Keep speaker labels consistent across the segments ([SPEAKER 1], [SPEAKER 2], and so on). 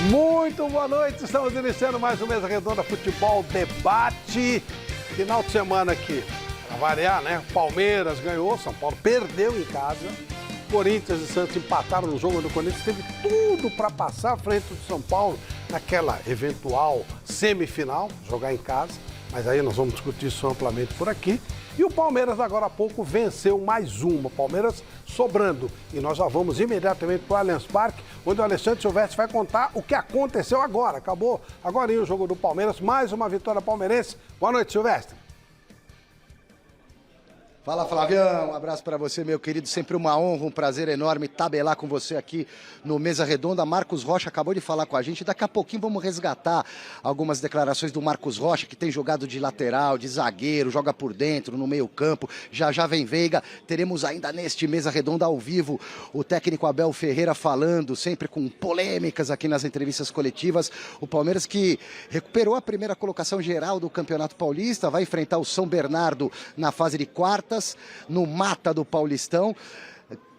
[SPEAKER 1] Muito boa noite, estamos iniciando mais um Mesa Redonda Futebol Debate. Final de semana aqui, para variar, né? Palmeiras ganhou, São Paulo perdeu em casa. Corinthians e Santos empataram no jogo do Corinthians, teve tudo para passar à frente do São Paulo naquela eventual semifinal, jogar em casa. Mas aí nós vamos discutir isso amplamente por aqui. E o Palmeiras agora há pouco venceu mais uma, Palmeiras sobrando. E nós já vamos imediatamente para o Allianz Parque, onde o Alexandre Silvestre vai contar o que aconteceu agora. Acabou agora o jogo do Palmeiras, mais uma vitória palmeirense. Boa noite, Silvestre.
[SPEAKER 2] Fala, Flavião, um abraço para você, meu querido, sempre uma honra, um prazer enorme tabelar com você aqui no Mesa Redonda. Marcos Rocha acabou de falar com a gente, daqui a pouquinho vamos resgatar algumas declarações do Marcos Rocha, que tem jogado de lateral, de zagueiro, joga por dentro, no meio campo, já vem Veiga. Teremos ainda neste Mesa Redonda ao vivo o técnico Abel Ferreira falando, sempre com polêmicas aqui nas entrevistas coletivas. O Palmeiras que recuperou a primeira colocação geral do Campeonato Paulista, vai enfrentar o São Bernardo na fase de quartas, no mata do Paulistão.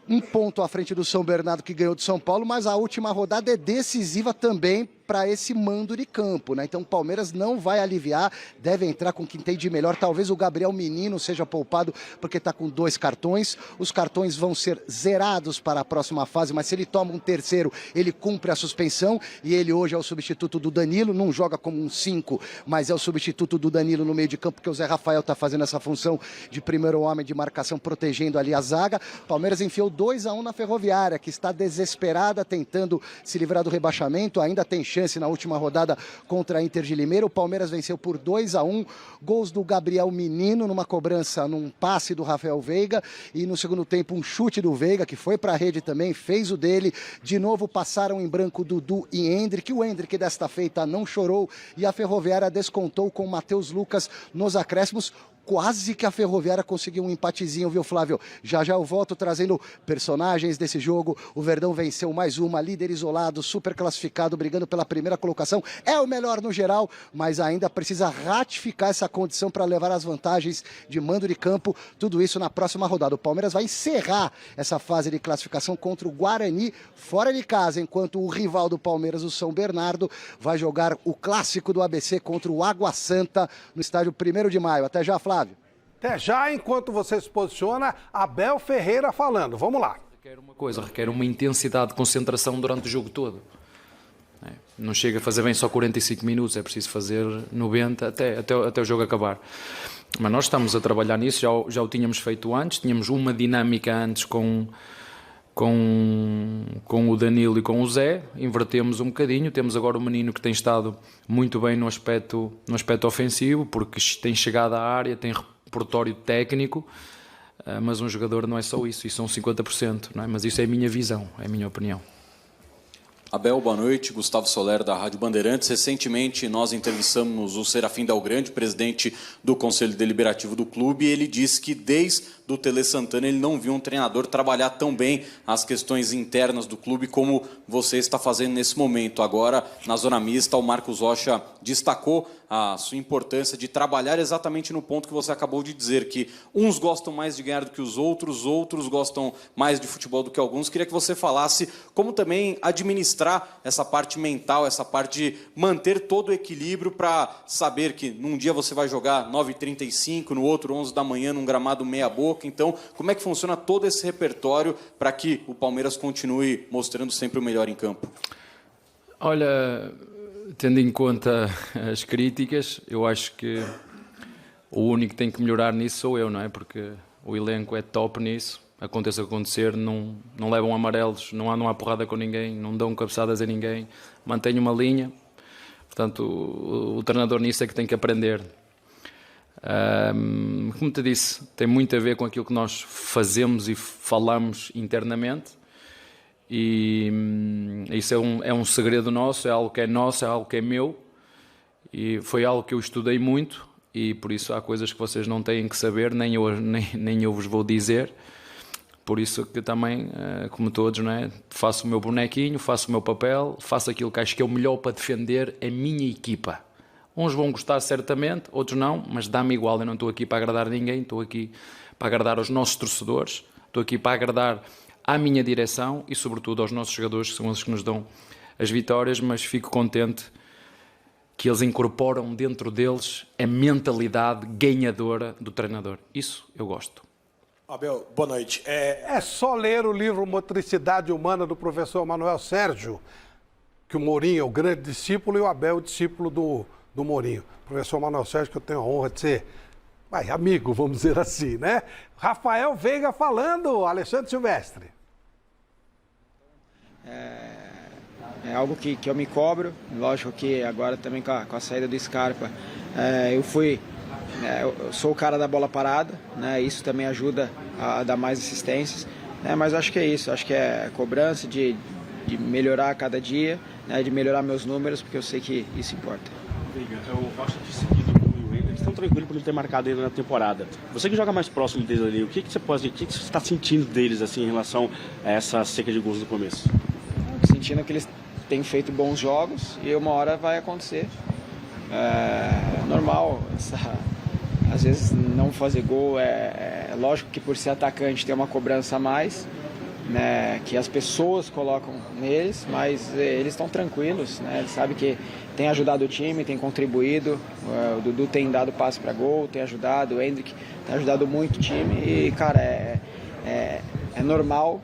[SPEAKER 2] Um ponto à frente do São Bernardo, que ganhou do São Paulo, mas a última rodada é decisiva também para esse mando de campo, né? Então o Palmeiras não vai aliviar, deve entrar com quem tem de melhor. Talvez o Gabriel Menino seja poupado porque está com 2 cartões. Os cartões vão ser zerados para a próxima fase, mas se ele toma um terceiro, ele cumpre a suspensão. E ele hoje é o substituto do Danilo, não joga como um 5, mas é o substituto do Danilo no meio de campo, porque o Zé Rafael está fazendo essa função de primeiro homem de marcação, protegendo ali a zaga. O Palmeiras enfiou 2-1 na Ferroviária, que está desesperada, tentando se livrar do rebaixamento, ainda tem chance na última rodada contra a Inter de Limeira. O Palmeiras venceu por 2-1, gols do Gabriel Menino numa cobrança, num passe do Rafael Veiga, e no segundo tempo um chute do Veiga, que foi para a rede também, fez o dele. De novo passaram em branco Dudu e Hendrick. O Hendrick desta feita não chorou e a Ferroviária descontou com o Matheus Lucas nos acréscimos. Quase que a Ferroviária conseguiu um empatezinho, viu, Flávio? Já eu volto trazendo personagens desse jogo. O Verdão venceu mais uma, líder isolado, super classificado, brigando pela primeira colocação. É o melhor no geral, mas ainda precisa ratificar essa condição para levar as vantagens de mando de campo. Tudo isso na próxima rodada. O Palmeiras vai encerrar essa fase de classificação contra o Guarani fora de casa, enquanto o rival do Palmeiras, o São Bernardo, vai jogar o clássico do ABC contra o Água Santa no estádio 1º de maio. Até já, Flávio.
[SPEAKER 1] Até já, enquanto você se posiciona, Abel Ferreira falando. Vamos lá.
[SPEAKER 3] Requer uma coisa, requer uma intensidade de concentração durante o jogo todo. Não chega a fazer bem só 45 minutos, é preciso fazer 90 até o jogo acabar. Mas nós estamos a trabalhar nisso, já o tínhamos feito antes, tínhamos uma dinâmica antes com o Danilo e com o Zé, invertemos um bocadinho. Temos agora o menino que tem estado muito bem no aspecto ofensivo, porque tem chegado à área, tem repertório técnico, mas um jogador não é só isso são 50%, não é? Mas isso é a minha visão, é a minha opinião.
[SPEAKER 4] Abel, boa noite. Gustavo Soler, da Rádio Bandeirantes. Recentemente, nós entrevistamos o Serafim Dalgrande, presidente do Conselho Deliberativo do clube, e ele disse que desde o Tele Santana ele não viu um treinador trabalhar tão bem as questões internas do clube como você está fazendo nesse momento. Agora, na zona mista, o Marcos Rocha destacou a sua importância de trabalhar exatamente no ponto que você acabou de dizer, que uns gostam mais de ganhar do que os outros gostam mais de futebol do que alguns. Queria que você falasse como também administrar essa parte mental, essa parte de manter todo o equilíbrio para saber que num dia você vai jogar 9h35, no outro 11 da manhã, num gramado meia boca. Então, como é que funciona todo esse repertório para que o Palmeiras continue mostrando sempre o melhor em campo?
[SPEAKER 3] Olha, tendo em conta as críticas, eu acho que o único que tem que melhorar nisso sou eu, não é? Porque o elenco é top nisso. Aconteça o que acontecer, não levam amarelos, não andam à porrada com ninguém, não dão cabeçadas a ninguém, mantêm uma linha. Portanto, o treinador nisso é que tem que aprender. Como te disse, tem muito a ver com aquilo que nós fazemos e falamos internamente. E isso é um segredo nosso, é algo que é nosso, é algo que é meu. E foi algo que eu estudei muito e por isso há coisas que vocês não têm que saber, nem eu vos vou dizer. Por isso que também, como todos, não é? Faço o meu bonequinho, faço o meu papel, faço aquilo que acho que é o melhor para defender a minha equipa. Uns vão gostar certamente, outros não, mas dá-me igual. Eu não estou aqui para agradar ninguém, estou aqui para agradar aos nossos torcedores, estou aqui para agradar à minha direção e sobretudo aos nossos jogadores, que são os que nos dão as vitórias, mas fico contente que eles incorporam dentro deles a mentalidade ganhadora do treinador. Isso eu gosto.
[SPEAKER 5] Abel, boa noite.
[SPEAKER 1] É só ler o livro Motricidade Humana do professor Manuel Sérgio, que o Mourinho é o grande discípulo e o Abel é o discípulo do Mourinho. Professor Manuel Sérgio, que eu tenho a honra de ser amigo, vamos dizer assim, né? Rafael Veiga falando, Alexandre Silvestre.
[SPEAKER 6] É algo que eu me cobro, lógico que agora também com a saída do Scarpa, eu sou o cara da bola parada, né? Isso também ajuda a dar mais assistências, né? Mas acho que é isso, acho que é cobrança de melhorar a cada dia, né? De melhorar meus números, porque eu sei que isso importa.
[SPEAKER 7] O Rocha ter seguido com o eles estão tranquilos por ele ter marcado ele na temporada. Você que joga mais próximo deles ali, o que você está sentindo deles assim, em relação a essa seca de gols do começo?
[SPEAKER 6] Sentindo que eles têm feito bons jogos e uma hora vai acontecer. É normal, às vezes não fazer gol, é lógico que por ser atacante tem uma cobrança a mais, né, que as pessoas colocam neles, mas eles estão tranquilos, né, eles sabem que tem ajudado o time, tem contribuído, o Dudu tem dado passe para gol, tem ajudado, o Hendrick tem ajudado muito o time e, cara, é normal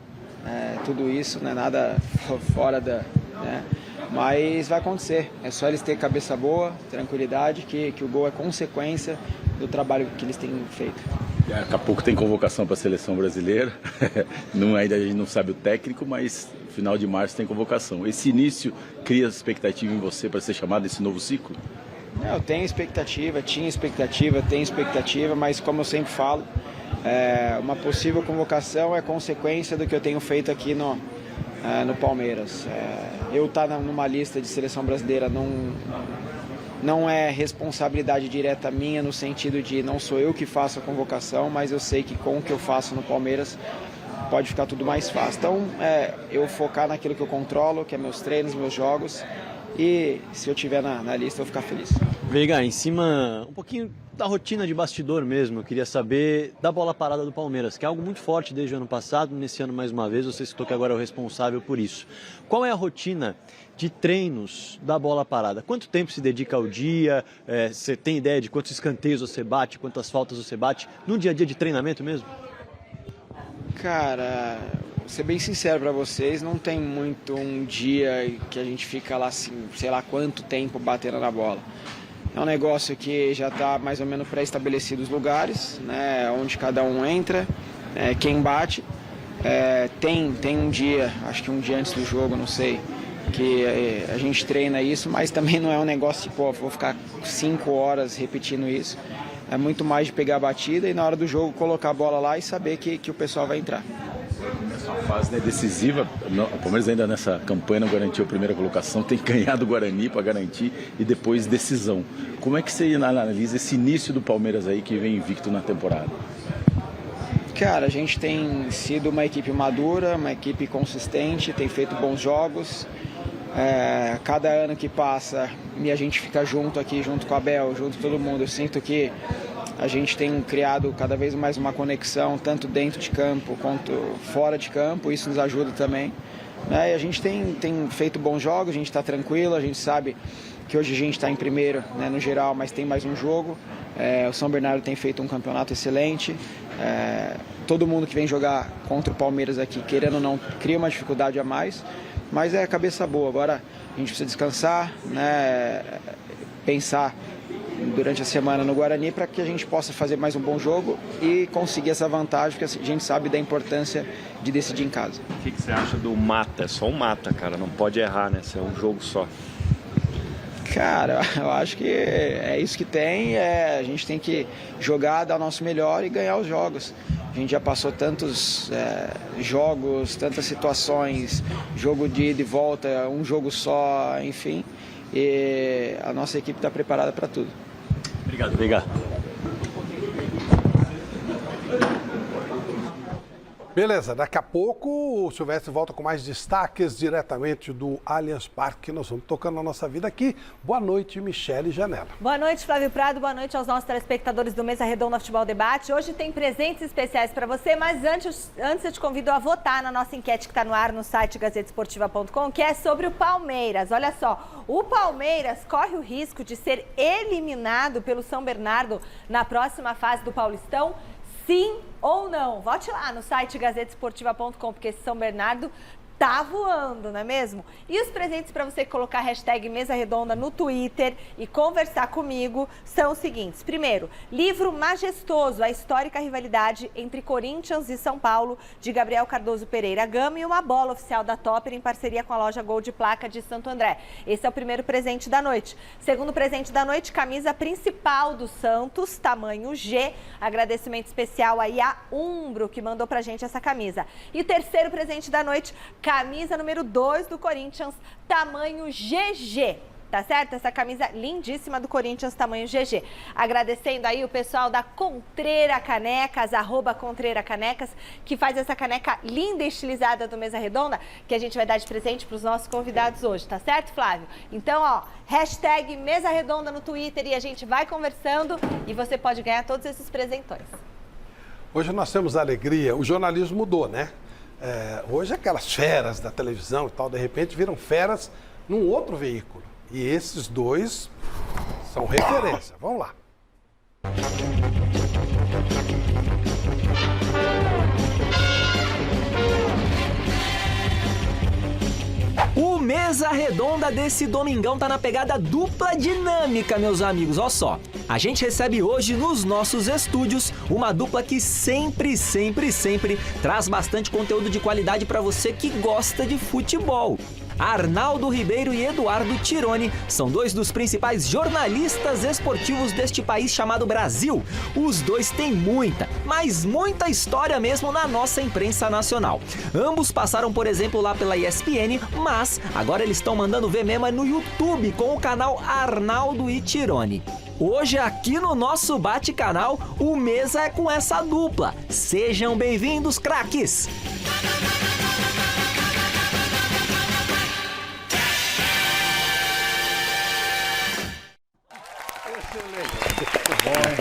[SPEAKER 6] tudo isso, não é nada fora da... Né, mas vai acontecer, é só eles terem cabeça boa, tranquilidade, que o gol é consequência do trabalho que eles têm feito.
[SPEAKER 8] Daqui a pouco tem convocação para a seleção brasileira, ainda a gente não sabe o técnico, mas no final de março tem convocação. Esse início cria expectativa em você para ser chamado esse novo ciclo?
[SPEAKER 6] Eu tenho expectativa, tenho expectativa, mas como eu sempre falo, uma possível convocação é consequência do que eu tenho feito aqui no Palmeiras. Eu estar numa lista de seleção brasileira não é responsabilidade direta minha, no sentido de não sou eu que faço a convocação, mas eu sei que com o que eu faço no Palmeiras pode ficar tudo mais fácil. Então, eu focar naquilo que eu controlo, que é meus treinos, meus jogos, e se eu estiver na lista eu vou ficar feliz.
[SPEAKER 9] Veiga, em cima um pouquinho da rotina de bastidor mesmo, eu queria saber da bola parada do Palmeiras, que é algo muito forte desde o ano passado, nesse ano mais uma vez, você citou que agora é o responsável por isso. Qual é a rotina de treinos da bola parada? Quanto tempo se dedica ao dia? Você tem ideia de quantos escanteios você bate, quantas faltas você bate, no dia a dia de treinamento mesmo?
[SPEAKER 6] Cara, vou ser bem sincero pra vocês, não tem muito um dia que a gente fica lá assim, sei lá quanto tempo batendo na bola. É um negócio que já está mais ou menos pré-estabelecido os lugares, né, onde cada um entra, quem bate. Tem um dia, acho que um dia antes do jogo, não sei, que a gente treina isso, mas também não é um negócio tipo, vou ficar 5 horas repetindo isso. É muito mais de pegar a batida e na hora do jogo colocar a bola lá e saber que o pessoal vai entrar.
[SPEAKER 8] Essa fase decisiva, o Palmeiras ainda nessa campanha não garantiu a primeira colocação, tem que ganhar do Guarani para garantir e depois decisão. Como é que você analisa esse início do Palmeiras aí que vem invicto na temporada?
[SPEAKER 6] Cara, a gente tem sido uma equipe madura, uma equipe consistente, tem feito bons jogos. Cada ano que passa e a gente fica junto aqui, junto com a Abel, junto com todo mundo, eu sinto que a gente tem criado cada vez mais uma conexão, tanto dentro de campo quanto fora de campo, isso nos ajuda também. E a gente tem feito bons jogos, a gente está tranquilo, a gente sabe que hoje a gente está em primeiro, né, no geral, mas tem mais um jogo. O São Bernardo tem feito um campeonato excelente. Todo mundo que vem jogar contra o Palmeiras aqui, querendo ou não, cria uma dificuldade a mais, mas é cabeça boa. Agora a gente precisa descansar, né, pensar durante a semana no Guarani para que a gente possa fazer mais um bom jogo e conseguir essa vantagem, porque a gente sabe da importância de decidir em casa.
[SPEAKER 7] O que você acha do mata? É só um mata, cara, não pode errar, né? É um jogo só.
[SPEAKER 6] Cara, eu acho que é isso que tem, a gente tem que jogar, dar o nosso melhor e ganhar os jogos. A gente já passou tantos jogos, tantas situações, jogo de ida e volta, um jogo só, enfim, e a nossa equipe está preparada para tudo.
[SPEAKER 9] Obrigado, Veiga.
[SPEAKER 1] Beleza, daqui a pouco o Silvestre volta com mais destaques diretamente do Allianz Parque. Nós vamos tocando a nossa vida aqui. Boa noite, Michele Janela.
[SPEAKER 10] Boa noite, Flávio Prado. Boa noite aos nossos telespectadores do Mesa Redonda Futebol Debate. Hoje tem presentes especiais para você, mas antes eu te convido a votar na nossa enquete que está no ar no site gazetesportiva.com, que é sobre o Palmeiras. Olha só, o Palmeiras corre o risco de ser eliminado pelo São Bernardo na próxima fase do Paulistão? Sim ou não? Vote lá no site gazetesportiva.com, porque esse São Bernardo tá voando, não é mesmo? E os presentes para você colocar a hashtag Mesa Redonda no Twitter e conversar comigo são os seguintes. Primeiro, livro majestoso, a histórica rivalidade entre Corinthians e São Paulo, de Gabriel Cardoso Pereira Gama, e uma bola oficial da Topper em parceria com a loja Gol de Placa de Santo André. Esse é o primeiro presente da noite. Segundo presente da noite, camisa principal do Santos, tamanho G. Agradecimento especial aí a Umbro, que mandou pra gente essa camisa. E terceiro presente da noite, camisa número 2 do Corinthians, tamanho GG. Tá certo? Essa camisa lindíssima do Corinthians, tamanho GG. Agradecendo aí o pessoal da Contreira Canecas, @Contreira Canecas, que faz essa caneca linda e estilizada do Mesa Redonda, que a gente vai dar de presente para os nossos convidados hoje, tá certo, Flávio? Então, ó, hashtag Mesa Redonda no Twitter e a gente vai conversando e você pode ganhar todos esses presentões.
[SPEAKER 1] Hoje nós temos a alegria, o jornalismo mudou, né? Hoje aquelas feras da televisão e tal, de repente viram feras num outro veículo. E esses dois são referência. Vamos lá.
[SPEAKER 11] O Mesa Redonda desse domingão tá na pegada dupla dinâmica, meus amigos. Olha só, a gente recebe hoje nos nossos estúdios uma dupla que sempre traz bastante conteúdo de qualidade para você que gosta de futebol. Arnaldo Ribeiro e Eduardo Tironi são dois dos principais jornalistas esportivos deste país chamado Brasil. Os dois têm muita, mas muita história mesmo na nossa imprensa nacional. Ambos passaram, por exemplo, lá pela ESPN, mas agora eles estão mandando ver mesmo no YouTube com o canal Arnaldo e Tironi. Hoje aqui no nosso bate-canal, o Mesa é com essa dupla. Sejam bem-vindos, craques!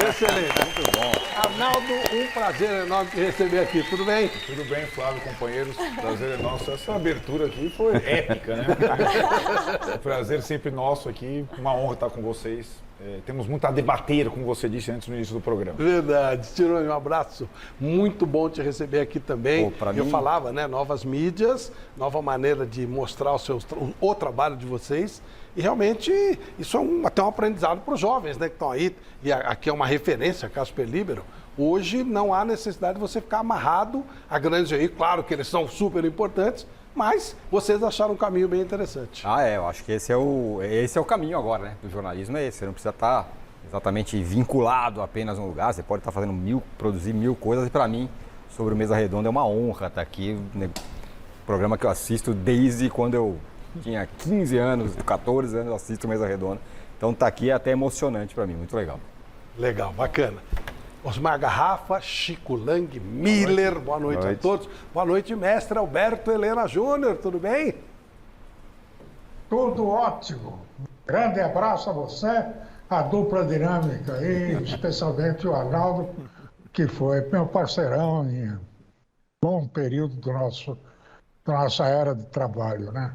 [SPEAKER 1] Excelente, muito bom. Arnaldo, um prazer enorme te receber aqui, tudo bem?
[SPEAKER 12] Tudo bem, Flávio, companheiros, prazer é nosso. Essa abertura aqui foi épica, né? Prazer sempre nosso aqui, uma honra estar com vocês. Temos muito a debater, como você disse antes no início do programa.
[SPEAKER 1] Verdade. Tironi, um abraço. Muito bom te receber aqui também. Eu falava, né? Novas mídias, nova maneira de mostrar o trabalho de vocês. E realmente isso é até um aprendizado para os jovens, né? Que estão aí. E aqui é uma referência, Casper Libero. Hoje não há necessidade de você ficar amarrado a grandes veículos. Claro que eles são super importantes, mas vocês acharam um caminho bem interessante.
[SPEAKER 13] Eu acho que esse é o caminho agora, né? Do jornalismo é esse. Você não precisa estar exatamente vinculado apenas a um lugar. Você pode estar fazendo produzir mil coisas. E para mim, sobre o Mesa Redonda, é uma honra estar aqui. Programa que eu assisto desde quando eu tinha 15 anos, 14 anos, eu assisto o Mesa Redonda. Então tá aqui é até emocionante para mim, muito legal.
[SPEAKER 1] Legal, bacana. Osmar Garrafa, Chico Lang, Miller, boa noite a todos. Boa noite, mestre Alberto Helena Júnior, tudo bem?
[SPEAKER 14] Tudo ótimo. Grande abraço a você, a dupla dinâmica aí, especialmente o Arnaldo, que foi meu parceirão em bom período da nossa era de trabalho, né?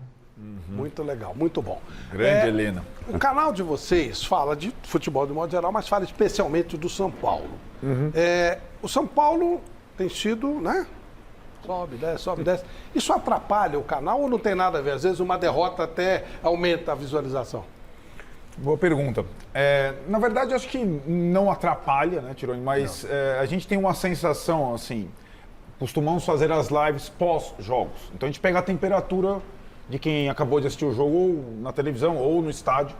[SPEAKER 1] Muito legal, muito bom.
[SPEAKER 12] Grande Helena.
[SPEAKER 1] O canal de vocês fala de futebol de modo geral, mas fala especialmente do São Paulo. O São Paulo tem sido, né? Sobe, desce. Isso atrapalha o canal ou não tem nada a ver? Às vezes uma derrota até aumenta a visualização.
[SPEAKER 12] Boa pergunta. Na verdade, acho que não atrapalha, né, Tironi? Mas a gente tem uma sensação, assim, costumamos fazer as lives pós-jogos. Então a gente pega a temperatura de quem acabou de assistir o jogo ou na televisão ou no estádio.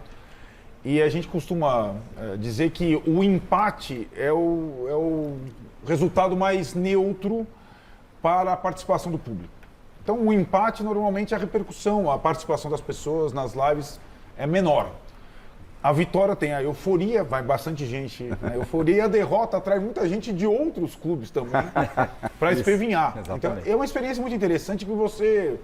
[SPEAKER 12] E a gente costuma dizer que o empate é o resultado mais neutro para a participação do público. Então o empate normalmente a repercussão, a participação das pessoas nas lives é menor. A vitória tem a euforia, vai bastante gente. A euforia e a derrota atrai muita gente de outros clubes também para espervinhar. Então, é uma experiência muito interessante que você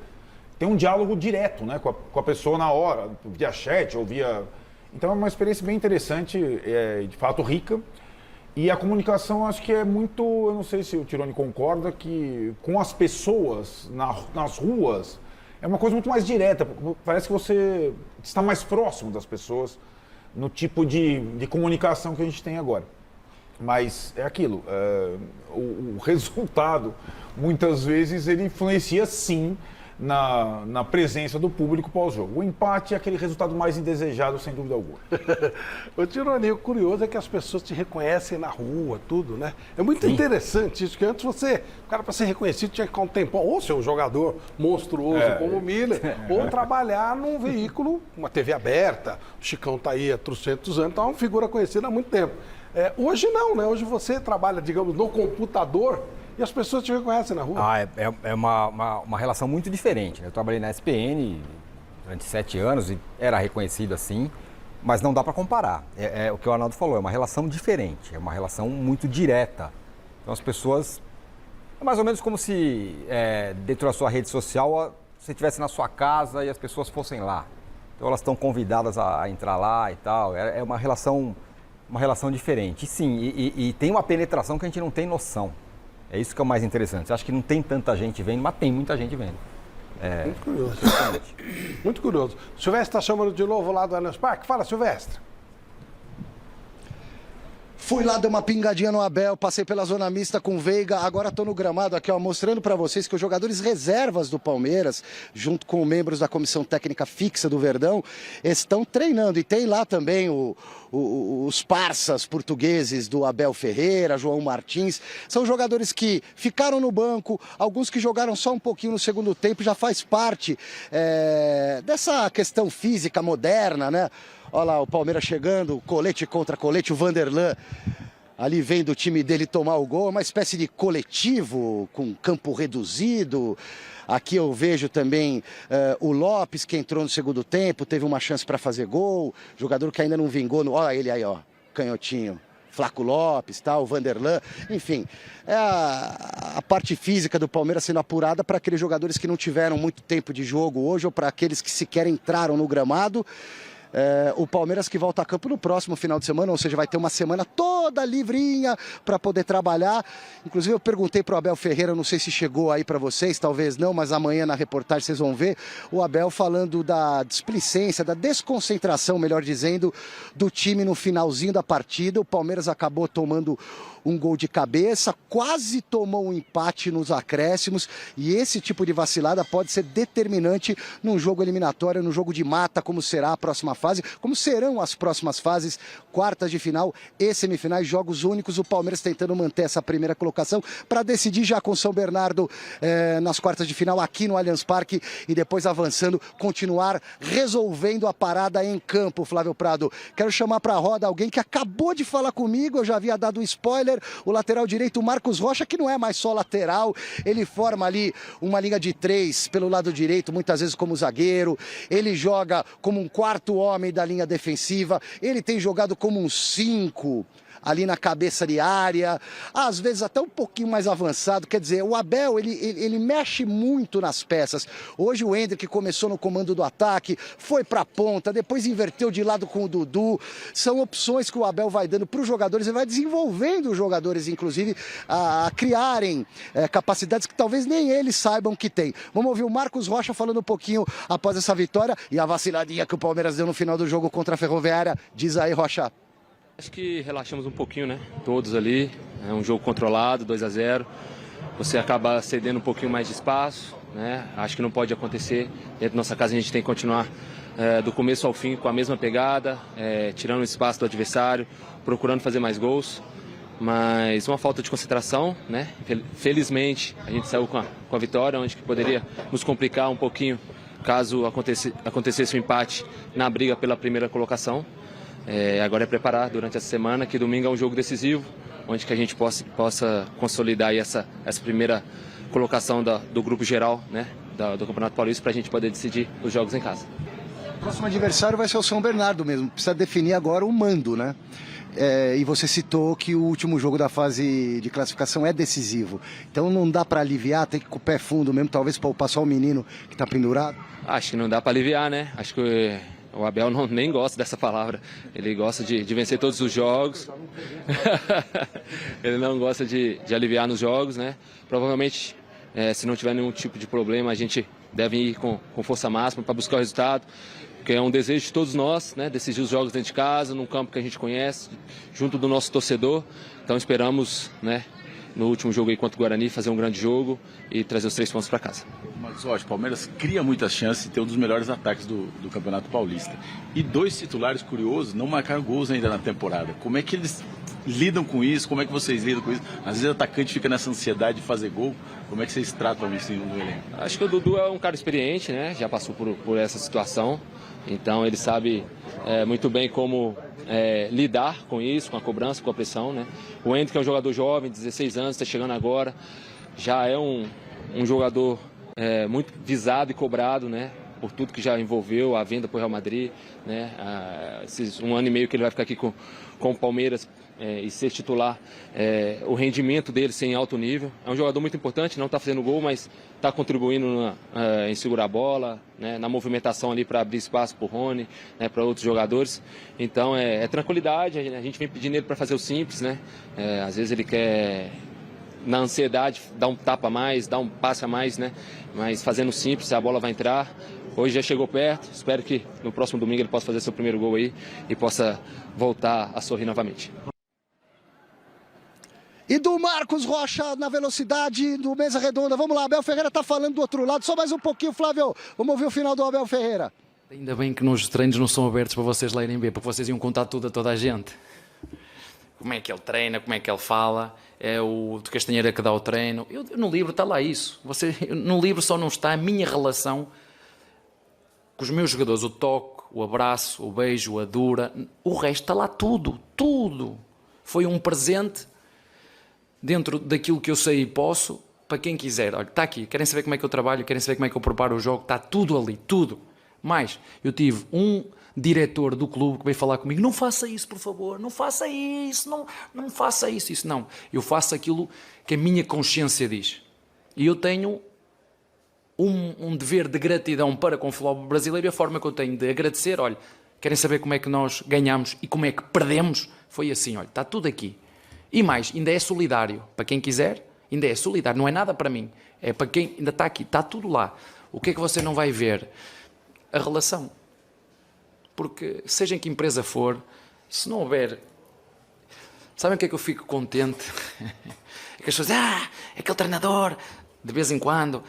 [SPEAKER 12] tem um diálogo direto, né, com a pessoa na hora, via chat ou via... Então é uma experiência bem interessante, de fato rica. E a comunicação acho que é muito, eu não sei se o Tironi concorda, que com as pessoas nas ruas é uma coisa muito mais direta. Parece que você está mais próximo das pessoas no tipo de comunicação que a gente tem agora. Mas é aquilo, o resultado, muitas vezes, ele influencia sim na presença do público pós-jogo. O empate é aquele resultado mais indesejado, sem dúvida alguma.
[SPEAKER 1] O Tironi, o curioso é que as pessoas te reconhecem na rua, tudo, né? É muito interessante isso, que antes o cara para ser reconhecido tinha que ficar um tempão, ou ser um jogador monstruoso como o Miller, ou trabalhar num veículo, uma TV aberta. O Chicão tá aí há 300 anos, então é uma figura conhecida há muito tempo. Hoje não, né? Hoje você trabalha, digamos, no computador, e as pessoas te reconhecem na rua.
[SPEAKER 13] É uma relação muito diferente. Eu trabalhei na SPN durante 7 anos e era reconhecido assim, mas não dá para comparar. É o que o Arnaldo falou, é uma relação diferente, é uma relação muito direta. Então as pessoas... É mais ou menos como se dentro da sua rede social você estivesse na sua casa e as pessoas fossem lá. Então elas estão convidadas a entrar lá e tal. É uma relação diferente. E sim, e tem uma penetração que a gente não tem noção. É isso que é o mais interessante. Acho que não tem tanta gente vendo, mas tem muita gente vendo.
[SPEAKER 1] Muito curioso. Muito curioso. O Silvestre está chamando de novo lá do Allianz Parque. Fala, Silvestre.
[SPEAKER 2] Fui lá, dei uma pingadinha no Abel, passei pela zona mista com o Veiga, agora estou no gramado aqui, ó, mostrando para vocês que os jogadores reservas do Palmeiras, junto com membros da comissão técnica fixa do Verdão, estão treinando. E tem lá também os parças portugueses do Abel Ferreira, João Martins. São jogadores que ficaram no banco, alguns que jogaram só um pouquinho no segundo tempo, já faz parte dessa questão física moderna, né? Olha lá o Palmeiras chegando, colete contra colete, o Vanderlan ali vendo o time dele tomar o gol, uma espécie de coletivo com campo reduzido. Aqui eu vejo também o Lopes, que entrou no segundo tempo, teve uma chance para fazer gol, jogador que ainda não vingou, olha ele aí, ó, canhotinho. Flaco Lopes, o Vanderlan, enfim, é a parte física do Palmeiras sendo apurada para aqueles jogadores que não tiveram muito tempo de jogo hoje ou para aqueles que sequer entraram no gramado. O Palmeiras que volta a campo no próximo final de semana, ou seja, vai ter uma semana toda livrinha para poder trabalhar. Inclusive eu perguntei para o Abel Ferreira, não sei se chegou aí para vocês, talvez não, mas amanhã na reportagem vocês vão ver o Abel falando da displicência, da desconcentração, melhor dizendo, do time no finalzinho da partida. O Palmeiras acabou tomando um gol de cabeça, quase tomou um empate nos acréscimos, e esse tipo de vacilada pode ser determinante num jogo eliminatório, num jogo de mata, como será a próxima fase, como serão as próximas fases, quartas de final e semifinais, jogos únicos. O Palmeiras tentando manter essa primeira colocação para decidir já com São Bernardo nas quartas de final aqui no Allianz Parque e depois avançando, continuar resolvendo a parada em campo. Flávio Prado, quero chamar para a roda alguém que acabou de falar comigo, eu já havia dado um spoiler, o lateral direito Marcos Rocha, que não é mais só lateral, ele forma ali uma linha de 3 pelo lado direito, muitas vezes como zagueiro, ele joga como um quarto homem da linha defensiva, ele tem jogado como um 5 ali na cabeça de área, às vezes até um pouquinho mais avançado. Quer dizer, o Abel, ele mexe muito nas peças. Hoje o Hendrick começou no comando do ataque, foi para a ponta, depois inverteu de lado com o Dudu. São opções que o Abel vai dando para os jogadores e vai desenvolvendo os jogadores, inclusive, a criarem capacidades que talvez nem eles saibam que tem. Vamos ouvir o Marcos Rocha falando um pouquinho após essa vitória e a vaciladinha que o Palmeiras deu no final do jogo contra a Ferroviária. Diz aí, Rocha.
[SPEAKER 15] Acho que relaxamos um pouquinho, né? Todos ali. É um jogo controlado, 2-0. Você acaba cedendo um pouquinho mais de espaço, né? Acho que não pode acontecer. Dentro da nossa casa a gente tem que continuar do começo ao fim com a mesma pegada, tirando o espaço do adversário, procurando fazer mais gols. Mas uma falta de concentração, né? Felizmente a gente saiu com a vitória, onde que poderia nos complicar um pouquinho caso acontecesse um empate na briga pela primeira colocação. Agora é preparar durante essa semana, que domingo é um jogo decisivo, onde que a gente possa consolidar aí essa primeira colocação do grupo geral, né, do Campeonato Paulista, para a gente poder decidir os jogos em casa.
[SPEAKER 2] O próximo adversário vai ser o São Bernardo mesmo. Precisa definir agora o mando, né? E você citou que o último jogo da fase de classificação é decisivo. Então não dá para aliviar, tem que ir com o pé fundo mesmo, talvez para passar o menino que está pendurado?
[SPEAKER 15] Acho que não dá para aliviar, né? Acho que o Abel nem gosta dessa palavra. Ele gosta de vencer todos os jogos. Ele não gosta de aliviar nos jogos, né? Provavelmente, se não tiver nenhum tipo de problema, a gente deve ir com força máxima para buscar o resultado, que é um desejo de todos nós, né? Decidir os jogos dentro de casa, num campo que a gente conhece, junto do nosso torcedor. Então esperamos, né, no último jogo aí contra o Guarani, fazer um grande jogo e trazer os 3 pontos para casa.
[SPEAKER 8] Mas, ó, o Palmeiras cria muitas chances de ter um dos melhores ataques do Campeonato Paulista. E 2 titulares curiosos não marcaram gols ainda na temporada. Como é que eles lidam com isso? Como é que vocês lidam com isso? Às vezes o atacante fica nessa ansiedade de fazer gol. Como é que vocês tratam isso no elenco?
[SPEAKER 15] Acho que o Dudu é um cara experiente, né? Já passou por essa situação. Então ele sabe muito bem como lidar com isso, com a cobrança, com a pressão, né? O Hendrick é um jogador jovem, 16 anos, está chegando agora. Já é um jogador muito visado e cobrado, né? Por tudo que já envolveu a venda para o Real Madrid, né? Esses 1 ano e meio que ele vai ficar aqui com o Palmeiras e ser titular, o rendimento dele ser em alto nível. É um jogador muito importante, não está fazendo gol, mas está contribuindo em segurar a bola, né? Na movimentação ali para abrir espaço para o Rony, né? Para outros jogadores. Então é tranquilidade, a gente vem pedindo ele para fazer o simples, né? Às vezes ele quer, na ansiedade, dar um tapa a mais, dar um passe a mais, né? Mas fazendo simples, a bola vai entrar. Hoje já chegou perto, espero que no próximo domingo ele possa fazer seu primeiro gol aí e possa voltar a sorrir novamente.
[SPEAKER 2] E do Marcos Rocha na velocidade do Mesa Redonda. Vamos lá, Abel Ferreira tá falando do outro lado. Só mais um pouquinho, Flávio. Vamos ouvir o final do Abel Ferreira.
[SPEAKER 3] Ainda bem que nos treinos não são abertos para vocês lá irem ver, porque vocês iam contar tudo a toda a gente. Como é que ele treina, como é que ele fala, é o de Castanheira que dá o treino. No livro está lá isso. No livro só não está a minha relação com os meus jogadores, o toque, o abraço, o beijo, a dura. O resto está lá tudo, tudo. Foi um presente dentro daquilo que eu sei e posso, para quem quiser. Olha, está aqui, querem saber como é que eu trabalho, querem saber como é que eu preparo o jogo, está tudo ali, tudo. Mas eu tive um diretor do clube que veio falar comigo, não faça isso, por favor, não faça isso, não faça isso. Isso não, eu faço aquilo que a minha consciência diz. E eu tenho um dever de gratidão para com o futebol brasileiro, e a forma que eu tenho de agradecer, olha, querem saber como é que nós ganhamos e como é que perdemos? Foi assim, olha, está tudo aqui. E mais, ainda é solidário, para quem quiser, ainda é solidário, não é nada para mim, é para quem ainda está aqui, está tudo lá. O que é que você não vai ver? A relação. Porque, seja em que empresa for, se não houver... Sabem o que é que eu fico contente? É que as pessoas dizem, aquele treinador, de vez em quando,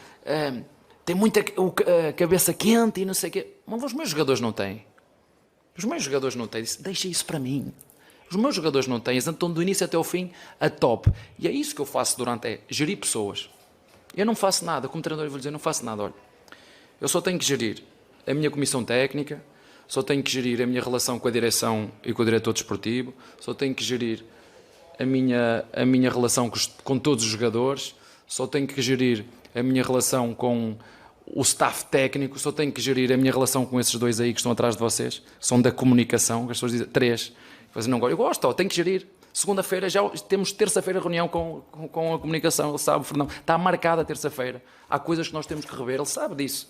[SPEAKER 3] tem muita cabeça quente e não sei o quê. Mas os meus jogadores não têm. Os meus jogadores não têm. Deixa isso para mim. Os meus jogadores não têm. Então, do início até ao fim, a top. E é isso que eu faço gerir pessoas. Eu não faço nada. Como treinador, eu vou dizer, não faço nada. Olha, eu só tenho que gerir a minha comissão técnica, só tenho que gerir a minha relação com a direção e com o diretor desportivo, só tenho que gerir a minha relação com todos os jogadores, só tenho que gerir a minha relação com o staff técnico, só tenho que gerir a minha relação com esses 2 aí que estão atrás de vocês, são da comunicação, que as pessoas dizem 3, não, eu gosto, tenho que gerir. Segunda-feira, já temos terça-feira reunião com a comunicação, ele sabe, Fernando, está marcada a terça-feira, há coisas que nós temos que rever, ele sabe disso.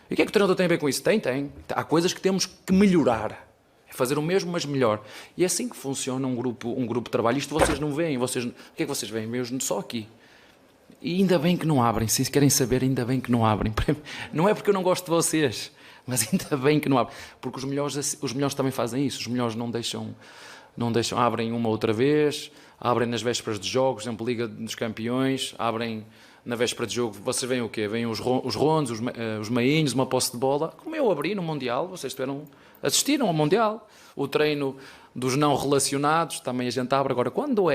[SPEAKER 3] E o que é que o treinador tem a ver com isso? Tem. Há coisas que temos que melhorar. É fazer o mesmo, mas melhor. E é assim que funciona um grupo de trabalho. Isto vocês não veem. O que é que vocês veem? Mesmo só aqui. E ainda bem que não abrem. Se querem saber, ainda bem que não abrem. Não é porque eu não gosto de vocês, mas ainda bem que não abrem. Porque os melhores também fazem isso. Os melhores não deixam, abrem uma outra vez, abrem nas vésperas de jogos, por exemplo, Liga dos Campeões, abrem... Na véspera de jogo, vocês veem o quê? Vêm os rondos, os meinhos, uma posse de bola. Como eu abri no Mundial, vocês assistiram ao Mundial. O treino dos não relacionados, também a gente abre. Agora, quando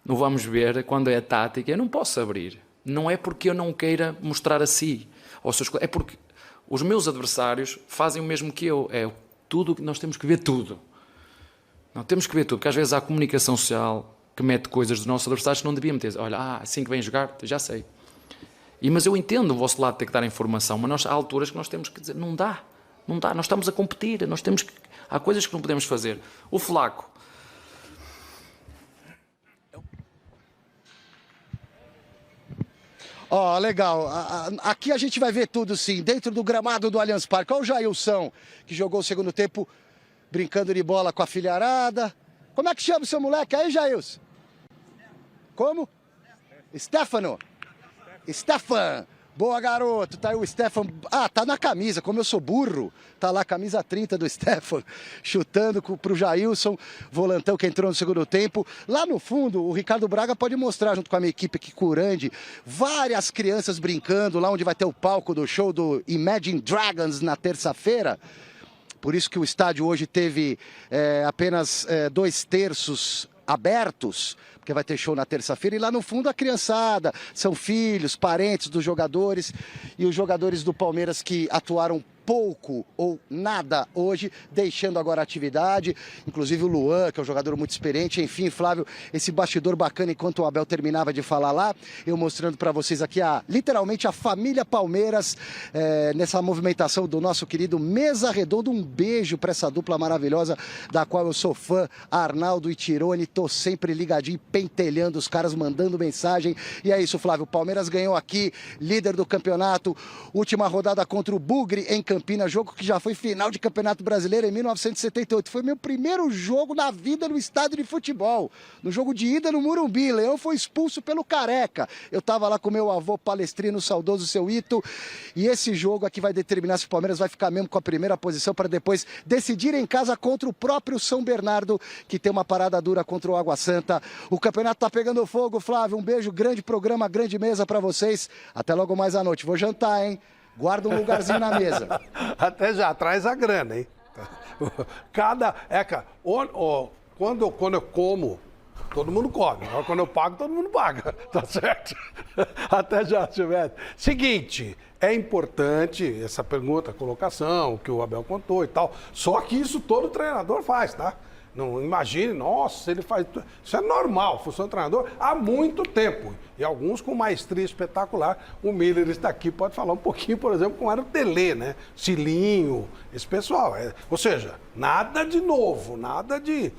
[SPEAKER 3] não vamos ver, quando é a tática, eu não posso abrir. Não é porque eu não queira mostrar a si. É porque os meus adversários fazem o mesmo que eu. Nós temos que ver tudo. Não temos que ver tudo, porque às vezes há comunicação social que mete coisas dos nossos adversários que não devia meter. Olha, assim que vem jogar, já sei. Mas eu entendo o vosso lado ter que dar informação, mas há alturas que nós temos que dizer, não dá. Não dá, nós estamos a competir, há coisas que não podemos fazer. O Flaco.
[SPEAKER 2] Ó, legal. Aqui a gente vai ver tudo, sim, dentro do gramado do Allianz Parque. Olha o Jailson, que jogou o segundo tempo brincando de bola com a filharada. Como é que chama o seu moleque aí, Jailson? Como? Stefano. Stefan. Boa, garoto. Tá aí o Stefan. Ah, tá na camisa. Como eu sou burro, tá lá a camisa 30 do Stefan, chutando pro Jailson, volantão que entrou no segundo tempo. Lá no fundo, o Ricardo Braga pode mostrar, junto com a minha equipe aqui, Curandi, várias crianças brincando, lá onde vai ter o palco do show do Imagine Dragons na terça-feira. Por isso que o estádio hoje teve apenas 2/3 abertos, porque vai ter show na terça-feira, e lá no fundo a criançada, são filhos, parentes dos jogadores, e os jogadores do Palmeiras que atuaram pouco ou nada hoje, deixando agora a atividade, inclusive o Luan, que é um jogador muito experiente. Enfim, Flávio, esse bastidor bacana, enquanto o Abel terminava de falar lá, eu mostrando para vocês aqui literalmente a família Palmeiras nessa movimentação do nosso querido Mesa Redonda. Um beijo para essa dupla maravilhosa, da qual eu sou fã, Arnaldo e Tirone. Tô sempre ligadinho, pentelhando os caras, mandando mensagem. E é isso, Flávio, o Palmeiras ganhou aqui, líder do campeonato, última rodada contra o Bugre em Campinas, jogo que já foi final de Campeonato Brasileiro em 1978. Foi meu primeiro jogo na vida no estádio de futebol. No jogo de ida no Morumbi, Leão foi expulso pelo Careca. Eu estava lá com meu avô palestrino, saudoso seu Ito, e esse jogo aqui vai determinar se o Palmeiras vai ficar mesmo com a primeira posição para depois decidir em casa contra o próprio São Bernardo, que tem uma parada dura contra o Água Santa. O campeonato tá pegando fogo, Flávio. Um beijo, grande programa, grande mesa para vocês. Até logo mais à noite. Vou jantar, hein? Guarda um lugarzinho na mesa.
[SPEAKER 1] Até já, traz a grana, hein? Quando eu como, todo mundo come. Agora, quando eu pago, todo mundo paga. Tá certo? Até já, Silvestre. Seguinte, é importante essa pergunta, a colocação, que o Abel contou e tal. Só que isso todo treinador faz, tá? Não imagine, nossa, ele faz... Isso é normal, função do treinador há muito tempo. E alguns com maestria espetacular. O Miller está aqui, pode falar um pouquinho, por exemplo, como era o Telê, né? Cilinho, esse pessoal. Ou seja, nada de novo, nada de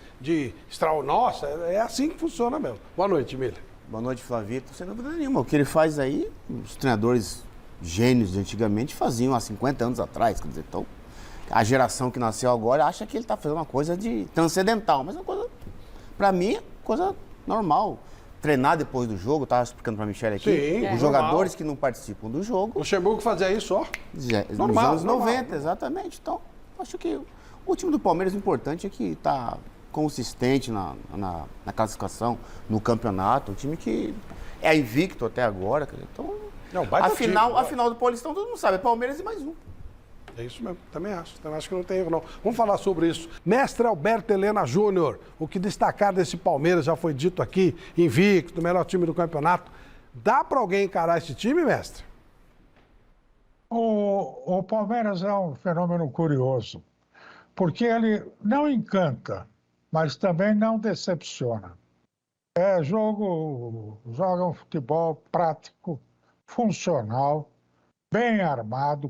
[SPEAKER 1] extraordinário. Nossa, é assim que funciona mesmo. Boa noite, Miller.
[SPEAKER 16] Boa noite, Flavito. Sem dúvida nenhuma. O que ele faz aí, os treinadores gênios de antigamente faziam há 50 anos atrás. Quer dizer, então... A geração que nasceu agora acha que ele está fazendo uma coisa de transcendental, mas é uma coisa, para mim, coisa normal. Treinar depois do jogo, estava explicando para a Michele aqui, os jogadores que não participam do jogo...
[SPEAKER 1] O Luxemburgo fazia isso, ó.
[SPEAKER 16] Nos anos 90, exatamente. Então, acho que o time do Palmeiras, o importante é que está consistente na classificação, no campeonato, um time que é invicto até agora. Então, a final do Paulistão, todo mundo sabe, é Palmeiras e mais um.
[SPEAKER 1] É isso mesmo, também acho que não tem erro não. Vamos falar sobre isso. Mestre Alberto Helena Júnior, o que destacar desse Palmeiras já foi dito aqui, invicto, melhor time do campeonato. Dá para alguém encarar esse time, mestre?
[SPEAKER 14] O Palmeiras é um fenômeno curioso, porque ele não encanta, mas também não decepciona. Joga um futebol prático, funcional, bem armado,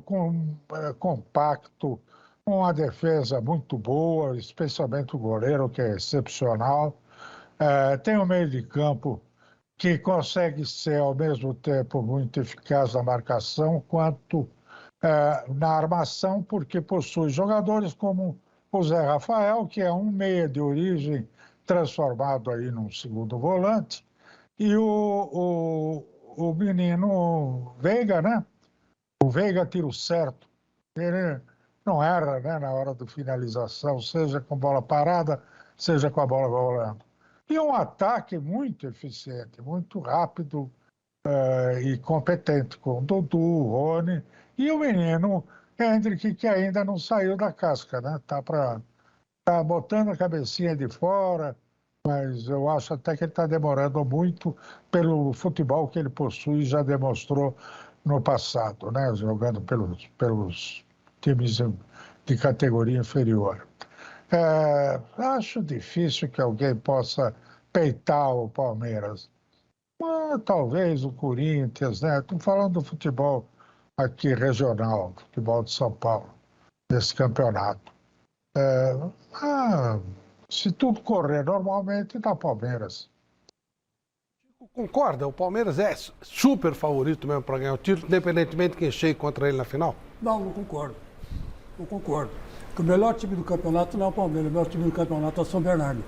[SPEAKER 14] compacto, com uma defesa muito boa, especialmente o goleiro, que é excepcional. Tem um meio de campo que consegue ser, ao mesmo tempo, muito eficaz na marcação, quanto na armação, porque possui jogadores como o Zé Rafael, que é um meia de origem transformado aí num segundo volante, e o menino Veiga, né? O Veiga tiro certo, ele não erra, né, na hora da finalização, seja com bola parada, seja com a bola rolando. E um ataque muito eficiente, muito rápido e competente, com o Dudu, o Rony e o menino Hendrick, que ainda não saiu da casca, né? Tá botando a cabecinha de fora, mas eu acho até que ele está demorando muito pelo futebol que ele possui e já demonstrou no passado, né? Jogando pelos times de categoria inferior. Acho difícil que alguém possa peitar o Palmeiras. Talvez o Corinthians, né? Estou falando do futebol aqui regional, futebol de São Paulo. desse campeonato. Se tudo correr normalmente, dá Palmeiras.
[SPEAKER 1] Concorda? O Palmeiras é super favorito mesmo para ganhar o título, independentemente de quem chegue contra ele na final?
[SPEAKER 17] Não concordo. Não concordo. Porque o melhor time do campeonato não é o Palmeiras, o melhor time do campeonato é o São Bernardo.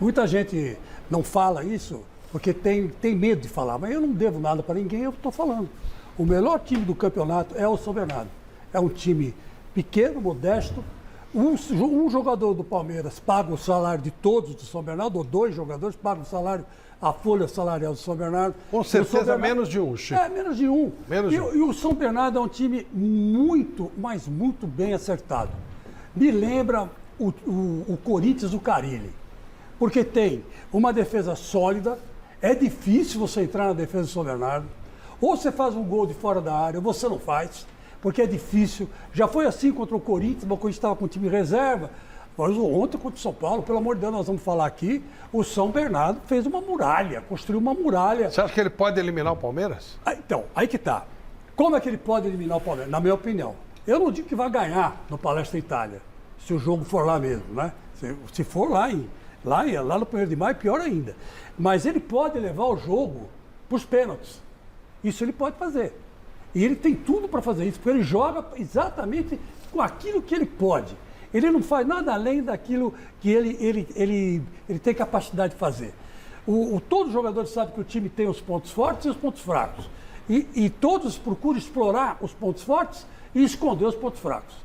[SPEAKER 17] Muita gente não fala isso porque tem medo de falar, mas eu não devo nada para ninguém, eu estou falando. O melhor time do campeonato é o São Bernardo. É um time pequeno, modesto. Um jogador do Palmeiras paga o salário de todos do São Bernardo, ou 2 jogadores pagam o salário, a folha salarial do São Bernardo.
[SPEAKER 1] Com certeza menos de um, Chico.
[SPEAKER 17] Menos de um. E o São Bernardo é um time muito, mas muito bem acertado. Me lembra o Corinthians do Carille, porque tem uma defesa sólida, é difícil você entrar na defesa do São Bernardo, ou você faz um gol de fora da área, ou você não faz, porque é difícil. Já foi assim contra o Corinthians, mas o Corinthians estava com o time reserva. Mas ontem contra o São Paulo, pelo amor de Deus, nós vamos falar aqui, o São Bernardo fez uma muralha, construiu uma muralha.
[SPEAKER 1] Você acha que ele pode eliminar o Palmeiras?
[SPEAKER 17] Então, aí que tá. Como é que ele pode eliminar o Palmeiras? Na minha opinião. Eu não digo que vai ganhar no Palestra Itália, se o jogo for lá mesmo, né? Se for lá no 1º de maio, pior ainda. Mas ele pode levar o jogo para os pênaltis. Isso ele pode fazer. E ele tem tudo para fazer isso, porque ele joga exatamente com aquilo que ele pode. Ele não faz nada além daquilo que ele tem capacidade de fazer. Todos os jogadores sabem que o time tem os pontos fortes e os pontos fracos. E todos procuram explorar os pontos fortes e esconder os pontos fracos.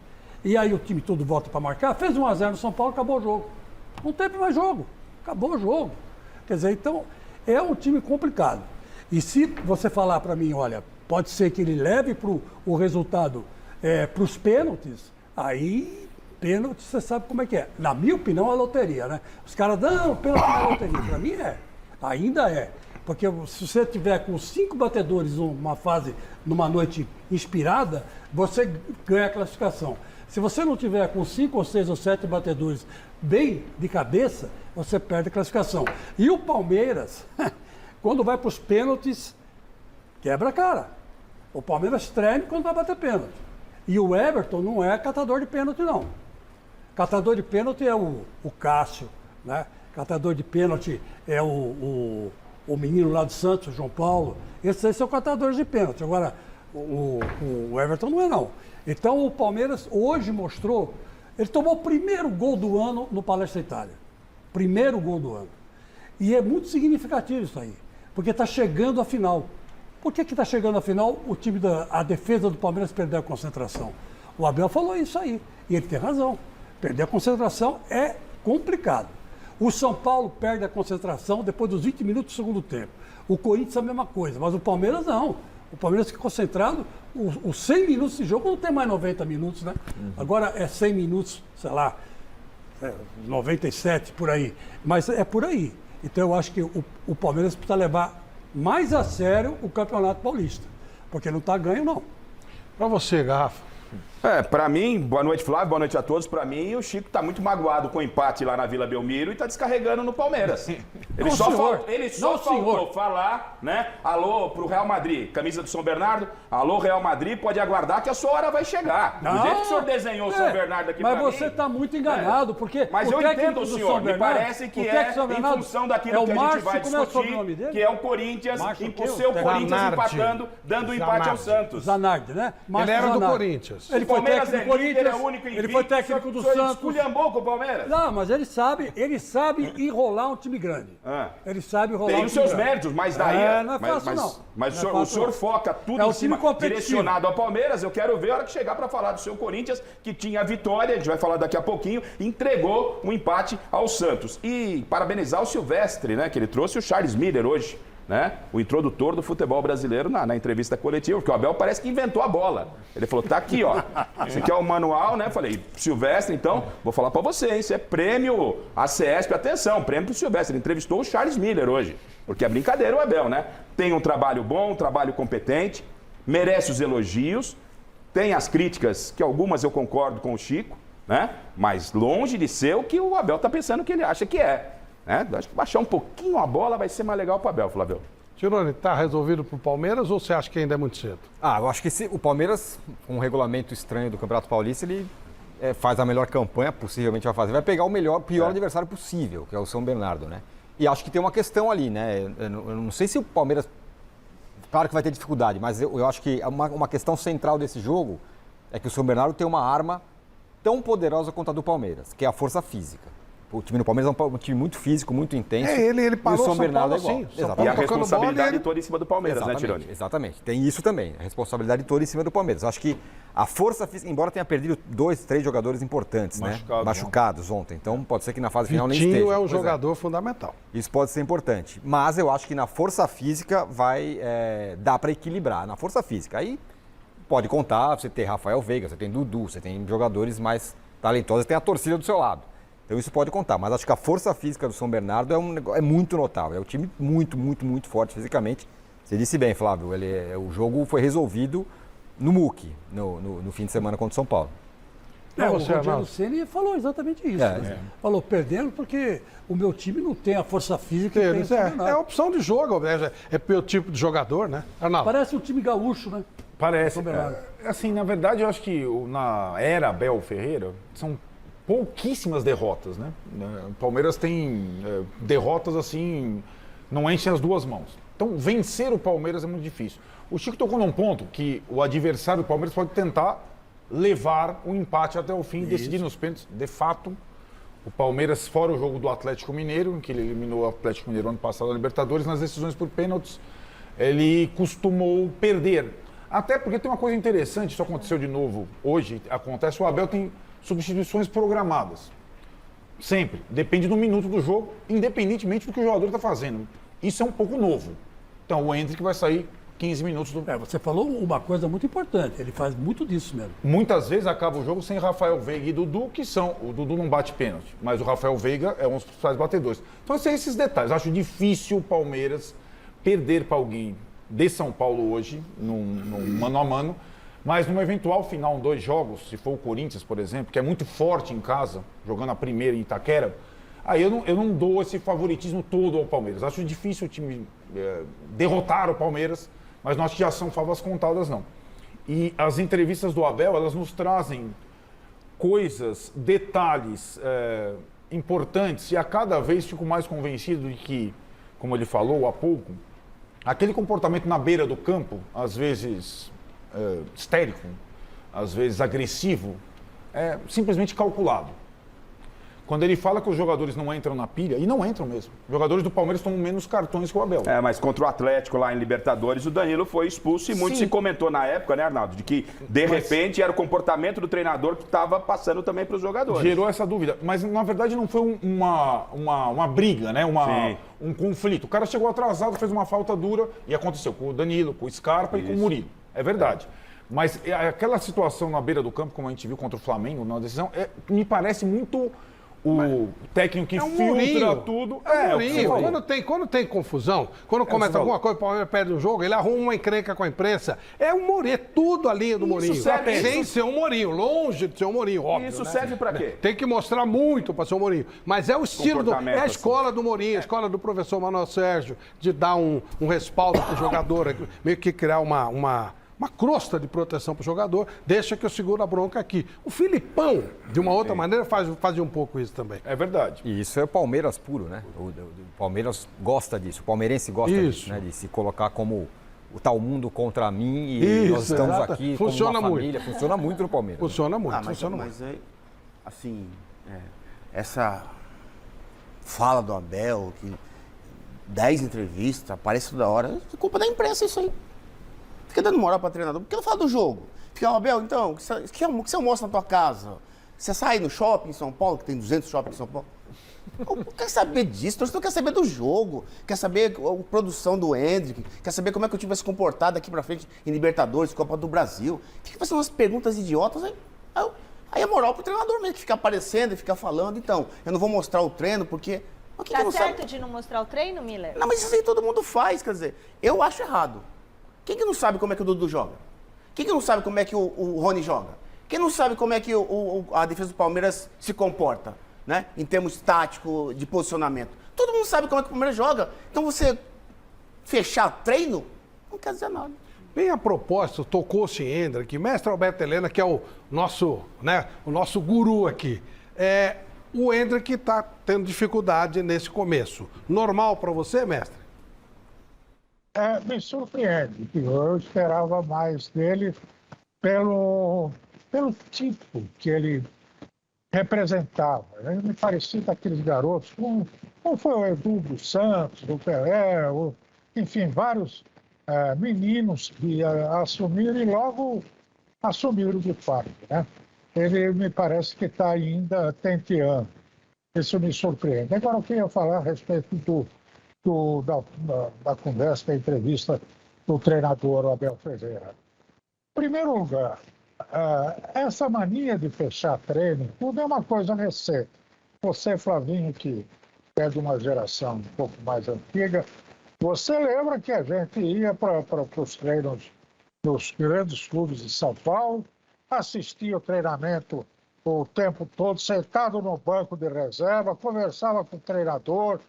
[SPEAKER 17] E aí o time todo volta para marcar, fez 1-0 no São Paulo, acabou o jogo. Não teve mais jogo, acabou o jogo. Quer dizer, então, é um time complicado. E se você falar para mim, olha, pode ser que ele leve o resultado para os pênaltis, aí pênalti você sabe como é que é. Na minha opinião, é loteria, né? Os caras, não, pênalti não é loteria. Para mim ainda é. Porque se você tiver com 5 batedores numa noite inspirada, você ganha a classificação. Se você não tiver com 5 ou 6 ou 7 batedores bem de cabeça, você perde a classificação. E o Palmeiras, quando vai para os pênaltis, quebra a cara. O Palmeiras treme quando vai bater pênalti. E o Everton não é catador de pênalti, não. Catador de pênalti é o Cássio, né? Catador de pênalti é o menino lá do Santos, o João Paulo. Esses aí são catadores de pênalti. Agora, o Everton não é, não. Então, o Palmeiras hoje mostrou... Ele tomou o primeiro gol do ano no Palestra Itália. Primeiro gol do ano. E é muito significativo isso aí, porque está chegando a final. Por que está chegando a final? A defesa do Palmeiras perdeu a concentração. O Abel falou isso aí, e ele tem razão. Perder a concentração é complicado. O São Paulo perde a concentração depois dos 20 minutos do segundo tempo. O Corinthians é a mesma coisa, mas o Palmeiras não. O Palmeiras fica concentrado, os 100 minutos de jogo não tem mais 90 minutos, né? Agora é 100 minutos, sei lá, 97, por aí. Mas é por aí. Então eu acho que o Palmeiras precisa levar mais a sério o Campeonato Paulista, porque não está ganho, não.
[SPEAKER 1] Para você, Garrafa.
[SPEAKER 18] Pra mim, boa noite, Flávio, boa noite a todos. Pra mim, o Chico tá muito magoado com o empate lá na Vila Belmiro e tá descarregando no Palmeiras. Ele só faltou falar, né? Alô pro Real Madrid, camisa do São Bernardo. Alô, Real Madrid, pode aguardar que a sua hora vai chegar. Do jeito que o senhor desenhou o São Bernardo aqui pra mim...
[SPEAKER 17] Mas você tá muito enganado, porque
[SPEAKER 18] mas eu entendo o senhor, me parece que é em função daquilo que a gente vai discutir, que é o Corinthians, o seu Corinthians empatando, dando empate ao Santos.
[SPEAKER 17] Zanardi, né?
[SPEAKER 1] Ele era do Corinthians.
[SPEAKER 17] Ele foi técnico do Corinthians, ele foi técnico do Santos.
[SPEAKER 18] Esculhambou com o Palmeiras?
[SPEAKER 17] Não, mas ele sabe enrolar um time grande. Ele sabe enrolar
[SPEAKER 18] tem os seus méritos, mas daí...
[SPEAKER 17] não é fácil, não.
[SPEAKER 18] Mas o senhor foca tudo em cima, direcionado ao Palmeiras. Eu quero ver a hora que chegar para falar do seu Corinthians, que tinha a vitória, a gente vai falar daqui a pouquinho, entregou um empate ao Santos. E parabenizar o Silvestre, né, que ele trouxe o Charles Miller hoje, né? O introdutor do futebol brasileiro na entrevista coletiva, porque o Abel parece que inventou a bola. Ele falou, tá aqui, ó. Esse aqui é o manual, né? Falei, Silvestre, então, vou falar pra você, isso é prêmio ACESP, atenção, prêmio pro Silvestre. Ele entrevistou o Charles Miller hoje, porque é brincadeira o Abel, né? Tem um trabalho bom, um trabalho competente, merece os elogios, tem as críticas, que algumas eu concordo com o Chico, né? Mas longe de ser o que o Abel tá pensando que ele acha que é. Acho que baixar um pouquinho a bola vai ser mais legal para o Abel, Flávio.
[SPEAKER 1] Tironi, está resolvido para o Palmeiras ou você acha que ainda é muito cedo?
[SPEAKER 13] Eu acho que o Palmeiras, com um regulamento estranho do Campeonato Paulista, ele faz a melhor campanha, possivelmente vai fazer, vai pegar o pior adversário possível, que é o São Bernardo, né? E acho que tem uma questão ali, né? Eu não sei se o Palmeiras, claro que vai ter dificuldade, mas eu acho que uma questão central desse jogo é que o São Bernardo tem uma arma tão poderosa quanto a do Palmeiras, que é a força física. O time do Palmeiras é um time muito físico, muito intenso.
[SPEAKER 1] Ele parou
[SPEAKER 13] e o São Bernardo
[SPEAKER 1] Paulo,
[SPEAKER 13] é igual.
[SPEAKER 1] São Paulo
[SPEAKER 18] e a responsabilidade
[SPEAKER 1] bola,
[SPEAKER 18] toda em cima do Palmeiras, né, Tironi?
[SPEAKER 13] Exatamente. Tem isso também. A responsabilidade toda em cima do Palmeiras. Acho que a força física, embora tenha perdido 2, 3 jogadores importantes, machucados ontem. Então pode ser que na fase final nem esteja.
[SPEAKER 1] Vitinho é um jogador fundamental.
[SPEAKER 13] Isso pode ser importante. Mas eu acho que na força física vai dar para equilibrar. Na força física. Aí pode contar, você tem Rafael Veiga, você tem Dudu, você tem jogadores mais talentosos, tem a torcida do seu lado. Então isso pode contar, mas acho que a força física do São Bernardo é muito notável. É um time muito, muito, muito forte fisicamente. Você disse bem, Flávio, o jogo foi resolvido no MUC, no fim de semana contra o São Paulo.
[SPEAKER 17] O Rogério Ceni falou exatamente isso. Falou, perdendo porque o meu time não tem a força física que tem o São Bernardo.
[SPEAKER 1] É opção de jogo, é pelo tipo de jogador, né? Arnaldo.
[SPEAKER 17] Parece um time gaúcho, né?
[SPEAKER 12] Parece. Assim, na verdade, eu acho que na era Abel Ferreira, são pouquíssimas derrotas, né? O Palmeiras tem derrotas assim, não enchem as duas mãos. Então, vencer o Palmeiras é muito difícil. O Chico tocou num ponto que o adversário do Palmeiras pode tentar levar o empate até o fim e decidir nos pênaltis. De fato, o Palmeiras, fora o jogo do Atlético Mineiro, em que ele eliminou o Atlético Mineiro ano passado na Libertadores, nas decisões por pênaltis, ele costumou perder. Até porque tem uma coisa interessante, isso aconteceu de novo hoje, acontece, o Abel tem substituições programadas. Sempre. Depende do minuto do jogo, independentemente do que o jogador está fazendo. Isso é um pouco novo. Então o Endrick vai sair 15 minutos do...
[SPEAKER 17] Você falou uma coisa muito importante, ele faz muito disso mesmo.
[SPEAKER 12] Muitas vezes acaba o jogo sem Rafael Veiga e Dudu, que são... O Dudu não bate pênalti, mas o Rafael Veiga é um dos principais batedores. Então são esses detalhes. Acho difícil o Palmeiras perder para alguém de São Paulo hoje, num mano a mano, mas numa eventual final, 2 jogos, se for o Corinthians, por exemplo, que é muito forte em casa, jogando a primeira em Itaquera, aí eu não dou esse favoritismo todo ao Palmeiras. Acho difícil o time derrotar o Palmeiras, mas não acho que já são favas contadas, não. E as entrevistas do Abel, elas nos trazem coisas, detalhes importantes, e a cada vez fico mais convencido de que, como ele falou há pouco, aquele comportamento na beira do campo, às vezes histérico, às vezes agressivo, é simplesmente calculado. Quando ele fala que os jogadores não entram na pilha, e não entram mesmo. Os jogadores do Palmeiras tomam menos cartões que o Abel.
[SPEAKER 18] Mas contra o Atlético lá em Libertadores, o Danilo foi expulso e muito se comentou na época, né, Arnaldo, de que de repente era o comportamento do treinador que estava passando também para os jogadores.
[SPEAKER 12] Gerou essa dúvida, mas na verdade não foi uma briga, né? Um conflito. O cara chegou atrasado, fez uma falta dura e aconteceu com o Danilo, com o Scarpa e com o Murilo. É verdade. Mas aquela situação na beira do campo, como a gente viu contra o Flamengo, na decisão, me parece muito o técnico que filtra tudo.
[SPEAKER 1] Quando tem confusão, quando começa alguma coisa, o Palmeiras perde um jogo, ele arruma uma encrenca com a imprensa. É o Mourinho, é tudo a linha do Mourinho. Sem ser o Mourinho, longe de ser o Mourinho, óbvio.
[SPEAKER 18] Isso serve pra quê?
[SPEAKER 1] Tem que mostrar muito para ser o Mourinho. Mas é o estilo é a escola do Mourinho, a escola do professor Manuel Sérgio, de dar um respaldo pro jogador, meio que criar uma crosta de proteção para o jogador, deixa que eu seguro a bronca aqui. O Filipão, de uma outra maneira, fazia um pouco isso também.
[SPEAKER 12] É verdade.
[SPEAKER 13] E isso é o Palmeiras puro, né? O Palmeiras gosta disso, o palmeirense gosta disso, né? De se colocar como o tal mundo contra mim e nós estamos aqui
[SPEAKER 1] funciona
[SPEAKER 13] como uma
[SPEAKER 1] muito.
[SPEAKER 13] família. Funciona muito no Palmeiras.
[SPEAKER 1] Funciona muito,
[SPEAKER 16] mas assim, essa fala do Abel, que 10 entrevistas, aparece toda hora, é culpa da imprensa isso aí. Fica dando moral para treinador. Por que não fala do jogo? Fica, Abel, então, o que você almoça na tua casa? Você sai no shopping em São Paulo, que tem 200 shoppings em São Paulo? Não quer saber disso, você não quer saber do jogo, quer saber a produção do Endrick, quer saber como é que o time vai se comportar daqui para frente em Libertadores, Copa do Brasil. Fica fazendo umas perguntas idiotas, aí é moral pro treinador mesmo, que fica aparecendo e fica falando, então, eu não vou mostrar o treino porque...
[SPEAKER 10] Tá certo de não mostrar o treino, Miller?
[SPEAKER 16] Não, mas isso aí todo mundo faz, quer dizer, eu acho errado. Quem que não sabe como é que o Dudu joga? Quem que não sabe como é que o Rony joga? Quem não sabe como é que a defesa do Palmeiras se comporta, né? Em termos tático, de posicionamento. Todo mundo sabe como é que o Palmeiras joga. Então você fechar treino, não quer dizer nada.
[SPEAKER 1] Bem a propósito, tocou-se em Hendrick, mestre Alberto Helena, que é o nosso guru aqui. O Hendrick está tendo dificuldade nesse começo. Normal para você, mestre?
[SPEAKER 14] Me surpreende. Eu esperava mais dele pelo tipo que ele representava. Ele me parecia daqueles garotos, como foi o Edu dos Santos, o Pelé, enfim, vários meninos que assumiram e logo assumiram de fato, né? Ele me parece que está ainda tenteando. Isso me surpreende. Agora eu queria falar a respeito da conversa, da entrevista do treinador Abel Ferreira. Em primeiro lugar, essa mania de fechar treino, tudo é uma coisa recente. Você, Flavinho, que é de uma geração um pouco mais antiga, você lembra que a gente ia para os treinos dos grandes clubes de São Paulo, assistia o treinamento o tempo todo, sentado no banco de reserva, conversava com o treinador,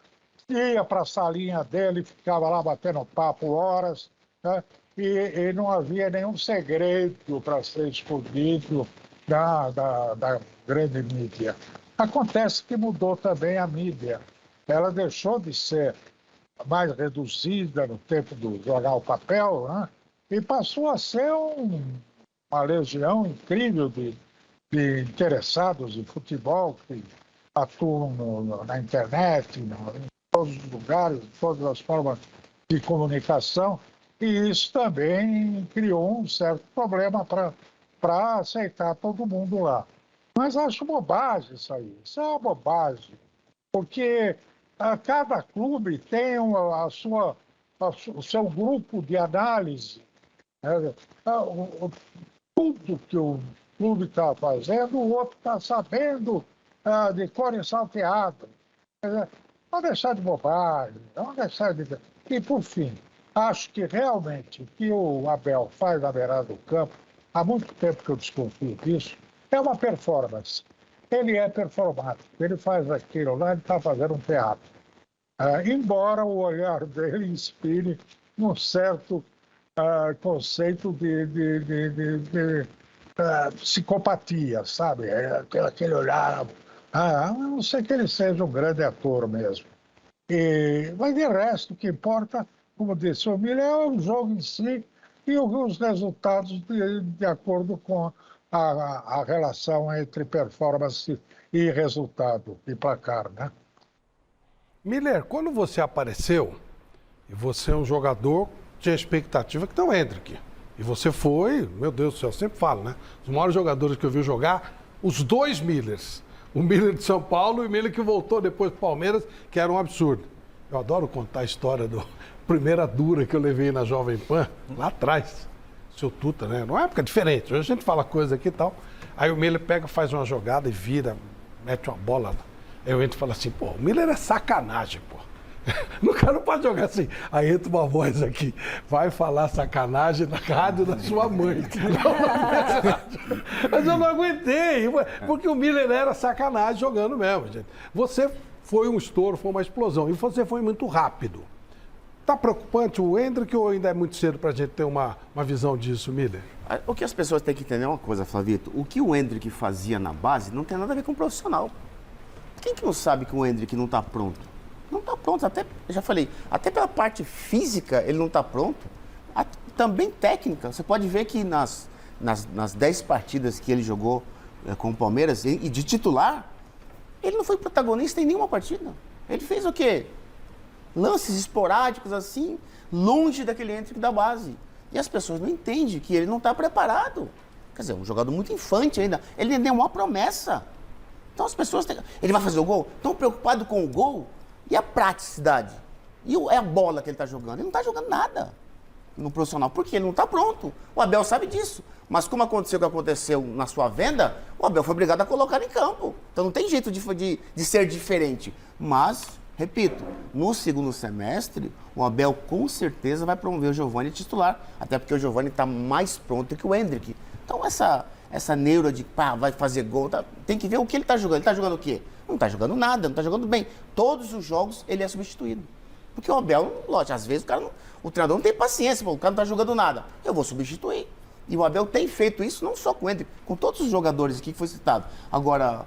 [SPEAKER 14] ia para a salinha dele, ficava lá batendo papo horas, né? E não havia nenhum segredo para ser escondido da grande mídia. Acontece que mudou também a mídia. Ela deixou de ser mais reduzida no tempo do jogar o papel, né? E passou a ser uma legião incrível de interessados em futebol que atuam na internet, em todos os lugares, em todas as formas de comunicação. E isso também criou um certo problema para aceitar todo mundo lá. Mas acho bobagem isso aí. Isso é uma bobagem. Porque cada clube tem o seu grupo de análise. Né? Tudo que o clube está fazendo, o outro está sabendo de cor e salteado. Vamos deixar de bobagem. Vamos deixar de... E, por fim, acho que realmente o que o Abel faz na beirada do campo, há muito tempo que eu desconfio disso, é uma performance. Ele é performático, ele faz aquilo lá, ele está fazendo um teatro. Embora o olhar dele inspire um certo conceito de psicopatia, sabe? Aquele olhar... a não ser que ele seja um grande ator mesmo. Mas de resto, o que importa, como disse o Miller, é o jogo em si e os resultados de acordo com a relação entre performance e resultado e placar, né?
[SPEAKER 1] Miller, quando você apareceu, e você é um jogador, tinha expectativa que tem o Hendrick. E você foi, meu Deus do céu, eu sempre falo, né? Os maiores jogadores que eu vi jogar, os dois Millers. O Miller de São Paulo e o Miller que voltou depois para o Palmeiras, que era um absurdo. Eu adoro contar a história da primeira dura que eu levei na Jovem Pan, lá atrás. Seu Tuta, né? Numa época diferente. Hoje a gente fala coisa aqui e tal. Aí o Miller pega, faz uma jogada e vira, mete uma bola. Aí eu entro e falo assim, pô, o Miller é sacanagem, pô. O cara não pode jogar assim. Aí entra uma voz aqui, vai falar sacanagem na rádio da sua mãe. Mas eu não aguentei, porque o Miller era sacanagem jogando mesmo, gente. Você foi um estouro, foi uma explosão, e você foi muito rápido. Tá preocupante o Hendrick ou ainda é muito cedo pra gente ter uma visão disso, Miller?
[SPEAKER 16] O que as pessoas têm que entender é uma coisa, Flavito. O que o Hendrick fazia na base não tem nada a ver com o profissional. Quem que não sabe que o Hendrick não tá pronto? Não está pronto, até, já falei, até pela parte física ele não está pronto, também técnica. Você pode ver que nas 10 partidas que ele jogou com o Palmeiras, e de titular, ele não foi protagonista em nenhuma partida. Ele fez o quê? Lances esporádicos assim, longe daquele Hendrick da base. E as pessoas não entendem que ele não está preparado. Quer dizer, um jogador muito infante ainda. Ele ainda é uma promessa. Então as pessoas... Ele vai fazer o gol? Estão preocupados com o gol? E a praticidade? E a bola que ele está jogando? Ele não está jogando nada no profissional, porque ele não está pronto. O Abel sabe disso. Mas como aconteceu o que aconteceu na sua venda, o Abel foi obrigado a colocar em campo. Então não tem jeito de ser diferente. Mas, repito, no segundo semestre, o Abel com certeza vai promover o Giovani titular. Até porque o Giovani está mais pronto que o Hendrick. Então essa neura de vai fazer gol, tem que ver o que ele está jogando. Ele está jogando o quê? Não está jogando nada, não está jogando bem. Todos os jogos ele é substituído. Porque o Abel, lógico, às vezes o treinador não tem paciência, o cara não tá jogando nada. Eu vou substituir. E o Abel tem feito isso, não só com ele, com todos os jogadores aqui que foi citado. Agora,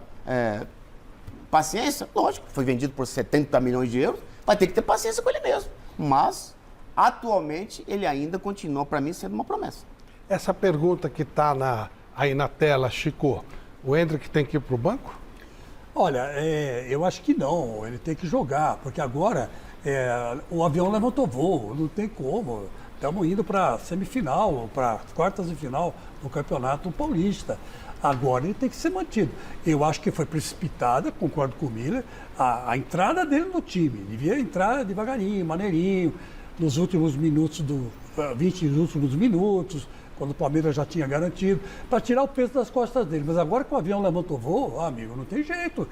[SPEAKER 16] paciência, lógico, foi vendido por 70 milhões de euros, vai ter que ter paciência com ele mesmo. Mas, atualmente, ele ainda continua, para mim, sendo uma promessa.
[SPEAKER 1] Essa pergunta que está aí na tela, Chico, o Endrick tem que ir para o banco?
[SPEAKER 17] Olha, eu acho que não, ele tem que jogar, porque agora o avião levantou voo, não tem como. Estamos indo para semifinal, para quartas de final do Campeonato Paulista. Agora ele tem que ser mantido. Eu acho que foi precipitada, concordo com o Miller, a entrada dele no time. Devia entrar devagarinho, maneirinho, nos últimos minutos 20 últimos minutos, quando o Palmeiras já tinha garantido, para tirar o peso das costas dele. Mas agora que o avião levantou voo, amigo, não tem jeito.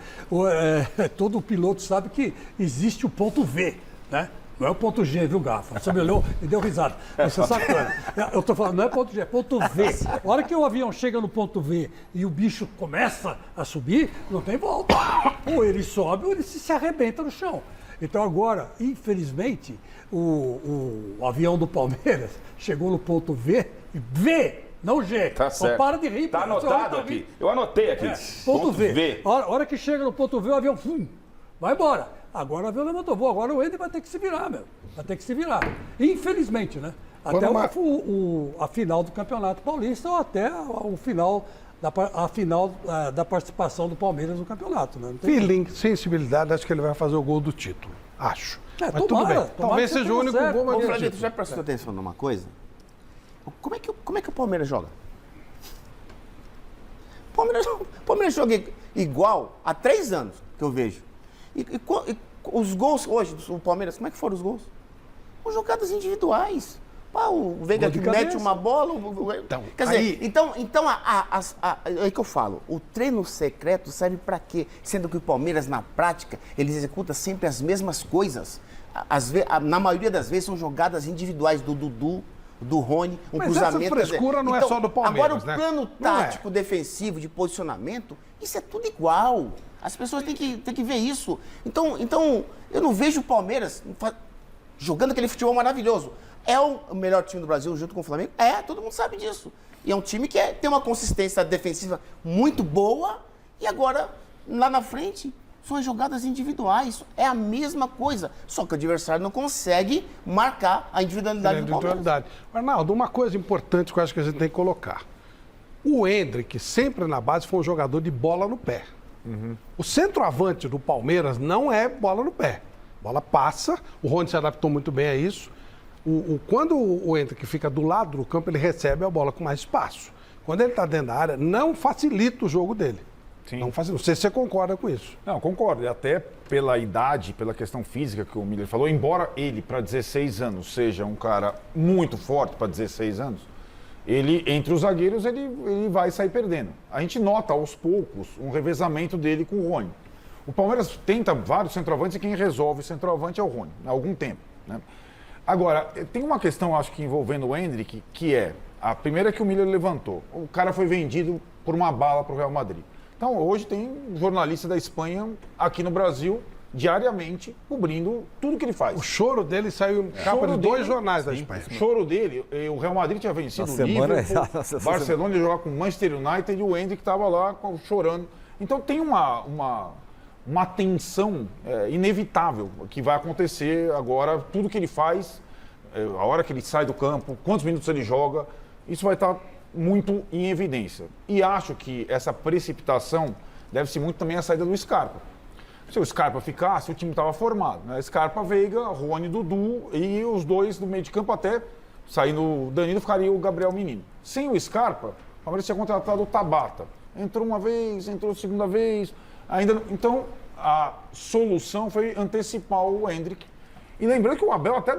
[SPEAKER 17] Todo piloto sabe que existe o ponto V, né? Não é o ponto G, viu, Gafa? Você me olhou e deu risada. Isso é sacana. Eu estou falando, não é ponto G, é ponto V. A hora que o avião chega no ponto V e o bicho começa a subir, não tem volta. Ou ele sobe ou ele se arrebenta no chão. Então agora, infelizmente, o avião do Palmeiras chegou no ponto V, não G.
[SPEAKER 18] Tá certo.
[SPEAKER 17] Para de rir.
[SPEAKER 18] Tá anotado aqui. Eu anotei aqui.
[SPEAKER 17] Ponto V. A hora que chega no ponto V, o avião vai embora. Agora o avião levantou voo. Agora o Ender vai ter que se virar, meu. Vai ter que se virar. Infelizmente, né? Até a final do Campeonato Paulista ou até o final da participação do Palmeiras no campeonato, né?
[SPEAKER 1] Feeling, sensibilidade, acho que ele vai fazer o gol do título. Acho. Mas
[SPEAKER 16] tomara,
[SPEAKER 1] tudo bem. Talvez seja o único gol, mas
[SPEAKER 16] Flavio, tu já prestou atenção numa coisa? Como é que o Palmeiras joga? O Palmeiras joga igual há 3 anos que eu vejo. E os gols hoje do Palmeiras, como é que foram os gols? Com jogadas individuais. O Veiga que mete uma bola. Quer dizer, então é que eu falo. O treino secreto serve para quê? Sendo que o Palmeiras, na prática, ele executa sempre as mesmas coisas. Na maioria das vezes são jogadas individuais do Dudu, do Rony,
[SPEAKER 1] mas
[SPEAKER 16] cruzamento.
[SPEAKER 1] Essa frescura não é só do Palmeiras,
[SPEAKER 16] agora, o plano tático, defensivo, de posicionamento, isso é tudo igual. As pessoas têm que ver isso. Então, eu não vejo o Palmeiras jogando aquele futebol maravilhoso. É o melhor time do Brasil junto com o Flamengo? Todo mundo sabe disso. E é um time que tem uma consistência defensiva muito boa e agora, lá na frente, são as jogadas individuais. É a mesma coisa, só que o adversário não consegue marcar a individualidade do Palmeiras.
[SPEAKER 1] Arnaldo, uma coisa importante que eu acho que a gente tem que colocar. O Endrick, sempre na base, foi um jogador de bola no pé. O centroavante do Palmeiras não é bola no pé. A bola passa, o Rony se adaptou muito bem a isso. Quando o Endrick fica do lado do campo, ele recebe a bola com mais espaço. Quando ele está dentro da área, não facilita o jogo dele.
[SPEAKER 12] Sim.
[SPEAKER 1] Não facilita. Não sei se você concorda com isso.
[SPEAKER 12] Não, concordo. E até pela idade, pela questão física que o Miller falou, embora ele, para 16 anos, seja um cara muito forte para 16 anos, ele, entre os zagueiros, ele vai sair perdendo. A gente nota, aos poucos, um revezamento dele com o Rony. O Palmeiras tenta vários centroavantes e quem resolve o centroavante é o Rony, há algum tempo, né? Agora, tem uma questão, acho que envolvendo o Endrick, que é a primeira que o Miller levantou. O cara foi vendido por uma bala para o Real Madrid. Então, hoje tem um jornalista da Espanha aqui no Brasil, diariamente, cobrindo tudo que ele faz.
[SPEAKER 1] O choro dele saiu em capa de 2 jornais da Espanha.
[SPEAKER 12] O choro dele, o Real Madrid tinha vencido o Liverpool, Barcelona ia jogar com o Manchester United e o Endrick estava lá chorando. Então, tem uma tensão inevitável que vai acontecer agora, tudo que ele faz, a hora que ele sai do campo, quantos minutos ele joga, isso vai estar muito em evidência. E acho que essa precipitação deve-se muito também à saída do Scarpa. Se o Scarpa ficasse, o time estava formado, né? Scarpa, Veiga, Rony, Dudu e os dois do meio de campo, até saindo o Danilo, ficaria o Gabriel Menino. Sem o Scarpa, o Palmeiras tinha contratado o Tabata. Entrou uma vez, entrou segunda vez... Então, a solução foi antecipar o Endrick. E lembrando que o Abel até...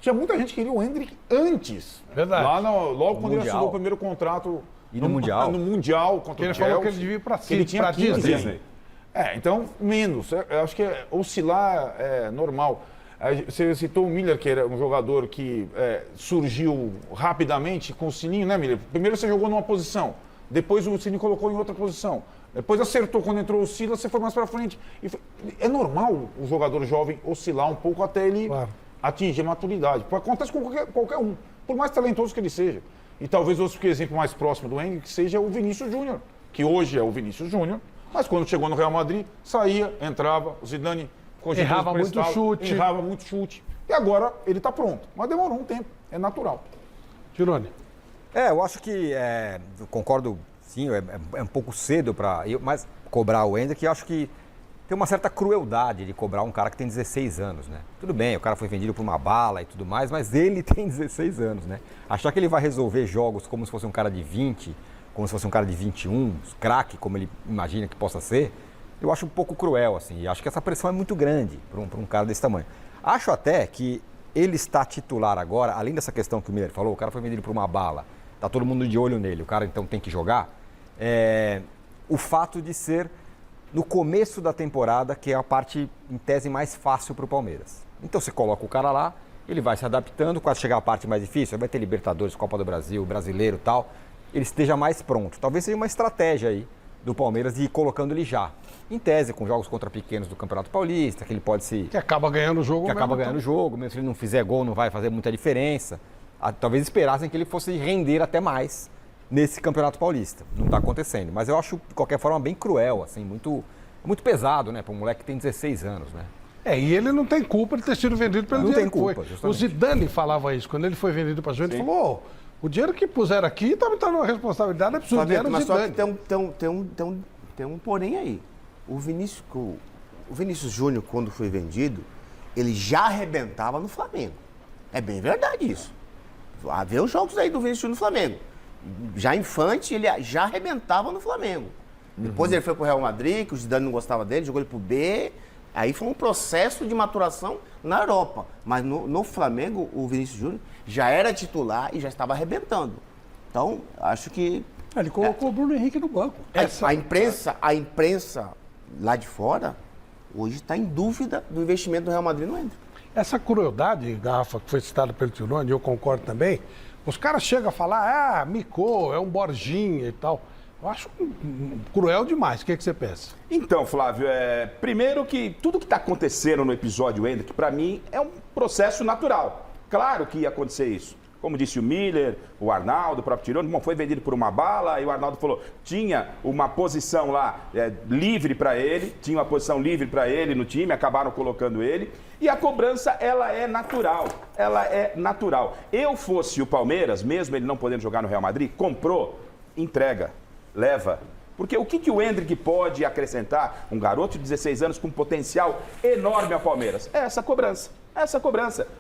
[SPEAKER 12] Tinha muita gente que queria o Endrick antes.
[SPEAKER 1] Verdade.
[SPEAKER 12] Logo quando ele assinou o primeiro contrato...
[SPEAKER 13] E no Mundial.
[SPEAKER 12] No Mundial, contra o
[SPEAKER 1] Ele
[SPEAKER 12] Chelsea.
[SPEAKER 1] falou que ele devia ir para
[SPEAKER 12] ele tinha 15
[SPEAKER 1] Disney.
[SPEAKER 12] Então, menos. Eu acho que oscilar é normal. Você citou o Miller, que era um jogador que surgiu rapidamente com o Sininho, né, Miller? Primeiro você jogou numa posição, depois o Sininho colocou em outra posição. Depois acertou quando entrou o Silas, você foi mais pra frente. É normal o jogador jovem oscilar um pouco até ele atingir a maturidade. Acontece com qualquer um, por mais talentoso que ele seja. E talvez outro exemplo mais próximo do Hendrick seja o Vinícius Júnior, que hoje é o Vinícius Júnior, mas quando chegou no Real Madrid, saía, entrava, o Zidane
[SPEAKER 1] errava muito chute.
[SPEAKER 12] Errava muito chute. E agora ele está pronto. Mas demorou um tempo, é natural.
[SPEAKER 1] Tirone.
[SPEAKER 13] Eu acho que, eu concordo, sim, é um pouco cedo mas cobrar o Hendrick, eu acho que tem uma certa crueldade de cobrar um cara que tem 16 anos, né? Tudo bem, o cara foi vendido por uma bala e tudo mais, mas ele tem 16 anos, né? Achar que ele vai resolver jogos como se fosse um cara de 20, como se fosse um cara de 21, craque, como ele imagina que possa ser, eu acho um pouco cruel, assim. E acho que essa pressão é muito grande para um cara desse tamanho. Acho até que ele está titular agora, além dessa questão que o Miller falou, o cara foi vendido por uma bala, tá todo mundo de olho nele, o cara então tem que jogar, o fato de ser no começo da temporada, que é a parte, em tese, mais fácil para o Palmeiras. Então você coloca o cara lá, ele vai se adaptando, quando chegar a parte mais difícil, vai ter Libertadores, Copa do Brasil, Brasileiro e tal, ele esteja mais pronto. Talvez seja uma estratégia aí do Palmeiras de ir colocando ele já. Em tese, com jogos contra pequenos do Campeonato Paulista, que ele pode se...
[SPEAKER 1] Que acaba ganhando o jogo.
[SPEAKER 13] Que acaba ganhando o jogo, mesmo se ele não fizer gol, não vai fazer muita diferença. Talvez esperassem que ele fosse render até mais nesse Campeonato Paulista. Não está acontecendo. Mas eu acho, de qualquer forma, bem cruel, assim, muito pesado, né? Para um moleque que tem 16 anos, né?
[SPEAKER 1] E ele não tem culpa de ter sido vendido pelo dinheiro que foi.
[SPEAKER 13] Justamente.
[SPEAKER 1] O Zidane falava isso. Quando ele foi vendido para a Juventus, ele falou, o dinheiro que puseram aqui está me dando uma responsabilidade absurda.
[SPEAKER 16] Mas só que tem um porém aí. O Vinícius Júnior, quando foi vendido, ele já arrebentava no Flamengo. É bem verdade isso. Vê os jogos aí do Vinícius Júnior no Flamengo. Já infante, ele já arrebentava no Flamengo. Depois ele foi pro Real Madrid, que o Zidane não gostava dele, jogou ele pro B. Aí foi um processo de maturação na Europa. Mas no Flamengo, o Vinícius Júnior já era titular e já estava arrebentando. Então, acho que...
[SPEAKER 17] Ele colocou o Bruno Henrique no banco.
[SPEAKER 16] A imprensa lá de fora, hoje está em dúvida do investimento do Real Madrid no Hendrick.
[SPEAKER 1] Essa crueldade, Garrafa, que foi citada pelo Tirone, eu concordo também, os caras chegam a falar, micou, é um Borginha e tal. Eu acho cruel demais. O que você pensa?
[SPEAKER 18] Então, Flávio, primeiro que tudo que está acontecendo no episódio Hendrick, para mim, é um processo natural. Claro que ia acontecer isso. Como disse o Miller, o Arnaldo, o próprio Tirone, foi vendido por uma bala, e o Arnaldo falou, tinha uma posição lá livre para ele, tinha uma posição livre para ele no time, acabaram colocando ele, e a cobrança, ela é natural. Eu fosse o Palmeiras, mesmo ele não podendo jogar no Real Madrid, comprou, entrega, leva. Porque o que o Hendrick pode acrescentar, um garoto de 16 anos com potencial enorme ao Palmeiras? É essa cobrança.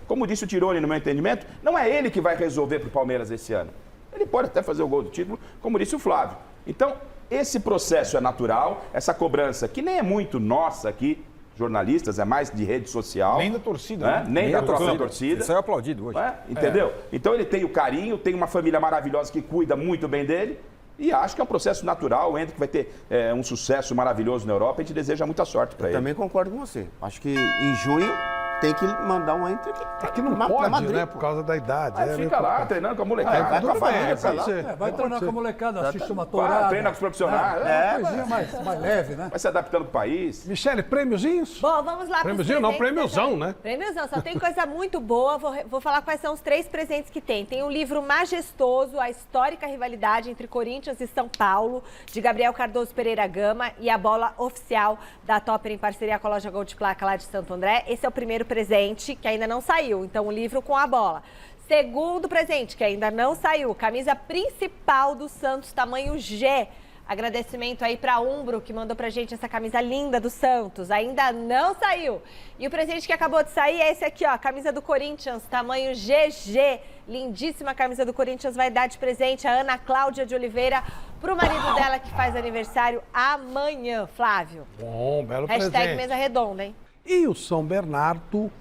[SPEAKER 18] Como disse o Tirone, no meu entendimento, não é ele que vai resolver para o Palmeiras esse ano. Ele pode até fazer o gol do título, como disse o Flávio. Então, esse processo é natural, essa cobrança, que nem é muito nossa aqui, jornalistas, é mais de rede social.
[SPEAKER 12] Nem da torcida, né?
[SPEAKER 18] Nem da própria torcida.
[SPEAKER 13] Isso é aplaudido hoje.
[SPEAKER 18] Entendeu? Então ele tem o carinho, tem uma família maravilhosa que cuida muito bem dele. E acho que é um processo natural. O Hendrick vai ter um sucesso maravilhoso na Europa. A gente deseja muita sorte para ele.
[SPEAKER 16] Também concordo com você. Acho que em junho tem que mandar um Hendrick.
[SPEAKER 1] É que não pode,
[SPEAKER 16] Madrid,
[SPEAKER 1] né? Por causa da idade.
[SPEAKER 18] Fica lá treinando com a molecada.
[SPEAKER 1] Vai com a família.
[SPEAKER 17] Vai treinar com a molecada, assiste uma tourada.
[SPEAKER 18] Treina com os profissionais.
[SPEAKER 17] Coisinha mais leve, né?
[SPEAKER 18] Vai se adaptando pro país.
[SPEAKER 1] Michele, prêmiozinhos?
[SPEAKER 10] Bom, vamos lá.
[SPEAKER 1] Prêmiozinho não, prêmiozão, né?
[SPEAKER 10] Prêmiozão, só tem coisa muito boa. Vou falar quais são os 3 presentes que tem. Tem o livro majestoso, A Histórica Rivalidade entre Corinthians e São Paulo, de Gabriel Cardoso Pereira Gama, e a bola oficial da Topper em parceria com a loja Gol de Placa lá de Santo André. Esse é o primeiro presente, que ainda não saiu. Então, o livro com a bola. Segundo presente, que ainda não saiu, camisa principal do Santos, tamanho G. Agradecimento aí para Umbro, que mandou pra gente essa camisa linda do Santos. Ainda não saiu. E o presente que acabou de sair é esse aqui, ó, camisa do Corinthians, tamanho GG. Lindíssima camisa do Corinthians, vai dar de presente a Ana Cláudia de Oliveira pro marido dela, que faz aniversário amanhã, Flávio.
[SPEAKER 1] Bom, belo presente.
[SPEAKER 10] Hashtag mesa redonda, hein?
[SPEAKER 1] E o São Bernardo...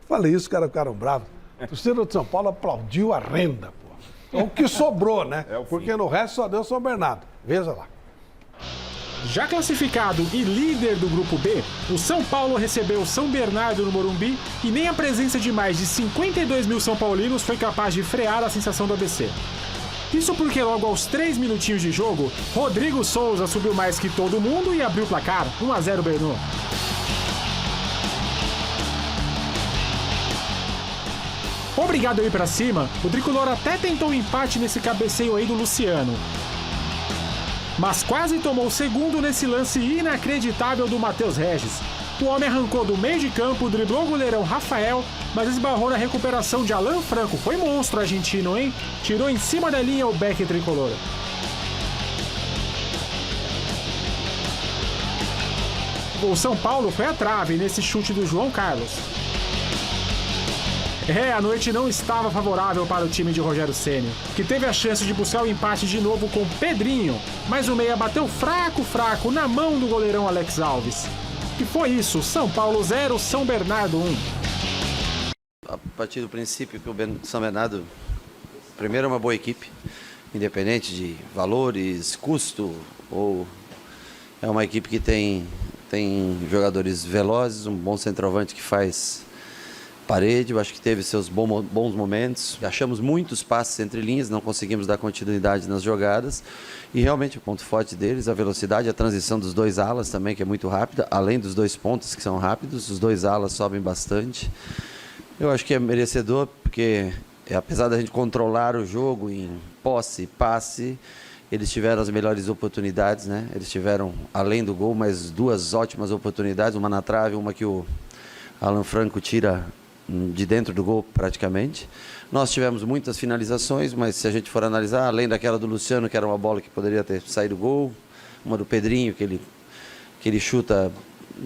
[SPEAKER 1] Falei isso, cara, ficaram bravos. O torcedor de São Paulo aplaudiu a renda, pô. O que sobrou, né? Porque no resto só deu São Bernardo. Veja lá.
[SPEAKER 19] Já classificado e líder do Grupo B, o São Paulo recebeu o São Bernardo no Morumbi e nem a presença de mais de 52 mil São Paulinos foi capaz de frear a sensação do ABC. Isso porque logo aos 3 minutinhos de jogo, Rodrigo Souza subiu mais que todo mundo e abriu o placar, 1-0 Bernou. Obrigado a ir pra cima, o tricolor até tentou um empate nesse cabeceio aí do Luciano. Mas quase tomou o segundo nesse lance inacreditável do Matheus Regis. O homem arrancou do meio de campo, driblou o goleirão Rafael, mas esbarrou na recuperação de Alan Franco. Foi monstro argentino, hein? Tirou em cima da linha o back tricolor. O São Paulo foi à trave nesse chute do João Carlos. A noite não estava favorável para o time de Rogério Ceni, que teve a chance de buscar o empate de novo com Pedrinho, mas o meia bateu fraco na mão do goleirão Alex Alves. E foi isso, São Paulo 0, São Bernardo 1.
[SPEAKER 20] A partir do princípio que o São Bernardo, primeiro, é uma boa equipe, independente de valores, custo, ou é uma equipe que tem jogadores velozes, um bom centroavante que faz parede, eu acho que teve seus bons momentos. Achamos muitos passes entre linhas, não conseguimos dar continuidade nas jogadas. E realmente o ponto forte deles, a velocidade, a transição dos dois alas também, que é muito rápida, além dos dois pontas que são rápidos, os dois alas sobem bastante. Eu acho que é merecedor, porque apesar da gente controlar o jogo em posse, passe, eles tiveram as melhores oportunidades, né? Eles tiveram, além do gol, mais duas ótimas oportunidades, uma na trave, uma que o Alan Franco tira de dentro do gol praticamente. Nós tivemos muitas finalizações, mas se a gente for analisar, além daquela do Luciano, que era uma bola que poderia ter saído gol, uma do Pedrinho, que ele chuta,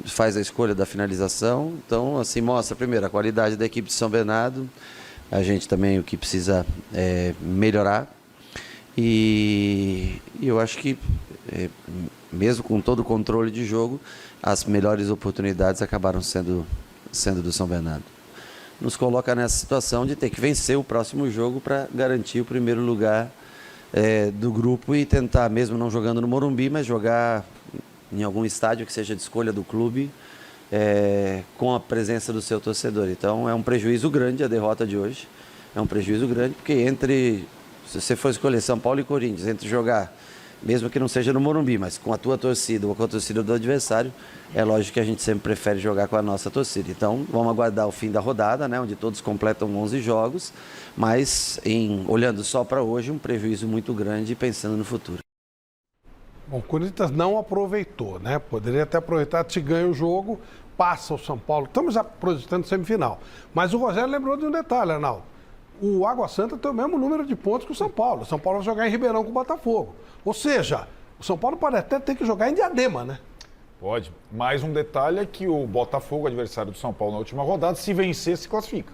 [SPEAKER 20] faz a escolha da finalização. Então, assim, mostra primeiro a qualidade da equipe de São Bernardo, a gente também o que precisa melhorar. E eu acho que, mesmo com todo o controle de jogo, as melhores oportunidades acabaram sendo do São Bernardo. Nos coloca nessa situação de ter que vencer o próximo jogo para garantir o primeiro lugar do grupo e tentar, mesmo não jogando no Morumbi, mas jogar em algum estádio que seja de escolha do clube, com a presença do seu torcedor. Então é um prejuízo grande a derrota de hoje, é um prejuízo grande, porque se você for escolher São Paulo e Corinthians, entre jogar, mesmo que não seja no Morumbi, mas com a tua torcida ou com a torcida do adversário, é lógico que a gente sempre prefere jogar com a nossa torcida. Então, vamos aguardar o fim da rodada, né, onde todos completam 11 jogos, mas olhando só para hoje, um prejuízo muito grande pensando no futuro.
[SPEAKER 1] Bom, o Corinthians não aproveitou, né? Poderia até aproveitar, se ganha o jogo, passa o São Paulo. Estamos já projetando semifinal. Mas o Rogério lembrou de um detalhe, Arnaldo. O Água Santa tem o mesmo número de pontos que o São Paulo. O São Paulo vai jogar em Ribeirão com o Botafogo. Ou seja, o São Paulo pode até ter que jogar em Diadema, né?
[SPEAKER 12] Pode. Mais um detalhe é que o Botafogo, adversário do São Paulo na última rodada, se vencer, se classifica.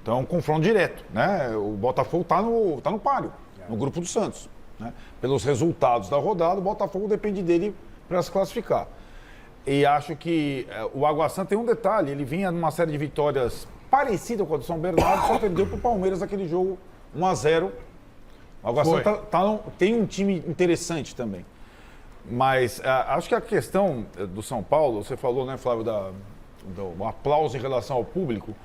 [SPEAKER 12] Então é um confronto direto, né? O Botafogo está no páreo, no grupo do Santos, né? Pelos resultados da rodada, o Botafogo depende dele para se classificar. E acho que o Água Santa tem um detalhe, ele vinha numa série de vitórias parecida com a do São Bernardo, só perdeu para o Palmeiras naquele jogo 1-0. O Água Santa tem um time interessante também. Mas acho que a questão do São Paulo, você falou, né, Flávio, do aplauso em relação ao público.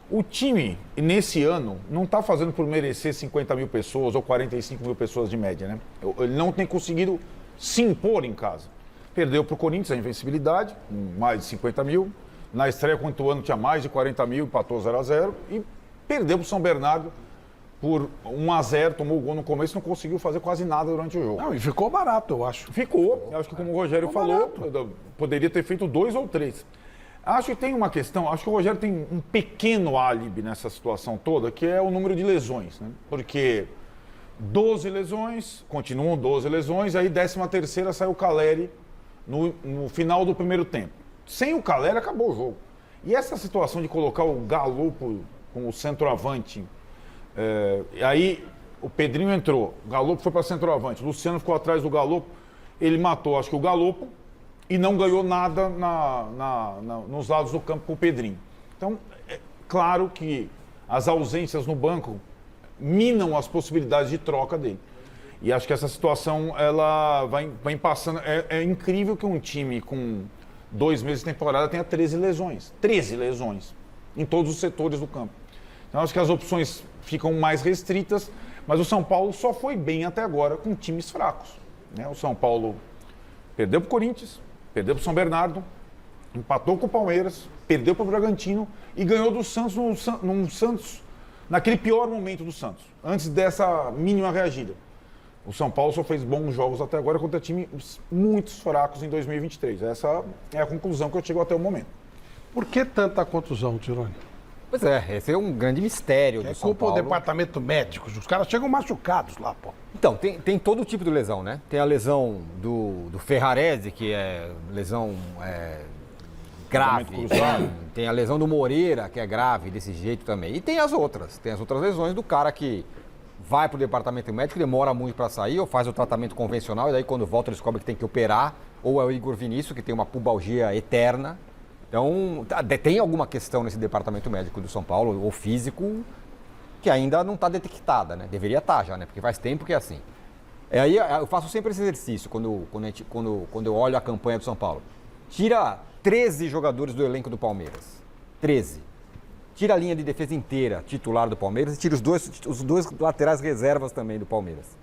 [SPEAKER 12] O time, nesse ano, não está fazendo por merecer 50 mil pessoas ou 45 mil pessoas de média, né? Ele não tem conseguido se impor em casa. Perdeu para o Corinthians a invencibilidade, mais de 50 mil. Na estreia contra o ano tinha mais de 40 mil, empatou 0-0. E perdeu para o São Bernardo por 1-0, tomou o gol no começo, não conseguiu fazer quase nada durante o jogo.
[SPEAKER 1] Não, e ficou barato, eu acho.
[SPEAKER 12] Ficou. Eu acho que, como o Rogério falou, poderia ter feito 2 ou 3. Acho que tem uma questão, acho que o Rogério tem um pequeno álibi nessa situação toda, que é o número de lesões, né? Porque 12 lesões, continuam 12 lesões, aí 13ª saiu o Caleri no final do primeiro tempo. Sem o Caleri, acabou o jogo. E essa situação de colocar o Galopo com o centroavante, aí o Pedrinho entrou, o Galopo foi para centroavante, o Luciano ficou atrás do Galopo, ele matou, acho que o Galopo, e não ganhou nada nos lados do campo com o Pedrinho. Então, é claro que as ausências no banco minam as possibilidades de troca dele. E acho que essa situação, ela vai passando. É incrível que um time com 2 meses de temporada tenha 13 lesões. 13 lesões em todos os setores do campo. Então, acho que as opções ficam mais restritas, Mas o São Paulo só foi bem até agora com times fracos. Né? O São Paulo perdeu para o Corinthians, perdeu para o São Bernardo, empatou com o Palmeiras, perdeu para o Bragantino e ganhou do Santos num Santos naquele pior momento do Santos, antes dessa mínima reagida. O São Paulo só fez bons jogos até agora contra times muito fracos em 2023. Essa é a conclusão que eu chego até o momento.
[SPEAKER 1] Por que tanta contusão, Tironi?
[SPEAKER 13] Pois é, esse é um grande mistério do São Paulo.
[SPEAKER 1] É culpa do departamento médico, os caras chegam machucados lá, pô.
[SPEAKER 13] Então, tem todo tipo de lesão, né? Tem a lesão do Ferrarese, que é lesão grave. Tem a lesão do Moreira, que é grave desse jeito também. E tem as outras lesões do cara que vai pro departamento médico, demora muito para sair, ou faz o tratamento convencional, e daí quando volta descobre que tem que operar, ou é o Igor Vinícius, que tem uma pubalgia eterna. Então, tem alguma questão nesse departamento médico do São Paulo, ou físico, que ainda não está detectada, né? Deveria estar já, né? Porque faz tempo que é assim. Aí eu faço sempre esse exercício quando eu olho a campanha do São Paulo. Tira 13 jogadores do elenco do Palmeiras. 13. Tira a linha de defesa inteira, titular do Palmeiras, e tira os dois laterais reservas também do Palmeiras.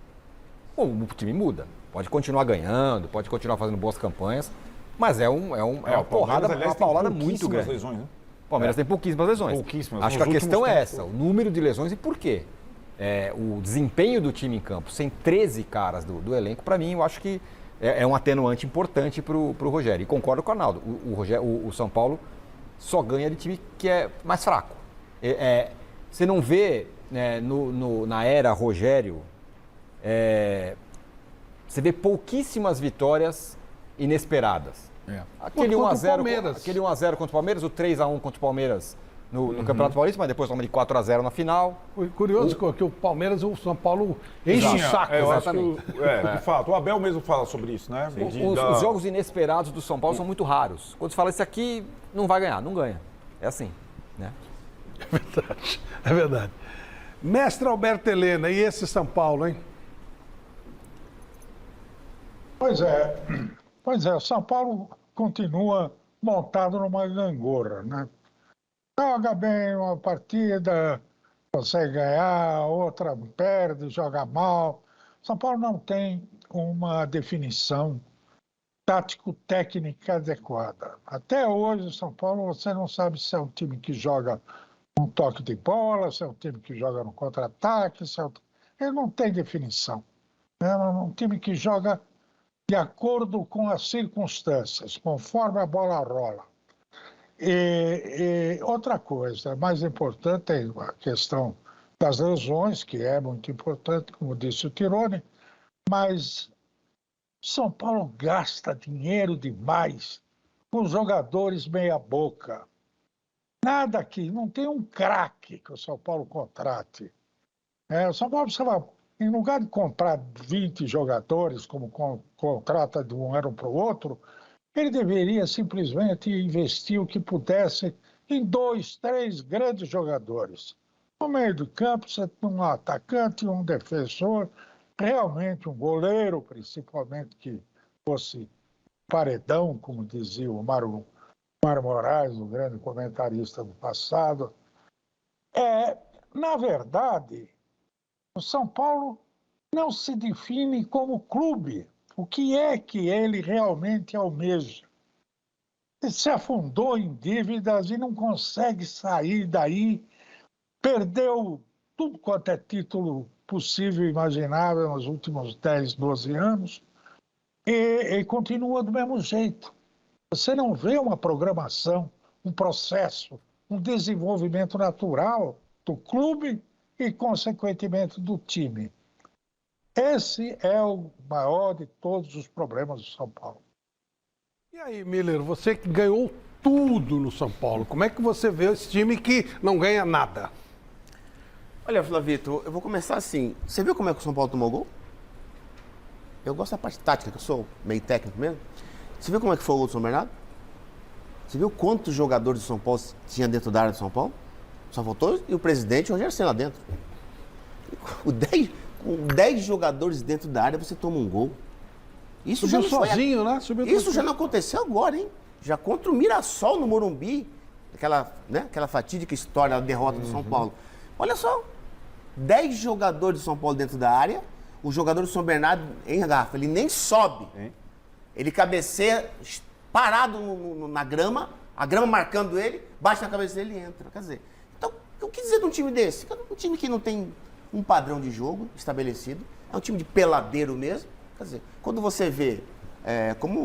[SPEAKER 13] Bom, o time muda. Pode continuar ganhando, pode continuar fazendo boas campanhas, mas é uma porrada, uma paulada muito grande.
[SPEAKER 12] Lesões, né?
[SPEAKER 13] O Palmeiras tem pouquíssimas lesões. Acho que a questão é essa, o número de lesões e por quê. O desempenho do time em campo, sem 13 caras do elenco, para mim, eu acho que é um atenuante importante para o Rogério. E concordo com o Arnaldo, o São Paulo só ganha de time que é mais fraco. Você não vê na era Rogério, você vê pouquíssimas vitórias inesperadas. Aquele 1x0 contra o Palmeiras, o 3x1 contra o Palmeiras no Campeonato Paulista, mas depois toma de 4x0 na final.
[SPEAKER 1] Curioso que o Palmeiras e o São Paulo enchem o saco.
[SPEAKER 12] Exatamente. De fato, o Abel mesmo fala sobre isso, né?
[SPEAKER 13] Os jogos inesperados do São Paulo são muito raros. Quando você fala isso aqui, não vai ganhar, não ganha. É assim, né?
[SPEAKER 1] É verdade. Mestre Alberto Helena, e esse São Paulo, hein?
[SPEAKER 14] Pois é, o São Paulo continua montado numa gangorra, né? Joga bem uma partida, consegue ganhar, outra perde, joga mal. São Paulo não tem uma definição tático-técnica adequada. Até hoje, o São Paulo, você não sabe se é um time que joga um toque de bola, se é um time que joga no contra-ataque, ele não tem definição. É um time que joga de acordo com as circunstâncias, conforme a bola rola. E outra coisa, mais importante é a questão das lesões, que é muito importante, como disse o Tironi, mas São Paulo gasta dinheiro demais com jogadores meia-boca. Nada aqui, não tem um craque que o São Paulo contrate. O São Paulo precisava, em lugar de comprar 20 jogadores, como contrata de um ano para o outro, ele deveria simplesmente investir o que pudesse em 2, 3 grandes jogadores. No meio do campo, você tem um atacante, um defensor, realmente um goleiro, principalmente, que fosse paredão, como dizia o Mário Moraes, o grande comentarista do passado. Na verdade, o São Paulo não se define como clube. O que é que ele realmente almeja? Ele se afundou em dívidas e não consegue sair daí. Perdeu tudo quanto é título possível e imaginável nos últimos 10, 12 anos e continua do mesmo jeito. Você não vê uma programação, um processo, um desenvolvimento natural do clube e, consequentemente, do time. Esse é o maior de todos os problemas do São Paulo.
[SPEAKER 1] E aí, Miller, você que ganhou tudo no São Paulo, como é que você vê esse time que não ganha nada?
[SPEAKER 16] Olha, Flavito, eu vou começar assim. Você viu como é que o São Paulo tomou gol? Eu gosto da parte tática, que eu sou meio técnico mesmo. Você viu como é que foi o gol do São Bernardo? Você viu quantos jogadores do São Paulo tinha dentro da área do São Paulo? Só faltou e o presidente Rogério Ceni lá dentro. Com 10 jogadores dentro da área, você toma um gol. Isso
[SPEAKER 1] Subiu
[SPEAKER 16] já
[SPEAKER 1] sozinho, né?
[SPEAKER 16] Isso já não aconteceu agora, hein? Já contra o Mirassol no Morumbi, aquela fatídica história, a derrota do São Paulo. Olha só, 10 jogadores de São Paulo dentro da área, o jogador do São Bernardo em garrafa, ele nem sobe. Ele cabeceia parado na grama, a grama marcando ele, bate na cabeça dele e entra. Quer dizer, então, o que dizer de um time desse? Um time que não tem um padrão de jogo estabelecido, é um time de peladeiro mesmo. Quer dizer, quando você vê, como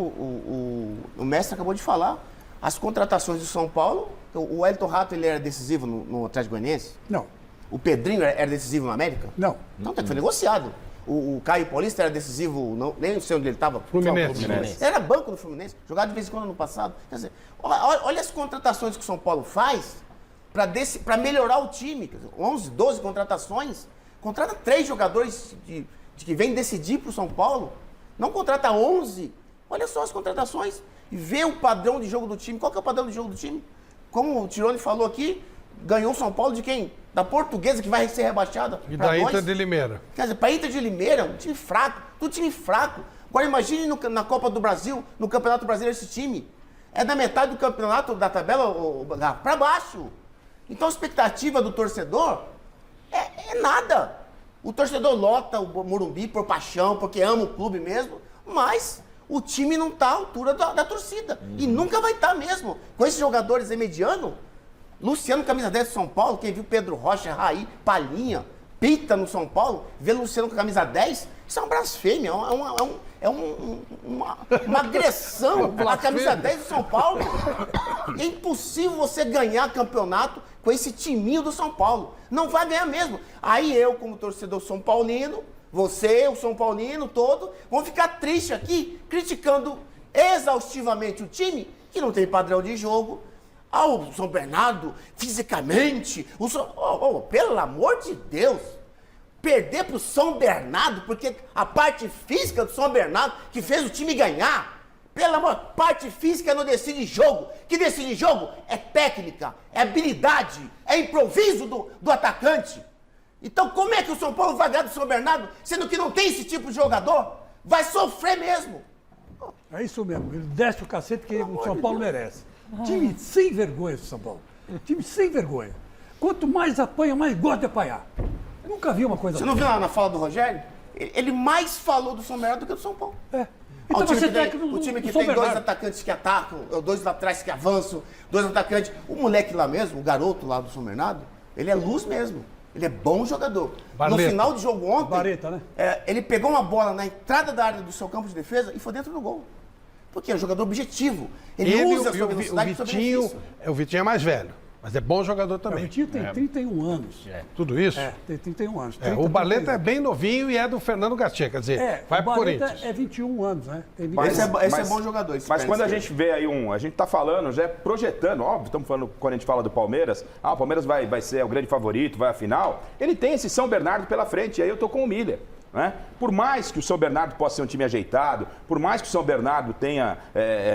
[SPEAKER 16] o mestre acabou de falar, as contratações do São Paulo, o Wellington Rato, ele era decisivo no Atlético Goianiense?
[SPEAKER 17] Não.
[SPEAKER 16] O Pedrinho era decisivo no América?
[SPEAKER 17] Não.
[SPEAKER 16] Então, foi negociado. O Caio Paulista era decisivo, nem sei onde ele estava.
[SPEAKER 1] Fluminense.
[SPEAKER 16] Era banco do Fluminense, jogava de vez em quando no passado. Quer dizer, olha as contratações que o São Paulo faz para melhorar o time. Quer dizer, 11, 12 contratações. Contrata 3 jogadores que vêm decidir para o São Paulo. Não contrata 11. Olha só as contratações e vê o padrão de jogo do time. Qual que é o padrão de jogo do time? Como o Tironi falou aqui, ganhou o São Paulo de quem? Da Portuguesa, que vai ser rebaixada.
[SPEAKER 1] E da Inter de Limeira.
[SPEAKER 16] Quer dizer, para Inter de Limeira, um time fraco. Tudo time fraco. Agora imagine na Copa do Brasil, no Campeonato Brasileiro, esse time. É da metade do campeonato, da tabela, para baixo. Então a expectativa do torcedor é nada. O torcedor lota o Morumbi por paixão, porque ama o clube mesmo, mas o time não está à altura da torcida. E nunca vai estar mesmo. Com esses jogadores medianos, Luciano, camisa 10 do São Paulo, quem viu Pedro Rocha, Raí, Palhinha, Pita no São Paulo, vê Luciano com a camisa 10, isso é uma blasfêmia, uma agressão à camisa 10 do São Paulo. É impossível você ganhar campeonato com esse timinho do São Paulo. Não vai ganhar mesmo. Aí eu, como torcedor São Paulino, você, o São Paulino todo, vão ficar triste aqui, criticando exaustivamente o time, que não tem padrão de jogo. O São Bernardo, fisicamente, pelo amor de Deus, perder pro São Bernardo, porque a parte física do São Bernardo que fez o time ganhar, pelo amor, parte física não decide jogo, que decide jogo é técnica, é habilidade, é improviso do atacante. Então como é que o São Paulo vai ganhar do São Bernardo, sendo que não tem esse tipo de jogador? Vai sofrer mesmo.
[SPEAKER 17] É isso mesmo, ele desce o cacete que o São Paulo merece. Time sem vergonha do São Paulo. Time sem vergonha. Quanto mais apanha, mais gosta de apanhar. Eu nunca vi uma coisa
[SPEAKER 16] Você não viu lá na fala do Rogério? Ele mais falou do São Bernardo do que do São Paulo.
[SPEAKER 17] Então
[SPEAKER 16] o time que tem 2 atacantes que atacam, 2 atrás que avançam, 2 atacantes. O moleque lá mesmo, o garoto lá do São Bernardo, ele é luz mesmo. Ele é bom jogador.
[SPEAKER 1] Barleta.
[SPEAKER 16] No final do jogo ontem,
[SPEAKER 17] Barleta, né?
[SPEAKER 16] Ele pegou uma bola na entrada da área do seu campo de defesa e foi dentro do gol. Porque é um jogador objetivo. Ele usa a sua velocidade para benefício.
[SPEAKER 1] O Vitinho é mais velho, mas é bom jogador também.
[SPEAKER 17] O Vitinho tem 31 anos.
[SPEAKER 1] Tudo isso?
[SPEAKER 17] Tem 31 anos.
[SPEAKER 1] O Barleta é bem novinho e é do Fernando Garcia, quer dizer, vai pro Corinthians.
[SPEAKER 17] O Barleta é 21 anos, né?
[SPEAKER 16] Esse é bom jogador.
[SPEAKER 18] Mas quando a gente vê aí a gente tá falando, já projetando, óbvio, estamos falando, quando a gente fala do Palmeiras, o Palmeiras vai ser o grande favorito, vai à final. Ele tem esse São Bernardo pela frente, e aí eu tô com o Miller. Né? Por mais que o São Bernardo possa ser um time ajeitado, por mais que o São Bernardo tenha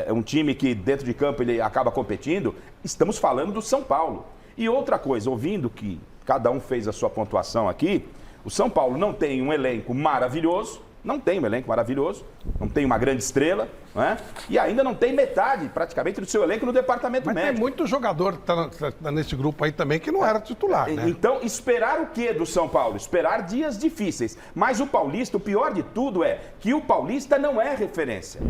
[SPEAKER 18] um time que dentro de campo ele acaba competindo, estamos falando do São Paulo. E outra coisa, ouvindo que cada um fez a sua pontuação aqui, o São Paulo não tem um elenco maravilhoso, não tem uma grande estrela, né? E ainda não tem metade, praticamente, do seu elenco no departamento médico.
[SPEAKER 1] Mas tem muito jogador que tá nesse grupo aí também que não era titular, né?
[SPEAKER 18] Então, esperar o quê do São Paulo? Esperar dias difíceis. Mas o Paulista, o pior de tudo é que o Paulista não é referência.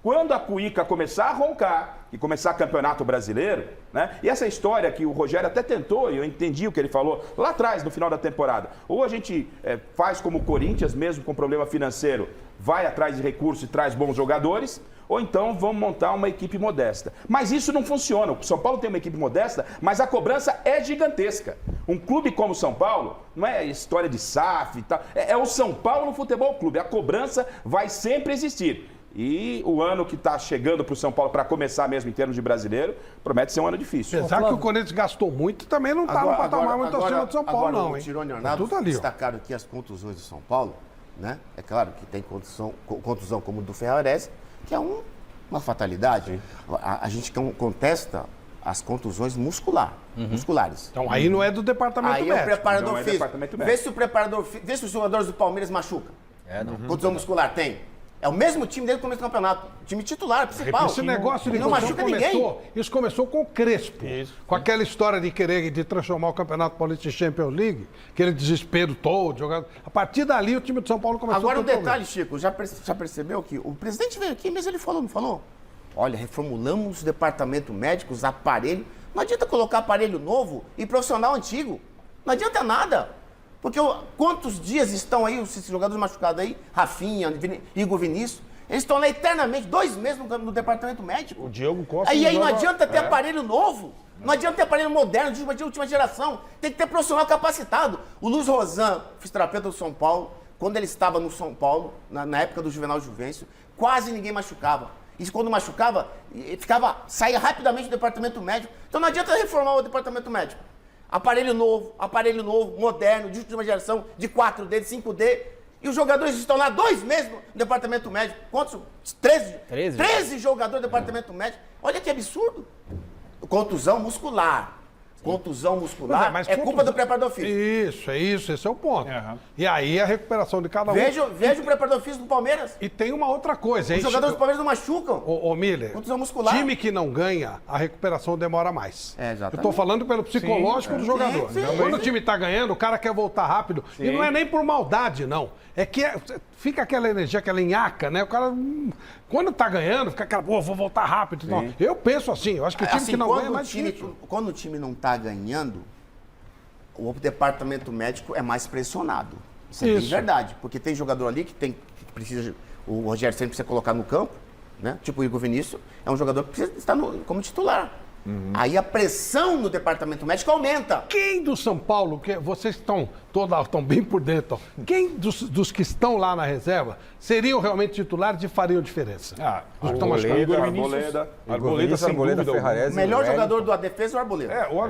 [SPEAKER 18] Quando a Cuíca começar a roncar e começar campeonato brasileiro, né? E essa história que o Rogério até tentou, e eu entendi o que ele falou lá atrás, no final da temporada. Ou a gente faz como o Corinthians, mesmo com problema financeiro, vai atrás de recursos e traz bons jogadores, ou então vamos montar uma equipe modesta. Mas isso não funciona. O São Paulo tem uma equipe modesta, mas a cobrança é gigantesca. Um clube como o São Paulo, não é história de SAF e tal, é o São Paulo Futebol Clube. A cobrança vai sempre existir. E o ano que está chegando para o São Paulo, para começar mesmo em termos de brasileiro, promete ser um ano difícil.
[SPEAKER 1] Apesar que o Corinthians gastou muito, também não está no patamar muito acima do São Paulo, não, hein?
[SPEAKER 16] O Tironi e o Arnaldo destacaram aqui as contusões do São Paulo, né? É claro que tem contusão como o do Ferrarese, que é uma fatalidade. A gente contesta as contusões musculares.
[SPEAKER 1] Então aí não é do departamento médico.
[SPEAKER 16] Aí o preparador físico. Vê se o preparador físico, vê se os jogadores do Palmeiras machucam. Contusão muscular tem. É o mesmo time desde o começo do campeonato. Time titular, principal.
[SPEAKER 1] Esse negócio de
[SPEAKER 16] não machuca ninguém.
[SPEAKER 1] Isso começou com o Crespo. Com aquela história de querer de transformar o Campeonato Paulista em Champions League, aquele desespero todo, jogando. A partir dali o time de São Paulo começou
[SPEAKER 16] Agora
[SPEAKER 1] a
[SPEAKER 16] um
[SPEAKER 1] ter
[SPEAKER 16] detalhe, Chico, já percebeu que o presidente veio aqui, mas ele falou, não falou? Olha, reformulamos o departamento médico, os aparelhos. Não adianta colocar aparelho novo e profissional antigo. Não adianta nada. Porque quantos dias estão aí esses jogadores machucados aí? Rafinha, Igor Vinícius. Eles estão lá eternamente, 2 meses no departamento médico.
[SPEAKER 12] O Diego Costa...
[SPEAKER 16] Aí não adianta ter aparelho novo. Não adianta ter aparelho moderno, de última geração. Tem que ter profissional capacitado. O Luiz Rosan, fisioterapeuta do São Paulo, quando ele estava no São Paulo, na época do Juvenal Juvencio, quase ninguém machucava. E quando machucava, saía rapidamente do departamento médico. Então não adianta reformar o departamento médico. Aparelho novo, moderno, de última geração, de 4D, de 5D. E os jogadores estão lá 2 meses no departamento médico. Quantos? 13 jogadores do departamento médico. Olha que absurdo. Contusão muscular. Contusão muscular é culpa do preparador físico.
[SPEAKER 1] Isso, esse é o ponto. E aí a recuperação de cada um.
[SPEAKER 16] Veja o preparador físico do Palmeiras.
[SPEAKER 1] E tem uma outra coisa.
[SPEAKER 16] Os jogadores do Palmeiras não machucam.
[SPEAKER 1] Ô Miller,
[SPEAKER 16] contusão muscular.
[SPEAKER 1] Time que não ganha, a recuperação demora mais.
[SPEAKER 16] Exatamente.
[SPEAKER 1] Eu tô falando pelo psicológico do jogador. Quando o time tá ganhando, o cara quer voltar rápido. E não é nem por maldade, não. É que fica aquela energia, aquela nhaca, né? O cara, quando tá ganhando, fica aquela, vou voltar rápido. Não. Eu penso assim, eu acho que o time que não ganha é mais difícil.
[SPEAKER 16] Quando o time não tá ganhando, o departamento médico é mais pressionado. Isso é bem verdade. Porque tem jogador ali que precisa. O Rogério sempre precisa colocar no campo, né? Tipo o Igor Vinícius, é um jogador que precisa estar como titular. Aí a pressão no departamento médico aumenta.
[SPEAKER 1] Quem do São Paulo, que vocês estão bem por dentro, quem dos que estão lá na reserva seriam realmente titulares e fariam diferença?
[SPEAKER 12] Arboleda, sem dúvida.
[SPEAKER 16] O melhor jogador da defesa é o Arboleda.
[SPEAKER 12] O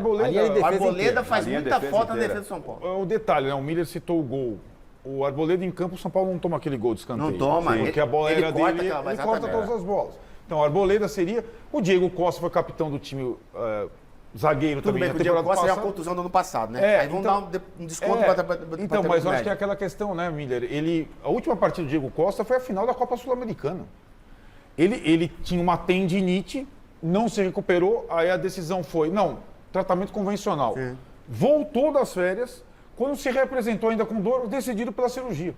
[SPEAKER 16] Arboleda faz muita falta na defesa do São Paulo.
[SPEAKER 12] O detalhe, né? O Miller citou o gol. O Arboleda em campo, o São Paulo não toma aquele gol de escanteio.
[SPEAKER 16] Não toma.
[SPEAKER 12] Porque a bola era dele, ele corta todas as bolas. Então, o Arboleda seria... O Diego Costa foi capitão do time zagueiro também na temporada passada. O Diego Costa é a contusão do ano passado, né? Aí vão dar um desconto para então, mas eu acho que é aquela questão, né, Miller? A última partida do Diego Costa foi a final da Copa Sul-Americana. Ele tinha uma tendinite, não se recuperou, aí a decisão foi, tratamento convencional. Voltou das férias, quando se representou ainda com dor, decidido pela cirurgia.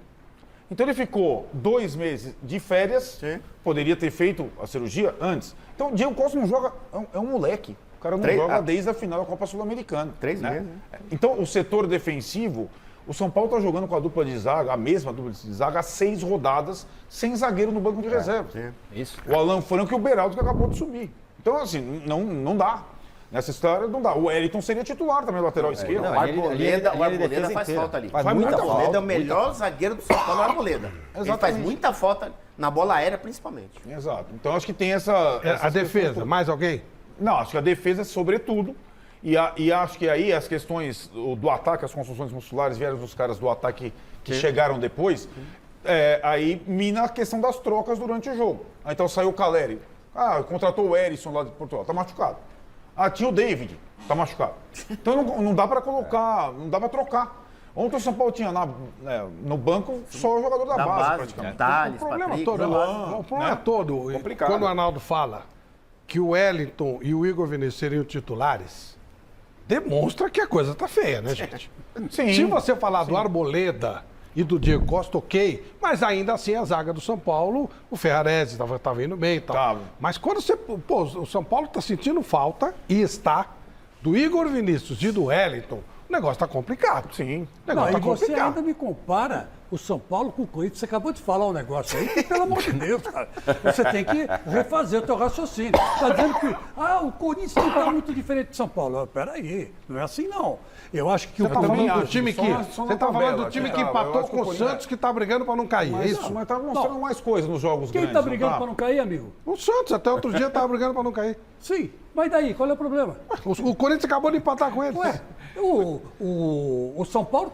[SPEAKER 12] Então ele ficou 2 meses de férias, poderia ter feito a cirurgia antes. Então o Diego Costa não joga, é um moleque. O cara não joga desde a final da Copa Sul-Americana.
[SPEAKER 16] 3 meses, né?
[SPEAKER 12] Então o setor defensivo, o São Paulo está jogando com a dupla de zaga, a mesma dupla de zaga, há 6 rodadas, sem zagueiro no banco de reserva. O Alan Franco e o Beraldo que acabou de subir. Então assim, não dá. Nessa história não dá. O Wellington seria titular também, lateral esquerdo.
[SPEAKER 16] O Arboleda faz falta ali. O Arboleda é o melhor zagueiro do São Paulo, o Arboleda. Ele faz muita falta na bola aérea, principalmente.
[SPEAKER 12] Exato. Então acho que tem essa
[SPEAKER 1] a defesa, mais alguém?
[SPEAKER 12] Não, acho que a defesa é sobretudo. E acho que aí as questões do ataque, as construções musculares vieram dos caras do ataque que chegaram depois. Aí mina a questão das trocas durante o jogo. Então saiu o Caleri. Contratou o Erisson lá de Portugal. Tá machucado. Tinha o David, tá machucado. Então não dá para colocar, não dá para trocar. Ontem o São Paulo tinha no banco só o jogador da base praticamente.
[SPEAKER 1] O problema todo, quando o Arnaldo fala que o Wellington e o Igor Vinícius seriam titulares, demonstra que a coisa tá feia, né, gente?
[SPEAKER 12] Sim.
[SPEAKER 1] Se você falar do Arboleda e do Diego Costa, ok, mas ainda assim a zaga do São Paulo, o Ferrarese estava indo bem e tal. Mas quando você... o São Paulo está sentindo falta, e está, do Igor Vinícius e do Wellington, o negócio está complicado.
[SPEAKER 12] Sim.
[SPEAKER 17] Você ainda me compara o São Paulo com o Corinthians. Você acabou de falar um negócio aí que, pelo amor de Deus, cara, você tem que refazer o teu raciocínio. Está dizendo que o Corinthians não está muito diferente de São Paulo. Peraí, não é assim não. Eu acho que
[SPEAKER 1] você está falando do time que empatou com o Santos, que está brigando para não cair, é isso?
[SPEAKER 12] Mas está mostrando mais coisas nos jogos
[SPEAKER 17] grandes. Quem está brigando para não cair, amigo?
[SPEAKER 1] O Santos, até outro dia estava brigando para não cair.
[SPEAKER 17] Sim, mas daí, qual é o problema?
[SPEAKER 1] O Corinthians acabou de empatar com ele.
[SPEAKER 17] O São Paulo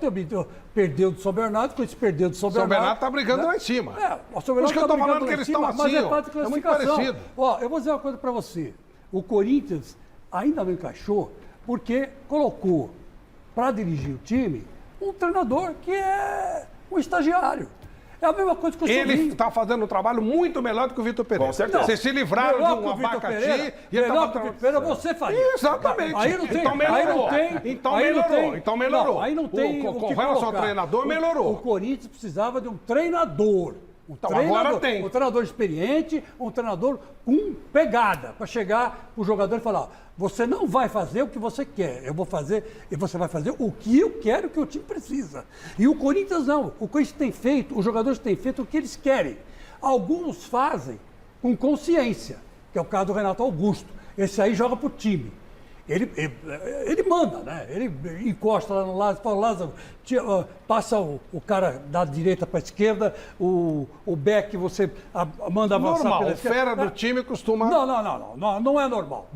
[SPEAKER 17] perdeu do São Bernardo, o Corinthians perdeu do São Bernardo.
[SPEAKER 1] São Bernardo está brigando lá em cima.
[SPEAKER 17] O São Bernardo está brigando lá em cima, mas é parte de classificação.
[SPEAKER 1] É muito parecido.
[SPEAKER 17] Eu vou dizer uma coisa para você. O Corinthians ainda não encaixou porque colocou para dirigir o time um treinador que é um estagiário. É a mesma coisa que o
[SPEAKER 1] Ele
[SPEAKER 17] Silvinho.
[SPEAKER 1] está fazendo um trabalho muito melhor do que o Vitor Pereira.
[SPEAKER 18] Com certeza.
[SPEAKER 1] Vocês se livraram
[SPEAKER 17] Melhor
[SPEAKER 1] de
[SPEAKER 17] que
[SPEAKER 1] um
[SPEAKER 17] o Vitor
[SPEAKER 1] abacaxi
[SPEAKER 17] Pereira,
[SPEAKER 1] e ele
[SPEAKER 17] melhor que o Vitor Pereira você faria.
[SPEAKER 1] Exatamente.
[SPEAKER 17] Aí não tem,
[SPEAKER 1] então melhorou.
[SPEAKER 17] aí não tem,
[SPEAKER 1] então
[SPEAKER 17] aí não
[SPEAKER 1] melhorou.
[SPEAKER 17] tem,
[SPEAKER 1] Então melhorou.
[SPEAKER 17] Não, aí não tem
[SPEAKER 1] Com
[SPEAKER 17] que
[SPEAKER 1] relação ao
[SPEAKER 17] colocar.
[SPEAKER 1] treinador, melhorou.
[SPEAKER 17] O Corinthians precisava de um treinador.
[SPEAKER 1] Então agora tem.
[SPEAKER 17] Um treinador experiente, um treinador com pegada, para chegar o jogador e falar, ó, você não vai fazer o que você quer, eu vou fazer, e você vai fazer o que eu quero, que o time precisa. E o Corinthians não, o Corinthians tem feito, os jogadores têm feito o que eles querem. Alguns fazem com consciência, que é o caso do Renato Augusto. Esse aí joga pro time. Ele manda, né? Ele encosta lá no Lázaro, fala, Lázaro, passa o cara da direita para a esquerda, o Beck você manda avançar
[SPEAKER 1] normal,
[SPEAKER 17] pela
[SPEAKER 1] o fera do time costuma...
[SPEAKER 17] Não é normal.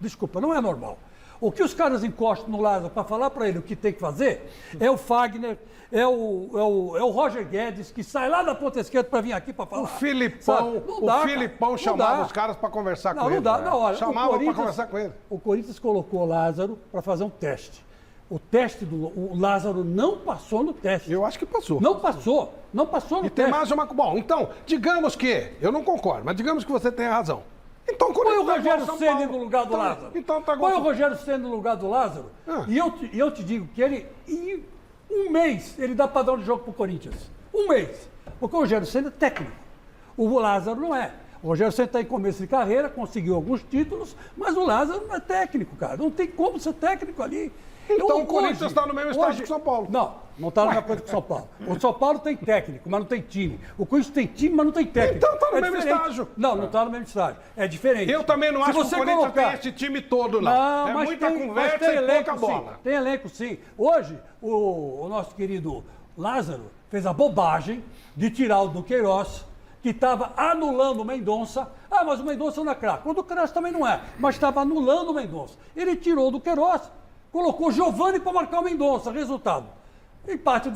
[SPEAKER 17] Desculpa, não é normal. O que os caras encostam no Lázaro para falar para ele o que tem que fazer é o Fagner, é o Roger Guedes, que sai lá da ponta esquerda para vir aqui para falar.
[SPEAKER 1] O Filipão chamava os caras para conversar com ele.
[SPEAKER 17] Não dá, na hora.
[SPEAKER 1] Chamava para conversar com ele.
[SPEAKER 17] O Corinthians colocou o Lázaro para fazer um teste. O teste o Lázaro não passou no teste.
[SPEAKER 1] Eu acho que passou.
[SPEAKER 17] Não passou no teste.
[SPEAKER 1] E tem mais uma... Bom, então, digamos que, eu não concordo, mas digamos que você tenha razão. Então,
[SPEAKER 17] põe o Rogério Ceni no lugar do Lázaro.
[SPEAKER 1] Então tá
[SPEAKER 17] põe o Rogério Ceni no lugar do Lázaro. E eu te digo que ele, em um mês, ele dá padrão de jogo pro Corinthians. Um mês. Porque o Rogério Ceni é técnico. O Lázaro não é. O Rogério Ceni está em começo de carreira, conseguiu alguns títulos, mas o Lázaro não é técnico, cara. Não tem como ser técnico ali.
[SPEAKER 1] Então o Corinthians está no mesmo estágio que o São Paulo.
[SPEAKER 17] Não está na mesma coisa que o São Paulo. O São Paulo tem técnico, mas não tem time. O Corinthians tem time, mas não tem técnico.
[SPEAKER 1] Então está no mesmo
[SPEAKER 17] diferente.
[SPEAKER 1] estágio.
[SPEAKER 17] Não está no mesmo estágio. É diferente.
[SPEAKER 1] Eu também não acho que o Corinthians tem esse time todo, não. É
[SPEAKER 17] mas
[SPEAKER 1] muita conversa
[SPEAKER 17] tem
[SPEAKER 1] e
[SPEAKER 17] elenco,
[SPEAKER 1] pouca bola.
[SPEAKER 17] Sim. Tem elenco, sim. Hoje, o nosso querido Lázaro fez a bobagem de tirar o Duqueiroz, que estava anulando o Mendonça. Ah, mas o Mendonça não é craque. O Duqueiroz também não é, mas estava anulando o Mendonça. Ele tirou o Duqueiroz, colocou o Giovani para marcar o Mendonça. Resultado, empate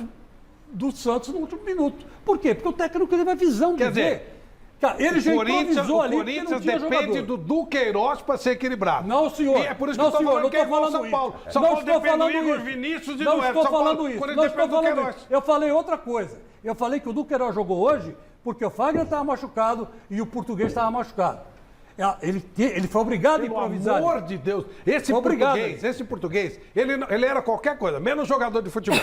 [SPEAKER 17] do Santos no último minuto. Por quê? Porque o técnico teve a visão de ver. Cara, ele já improvisou ali porque não tinha jogador.
[SPEAKER 1] O Corinthians depende do Duqueiroz para ser equilibrado.
[SPEAKER 17] Não, senhor.
[SPEAKER 1] E é por isso que eu estou falando que é igual São Paulo. São Paulo depende do Igor Vinícius e do Edson.
[SPEAKER 17] Não estou falando isso.
[SPEAKER 1] Não estou falando isso.
[SPEAKER 17] Eu falei outra coisa. Eu falei que o Duqueiroz jogou hoje porque o Fagner estava machucado e o Português estava machucado. Ele foi obrigado a improvisar.
[SPEAKER 1] Pelo amor de Deus. Esse português, ele era qualquer coisa, menos jogador de futebol.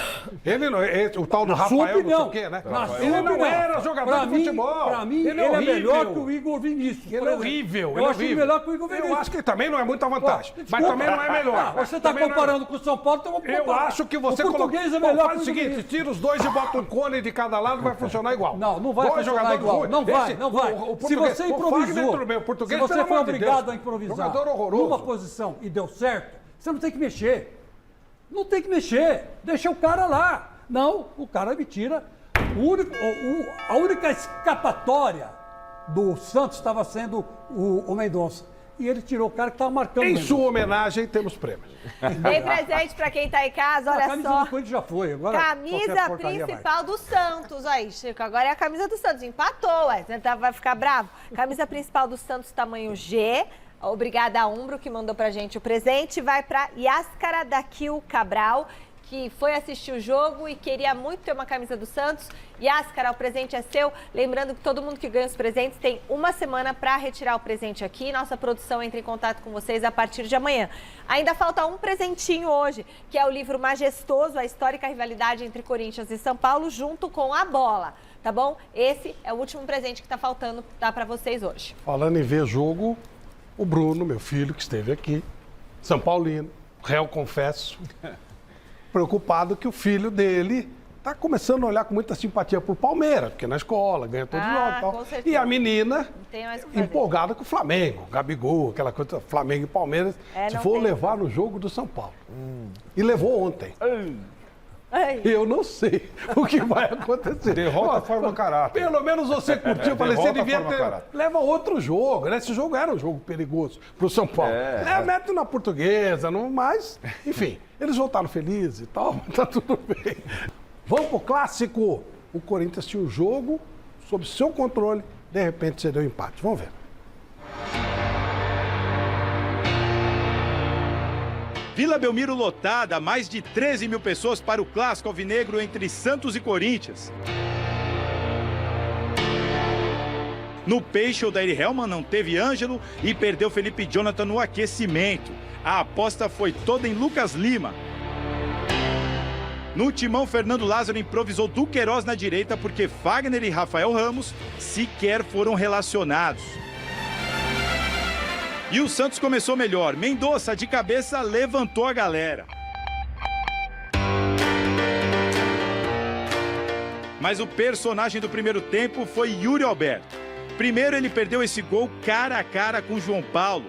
[SPEAKER 1] O tal do Rafael, não sei o quê, né? Ele não era jogador de futebol.
[SPEAKER 17] Pra mim, ele é melhor que o Igor Vinícius.
[SPEAKER 1] Ele é horrível.
[SPEAKER 17] Eu acho ele melhor que o Igor Vinícius.
[SPEAKER 1] Eu acho que ele também não é muita vantagem, mas também não é melhor.
[SPEAKER 17] Você está comparando com o São Paulo, então vamos comparar.
[SPEAKER 1] Eu acho que você
[SPEAKER 17] o português é melhor
[SPEAKER 1] faz o seguinte, tira os dois e bota um cone de cada lado, vai funcionar igual.
[SPEAKER 17] Não vai funcionar igual. Não vai. Se você improvisou, se você foi obrigado a improvisar numa posição e deu certo, você não tem que mexer. Não tem que mexer. Deixa o cara lá. Não, o cara me tira. A única escapatória do Santos estava sendo o Mendonça. E ele tirou o cara que estava marcando.
[SPEAKER 1] Em sua homenagem, temos prêmios.
[SPEAKER 10] Tem presente para quem está em casa, olha
[SPEAKER 17] a camisa
[SPEAKER 10] só.
[SPEAKER 17] Do Corinthians já foi. Agora
[SPEAKER 10] camisa principal do Santos. Aí, Chico, agora é a camisa do Santos. Empatou, ué. Você vai ficar bravo? Camisa principal do Santos, tamanho G. Obrigada a Umbro, que mandou pra gente o presente. Vai para Yáscara Daquil Cabral, que foi assistir o jogo e queria muito ter uma camisa do Santos. Yáscara, o presente é seu. Lembrando que todo mundo que ganha os presentes tem uma semana para retirar o presente aqui. Nossa produção entra em contato com vocês a partir de amanhã. Ainda falta um presentinho hoje, que é o livro Majestoso, a histórica rivalidade entre Corinthians e São Paulo, junto com a bola. Tá bom? Esse é o último presente que tá faltando, tá para vocês hoje.
[SPEAKER 1] Falando em ver jogo, o Bruno, meu filho, que esteve aqui, São Paulino, réu confesso, preocupado que o filho dele está começando a olhar com muita simpatia pro Palmeiras, porque na escola ganha todos os jogos e tal. E a menina empolgada com o Flamengo, Gabigol, aquela coisa, Flamengo e Palmeiras, se for levar no jogo do São Paulo. E levou ontem. Eu não sei o que vai acontecer.
[SPEAKER 12] Derrota forma caráter.
[SPEAKER 1] Pelo menos você curtiu, falei, você devia ter... Leva outro jogo, né? Esse jogo era um jogo perigoso pro São Paulo. Mete na Portuguesa, mas, enfim, eles voltaram felizes e tal, tá tudo bem. Vamos pro clássico. O Corinthians tinha o jogo sob seu controle, de repente cedeu empate. Vamos ver.
[SPEAKER 21] Vila Belmiro lotada, mais de 13 mil pessoas para o clássico alvinegro entre Santos e Corinthians. No Peixe, o Daír Hellman não teve Ângelo e perdeu Felipe Jonathan no aquecimento. A aposta foi toda em Lucas Lima. No Timão, Fernando Lázaro improvisou Duqueiroz na direita porque Fagner e Rafael Ramos sequer foram relacionados. E o Santos começou melhor. Mendonça, de cabeça, levantou a galera. Mas o personagem do primeiro tempo foi Yuri Alberto. Primeiro ele perdeu esse gol cara a cara com João Paulo.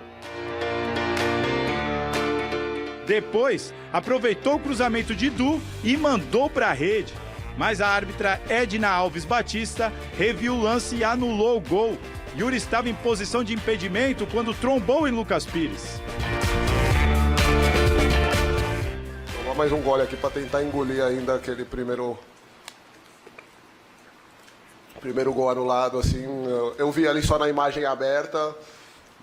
[SPEAKER 21] Depois, aproveitou o cruzamento de Du e mandou para a rede. Mas a árbitra Edna Alves Batista reviu o lance e anulou o gol. Yuri estava em posição de impedimento quando trombou em Lucas Pires.
[SPEAKER 4] Vou dar mais um gole aqui para tentar engolir ainda aquele primeiro gol anulado. Assim, eu vi ali só na imagem aberta,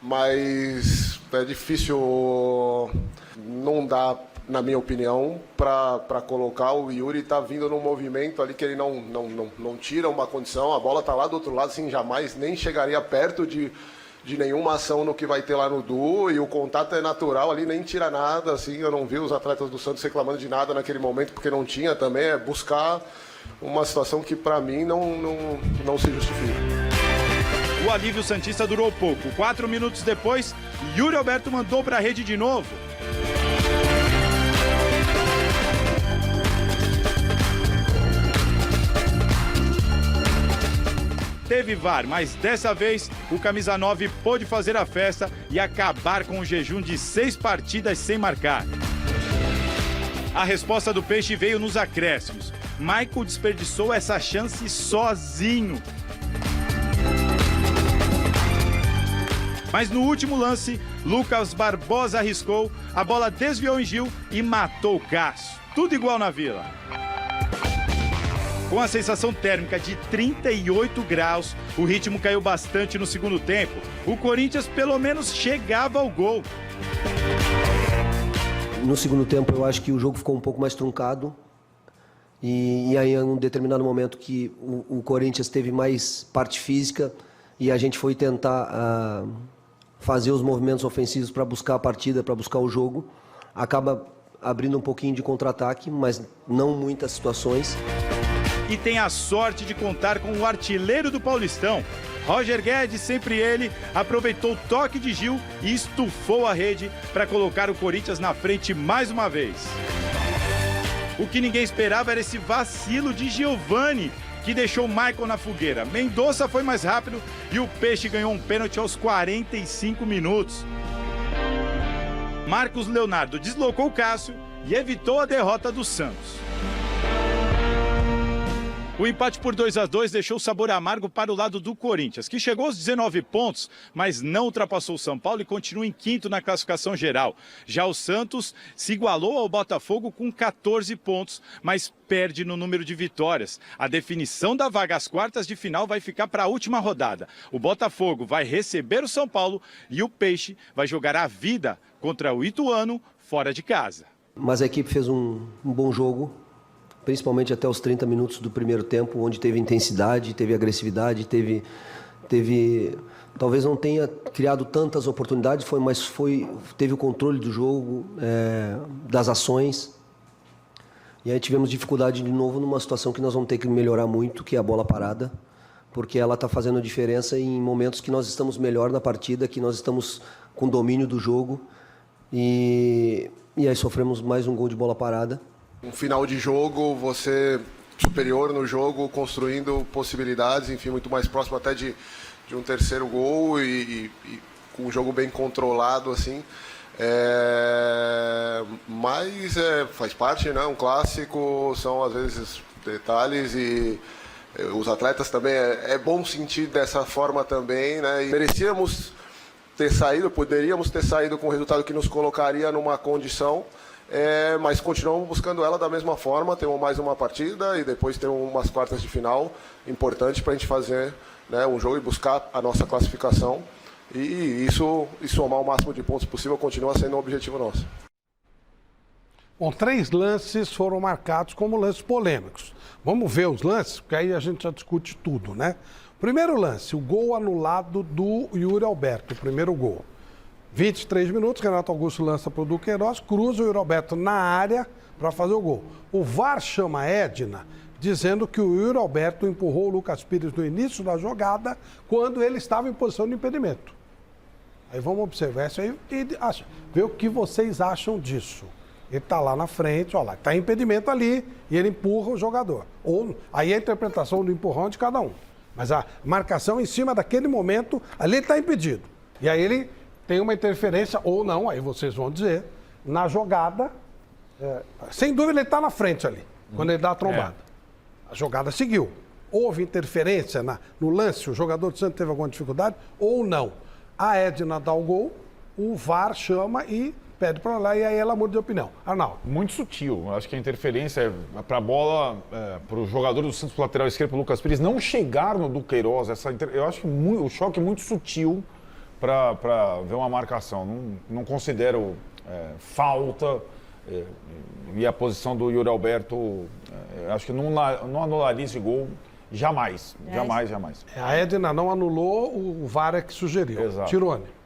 [SPEAKER 4] mas é difícil, não dá, na minha opinião, para colocar. O Yuri tá vindo num movimento ali que ele não tira uma condição, a bola tá lá do outro lado, assim, jamais nem chegaria perto de nenhuma ação no que vai ter lá no Du, e o contato é natural ali, nem tira nada, assim, eu não vi os atletas do Santos reclamando de nada naquele momento, porque não tinha também, é buscar uma situação que para mim não se justifica.
[SPEAKER 21] O alívio santista durou pouco. 4 minutos depois, Yuri Alberto mandou para a rede de novo. Teve VAR, mas dessa vez o camisa 9 pôde fazer a festa e acabar com o jejum de 6 partidas sem marcar. A resposta do Peixe veio nos acréscimos. Michael desperdiçou essa chance sozinho. Mas no último lance, Lucas Barbosa arriscou, a bola desviou em Gil e matou o Cássio. Tudo igual na Vila. Com a sensação térmica de 38 graus, o ritmo caiu bastante no segundo tempo. O Corinthians pelo menos chegava ao gol.
[SPEAKER 22] No segundo tempo eu acho que o jogo ficou um pouco mais truncado. E aí, em um determinado momento que o Corinthians teve mais parte física e a gente foi tentar fazer os movimentos ofensivos para buscar a partida, para buscar o jogo, acaba abrindo um pouquinho de contra-ataque, mas não muitas situações.
[SPEAKER 21] E tem a sorte de contar com o artilheiro do Paulistão. Roger Guedes, sempre ele, aproveitou o toque de Gil e estufou a rede para colocar o Corinthians na frente mais uma vez. O que ninguém esperava era esse vacilo de Giovani, que deixou o Michael na fogueira. Mendonça foi mais rápido e o Peixe ganhou um pênalti aos 45 minutos. Marcos Leonardo deslocou o Cássio e evitou a derrota do Santos. O empate por 2-2 deixou o sabor amargo para o lado do Corinthians, que chegou aos 19 pontos, mas não ultrapassou o São Paulo e continua em quinto na classificação geral. Já o Santos se igualou ao Botafogo com 14 pontos, mas perde no número de vitórias. A definição da vaga às quartas de final vai ficar para a última rodada. O Botafogo vai receber o São Paulo e o Peixe vai jogar a vida contra o Ituano fora de casa.
[SPEAKER 22] Mas a equipe fez um bom jogo, principalmente até os 30 minutos do primeiro tempo, onde teve intensidade, teve agressividade, talvez não tenha criado tantas oportunidades, teve o controle do jogo, das ações. E aí tivemos dificuldade de novo numa situação que nós vamos ter que melhorar muito, que é a bola parada, porque ela está fazendo diferença em momentos que nós estamos melhor na partida, que nós estamos com domínio do jogo, e aí sofremos mais um gol de bola parada.
[SPEAKER 4] Um final de jogo, você superior no jogo, construindo possibilidades, enfim, muito mais próximo até de um terceiro gol e com um jogo bem controlado, assim. Mas faz parte, né? Um clássico, são às vezes detalhes e os atletas também, é bom sentir dessa forma também, né? E merecíamos ter saído, poderíamos ter saído com um resultado que nos colocaria numa condição, mas continuamos buscando ela da mesma forma. Temos mais uma partida e depois temos umas quartas de final importante para a gente fazer, né, um jogo e buscar a nossa classificação. E somar o máximo de pontos possível continua sendo um objetivo nosso.
[SPEAKER 1] Bom, 3 lances foram marcados como lances polêmicos. Vamos ver os lances, porque aí a gente já discute tudo, né? Primeiro lance, o gol anulado do Yuri Alberto, o primeiro gol. 23 minutos, Renato Augusto lança para o Duqueiroz, cruza o Yuri Alberto na área para fazer o gol. O VAR chama a Edna, dizendo que o Yuri Alberto empurrou o Lucas Pires no início da jogada, quando ele estava em posição de impedimento. Aí vamos observar isso aí e ver o que vocês acham disso. Ele está lá na frente, olha lá, está em impedimento ali e ele empurra o jogador. Aí a interpretação do empurrão é de cada um. Mas a marcação em cima daquele momento, ali ele está impedido. E aí ele tem uma interferência ou não, aí vocês vão dizer, na jogada. Sem dúvida ele está na frente ali, quando ele dá a trombada. A jogada seguiu. Houve interferência no lance, o jogador do Santos teve alguma dificuldade ou não. A Edna dá o gol, o VAR chama e pede para lá e aí ela muda de opinião. Arnaldo.
[SPEAKER 12] Muito sutil. Eu acho que a interferência é para a bola, para o jogador do Santos, lateral esquerdo, para o Lucas Pires, não chegar no Duqueiroz. Eu acho que o choque é muito sutil para ver uma marcação. Não considero falta. E a posição do Yuri Alberto, acho que não anularia esse gol jamais. Jamais.
[SPEAKER 1] A Edna não anulou, o VAR é que sugeriu.
[SPEAKER 12] Exato.
[SPEAKER 1] Tirone.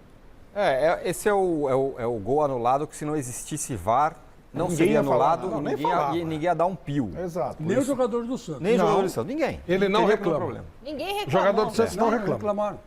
[SPEAKER 13] Esse é o gol anulado que, se não existisse VAR, não
[SPEAKER 12] Ninguém
[SPEAKER 13] seria
[SPEAKER 12] ia falar
[SPEAKER 13] anulado
[SPEAKER 12] nada.
[SPEAKER 13] e ninguém ia dar um pio.
[SPEAKER 12] Exato.
[SPEAKER 17] Nem o jogador do Santos.
[SPEAKER 13] Nem o jogador do Santos, ninguém.
[SPEAKER 1] Ele não reclama.
[SPEAKER 10] Ninguém reclamou.
[SPEAKER 1] O jogador do Santos não reclama.
[SPEAKER 17] Reclamaram.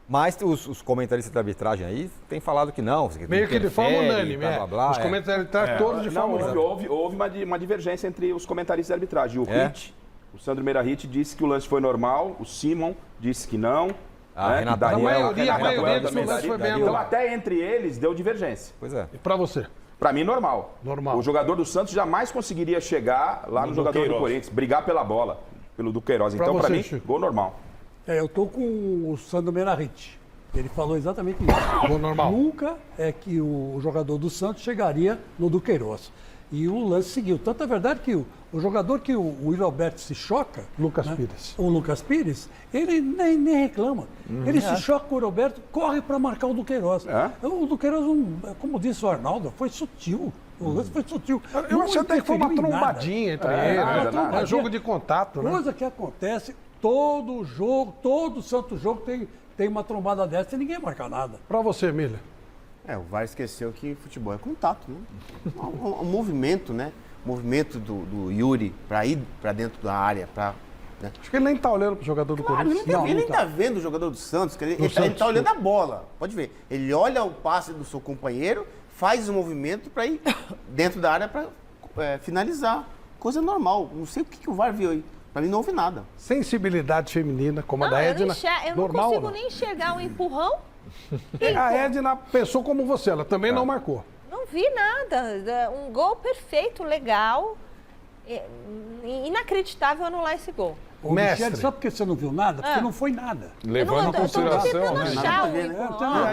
[SPEAKER 13] Mas os comentaristas da arbitragem aí têm falado que não.
[SPEAKER 1] Meio que de forma unânime,
[SPEAKER 13] blá, blá,
[SPEAKER 1] Os comentaristas da arbitragem todos de forma unânime.
[SPEAKER 18] Houve uma divergência entre os comentaristas da arbitragem. O Ritt, o Sandro Meirahit, disse que o lance foi normal, o Simon disse que não.
[SPEAKER 13] Renato
[SPEAKER 1] A maioria disse que o lance foi bem
[SPEAKER 18] Então,
[SPEAKER 1] anulado.
[SPEAKER 18] até entre eles, deu divergência.
[SPEAKER 13] Pois é.
[SPEAKER 1] E pra você?
[SPEAKER 18] Pra mim, normal.
[SPEAKER 1] Normal.
[SPEAKER 18] O jogador do Santos jamais conseguiria chegar lá no jogador do Corinthians, brigar pela bola, pelo Duqueiroz. Então, pra mim, gol normal.
[SPEAKER 17] Eu tô com o Sandro Meirahit. Ele falou exatamente isso.
[SPEAKER 1] Gol normal.
[SPEAKER 17] Nunca é que o jogador do Santos chegaria no Duqueiroz. E o lance seguiu. Tanto é verdade que o jogador que o Yuri Alberto se choca,
[SPEAKER 1] Lucas Pires.
[SPEAKER 17] O Lucas Pires, ele nem reclama. Ele se choca com o Roberto, corre para marcar o Duqueiroz. O Duqueiroz, como disse o Arnaldo, foi sutil. O lance foi sutil.
[SPEAKER 1] Eu acho até que foi uma trombadinha entre eles. É jogo de contato, né?
[SPEAKER 17] Coisa que acontece todo jogo, todo santo jogo tem uma trombada dessa e ninguém marca nada.
[SPEAKER 1] Pra você, Miller.
[SPEAKER 16] O VAR esqueceu que futebol é contato, né? Um movimento, né? O movimento do Yuri para ir para dentro da área, né?
[SPEAKER 1] Acho que ele nem tá olhando pro jogador do Corinthians.
[SPEAKER 16] Ele nem tá vendo o jogador do Santos, ele tá olhando a bola. Pode ver. Ele olha o passe do seu companheiro, faz o movimento para ir dentro da área para finalizar. Coisa normal. Não sei o que o VAR viu aí. Para mim não houve nada.
[SPEAKER 1] Sensibilidade feminina, como a da Edna.
[SPEAKER 10] Eu não consigo nem enxergar um empurrão.
[SPEAKER 1] A Edna pensou como você, ela também não marcou.
[SPEAKER 10] Não vi nada. Um gol perfeito, legal. Inacreditável anular esse gol.
[SPEAKER 17] Ô, Michele, só porque você não viu nada? Porque não foi nada.
[SPEAKER 12] Levando em consideração, né?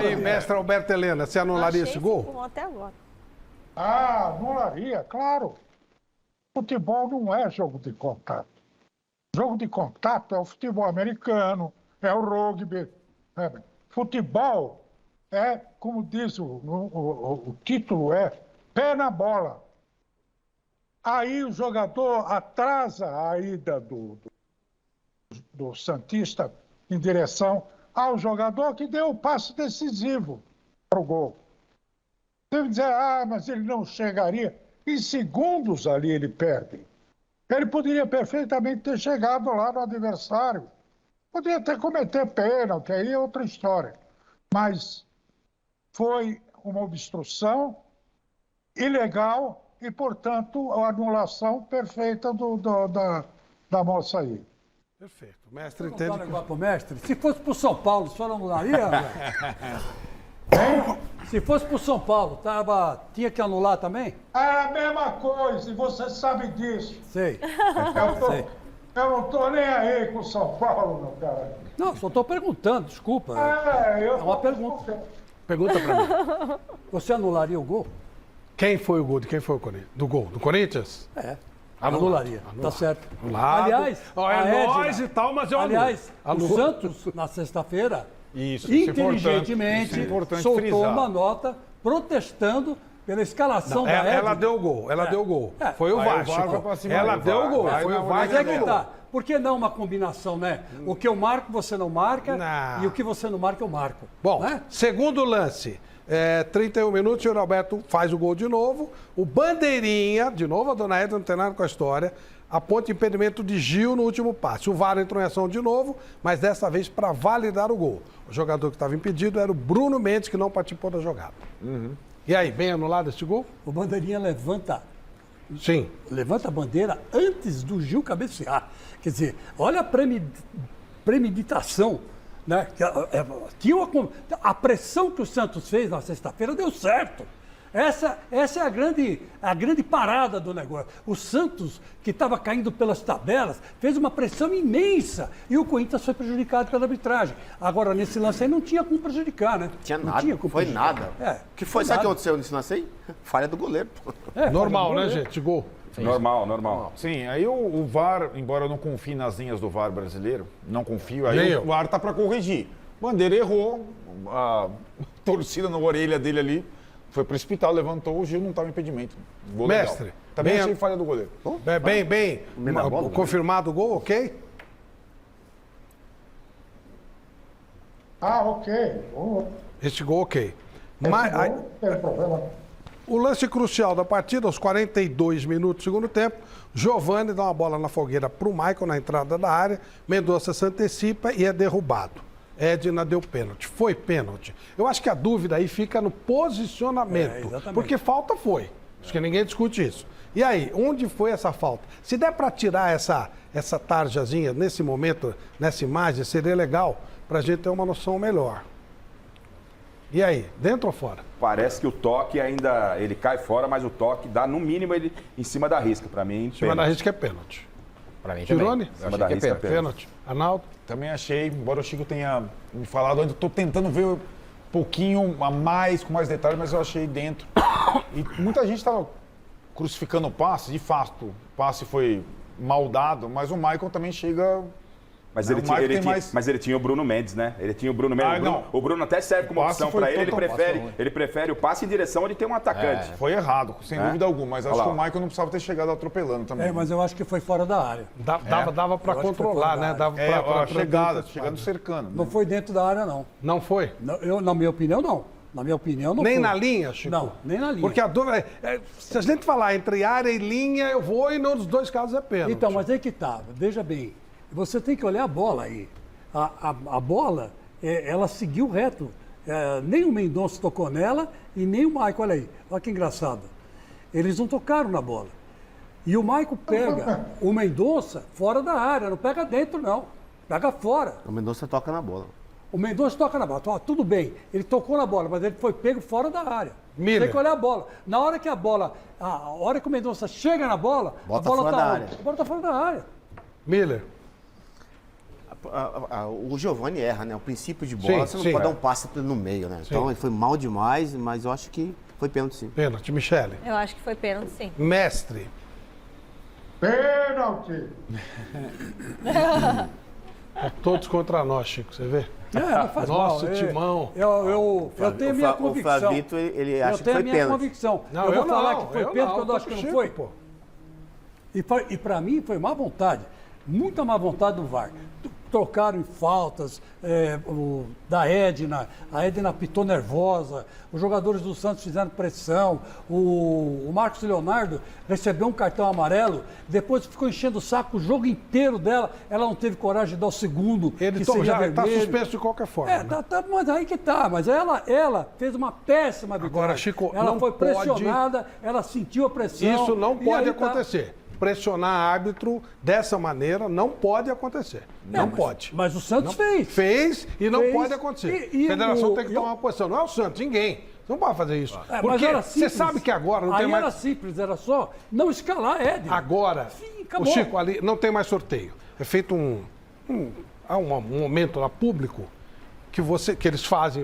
[SPEAKER 1] E aí, mestre Alberto Helena, você anularia esse gol?
[SPEAKER 10] Até agora.
[SPEAKER 14] Anularia, claro. Futebol não é jogo de contato. Jogo de contato é o futebol americano, é o rugby. Futebol é, como diz o título, é pé na bola. Aí o jogador atrasa a ida do santista em direção ao jogador que deu o passe decisivo para o gol. Deve dizer, mas ele não chegaria. Em segundos ali ele perde. Ele poderia perfeitamente ter chegado lá no adversário. Poderia até cometer pênalti, aí é outra história. Mas foi uma obstrução ilegal e, portanto, a anulação perfeita da moça aí.
[SPEAKER 1] Perfeito. O mestre entende.
[SPEAKER 17] Mestre, se fosse para o São Paulo, o senhor anularia? Se fosse para o São Paulo, tinha que anular também?
[SPEAKER 14] É a mesma coisa, e você sabe disso.
[SPEAKER 17] Sei.
[SPEAKER 14] Eu não estou nem aí com o São Paulo, meu cara.
[SPEAKER 17] Não, só estou perguntando, desculpa. É uma pergunta.
[SPEAKER 1] Pergunta para mim.
[SPEAKER 17] Você anularia o gol?
[SPEAKER 1] Quem foi o gol? De quem foi o Corinthians? Do gol? Do Corinthians?
[SPEAKER 17] Anularia. Tá certo.
[SPEAKER 1] Anulado.
[SPEAKER 17] Aliás,
[SPEAKER 1] é nóis e tal, mas eu anulo.
[SPEAKER 17] Aliás, o Santos, na sexta-feira,
[SPEAKER 12] isso
[SPEAKER 17] inteligentemente
[SPEAKER 12] é importante
[SPEAKER 17] soltou
[SPEAKER 12] frisar.
[SPEAKER 17] uma nota protestando pela escalação da
[SPEAKER 1] ela deu o gol, deu o gol. Foi o VAR, ela deu o gol, foi o VAR.
[SPEAKER 17] Mas é que tá. Por que não uma combinação, né? O que eu marco, você não marca, e o que você não marca, eu marco.
[SPEAKER 1] Bom, segundo lance, 31 minutos, o Roberto faz o gol de novo. O Bandeirinha, de novo a dona Edna, não tem nada com a história, aponta impedimento de Gil no último passe. O VAR entrou em ação de novo, mas dessa vez para validar o gol. O jogador que estava impedido era o Bruno Mendes, que não participou da jogada. E aí, bem anulado esse gol?
[SPEAKER 17] O Bandeirinha levanta
[SPEAKER 1] Levanta
[SPEAKER 17] a bandeira antes do Gil cabecear. Quer dizer, olha a premeditação, né? A pressão que o Santos fez na sexta-feira deu certo. Essa é a grande parada do negócio. O Santos, que estava caindo pelas tabelas, fez uma pressão imensa e o Corinthians foi prejudicado pela arbitragem. Agora, nesse lance aí, não tinha como prejudicar, né?
[SPEAKER 16] Tinha
[SPEAKER 17] não
[SPEAKER 16] nada,
[SPEAKER 17] tinha como
[SPEAKER 16] foi
[SPEAKER 17] prejudicar.
[SPEAKER 16] nada. Sabe o que aconteceu nesse lance aí? Falha do goleiro.
[SPEAKER 1] Normal, né, gente? Gol.
[SPEAKER 18] Normal.
[SPEAKER 12] Sim, aí o VAR, embora eu não confie nas linhas do VAR brasileiro, não confio, aí o VAR tá para corrigir. Bandeira errou, a torcida na orelha dele ali, foi precipitado, levantou, o Gil não estava em impedimento. Gol
[SPEAKER 1] Mestre,
[SPEAKER 12] legal. Também achei falha do goleiro.
[SPEAKER 1] Confirmado o gol, ok?
[SPEAKER 14] Ok.
[SPEAKER 1] Este gol, ok. Mas,
[SPEAKER 14] tem problema.
[SPEAKER 1] o lance crucial da partida, aos 42 minutos do segundo tempo, Giovani dá uma bola na fogueira para o Michael na entrada da área, Mendonça se antecipa e é derrubado. Edna deu pênalti. Foi pênalti. Eu acho que a dúvida aí fica no posicionamento. Porque falta foi. Acho que ninguém discute isso. E aí, onde foi essa falta? Se der para tirar essa tarjazinha nesse momento, nessa imagem, seria legal para a gente ter uma noção melhor. E aí, dentro ou fora?
[SPEAKER 18] Parece que o toque ainda, ele cai fora, mas o toque dá no mínimo ele em cima da risca. Para mim,
[SPEAKER 1] em cima da risca é pênalti.
[SPEAKER 13] Para mim
[SPEAKER 1] Tirone?
[SPEAKER 13] Em cima da risca é
[SPEAKER 1] pênalti. Arnaldo?
[SPEAKER 12] Também achei, embora o Chico tenha me falado, ainda estou tentando ver um pouquinho a mais, com mais detalhes, mas eu achei dentro. E muita gente estava crucificando o passe, de fato, o passe foi mal dado, mas o Michael também chega...
[SPEAKER 18] Mas ele tinha o Bruno Mendes, né? Ele tinha o Bruno Mendes. O Bruno até serve como opção para ele. Ele prefere o passe em direção onde tem um atacante.
[SPEAKER 12] Foi errado, sem dúvida alguma. Mas acho que o Michael não precisava ter chegado atropelando também.
[SPEAKER 17] Mas eu acho que foi fora da área.
[SPEAKER 1] Dava para controlar, né? Dava
[SPEAKER 12] para chegando cercando.
[SPEAKER 17] Não foi dentro da área, não.
[SPEAKER 1] Não foi?
[SPEAKER 17] Na minha opinião, não. Na minha opinião, não
[SPEAKER 1] nem
[SPEAKER 17] foi.
[SPEAKER 1] Na linha, Chico?
[SPEAKER 17] Não, nem na linha.
[SPEAKER 1] Porque a dúvida se a gente falar entre área e linha, eu vou e nos dois casos é pênalti.
[SPEAKER 17] Então, mas aí que tá. Veja bem. Você tem que olhar a bola aí. A bola, ela seguiu reto. Nem o Mendonça tocou nela e nem o Michael. Olha aí, olha que engraçado. Eles não tocaram na bola. E o Michael pega o Mendonça fora da área, não pega dentro, não. Pega fora.
[SPEAKER 16] O Mendonça toca na bola.
[SPEAKER 17] O Mendonça toca na bola. Tudo bem, ele tocou na bola, mas ele foi pego fora da área.
[SPEAKER 1] Miller.
[SPEAKER 17] Tem que olhar a bola. Na hora que a hora que o Mendonça chega na bola, a bola está fora da área.
[SPEAKER 1] Miller.
[SPEAKER 16] O Giovani erra, né? O princípio de bola, você não pode dar um passe no meio, né? Então ele foi mal demais, mas eu acho que foi pênalti, sim.
[SPEAKER 1] Pênalti, Michele.
[SPEAKER 10] Eu acho que foi pênalti, sim.
[SPEAKER 1] Mestre.
[SPEAKER 14] Pênalti!
[SPEAKER 1] Todos contra nós, Chico, você vê?
[SPEAKER 17] Não faz
[SPEAKER 1] Nosso
[SPEAKER 17] mal.
[SPEAKER 1] timão.
[SPEAKER 17] Eu tenho a minha convicção.
[SPEAKER 16] O Flavito, ele acha que foi pênalti.
[SPEAKER 17] Eu tenho a minha convicção.
[SPEAKER 1] Não,
[SPEAKER 17] eu vou falar que foi pênalti quando eu acho que não foi.
[SPEAKER 1] Pô.
[SPEAKER 17] E para mim foi má vontade. Muita má vontade do VAR. Trocaram em faltas, da Edna, a Edna apitou nervosa, os jogadores do Santos fizeram pressão, o Marcos Leonardo recebeu um cartão amarelo, depois ficou enchendo o saco o jogo inteiro dela, ela não teve coragem de dar o segundo,
[SPEAKER 1] ele
[SPEAKER 17] que
[SPEAKER 1] já está suspenso de qualquer forma.
[SPEAKER 17] Mas aí que tá, mas ela fez uma péssima arbitragem.
[SPEAKER 1] Agora, Chico,
[SPEAKER 17] ela
[SPEAKER 1] não
[SPEAKER 17] foi
[SPEAKER 1] pode...
[SPEAKER 17] pressionada, ela sentiu a pressão.
[SPEAKER 1] Isso não pode acontecer. Pressionar árbitro dessa maneira não pode acontecer. Não pode.
[SPEAKER 17] Mas o Santos fez.
[SPEAKER 1] Fez e não pode acontecer. A federação tem que tomar uma posição. Não é o Santos, ninguém. Não pode fazer isso. Porque você sabe que agora não tem mais...
[SPEAKER 17] era simples, era só não escalar Edna.
[SPEAKER 1] Agora, o Chico, ali não tem mais sorteio. É feito um momento lá público que eles fazem,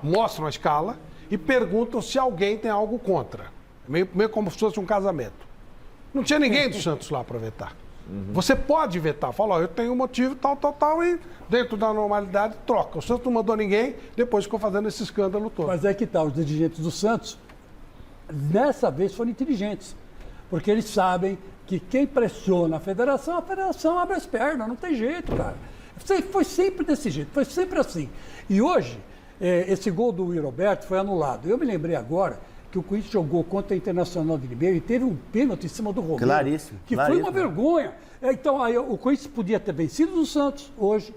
[SPEAKER 1] mostram a escala e perguntam se alguém tem algo contra. Meio como se fosse um casamento. Não tinha ninguém do Santos lá para vetar. Você pode vetar, fala, eu tenho um motivo, tal, e dentro da normalidade troca. O Santos não mandou ninguém, depois ficou fazendo esse escândalo todo.
[SPEAKER 17] Mas é que tá, os dirigentes do Santos nessa vez foram inteligentes, porque eles sabem que quem pressiona a federação abre as pernas, não tem jeito, cara. Foi sempre desse jeito, foi sempre assim. E hoje, esse gol do Yuri Alberto foi anulado. Eu me lembrei agora que o Corinthians jogou contra a Internacional de Limeira e teve um pênalti em cima do Romero.
[SPEAKER 16] Claríssimo.
[SPEAKER 17] Que foi uma vergonha. Então, aí, o Corinthians podia ter vencido o Santos hoje,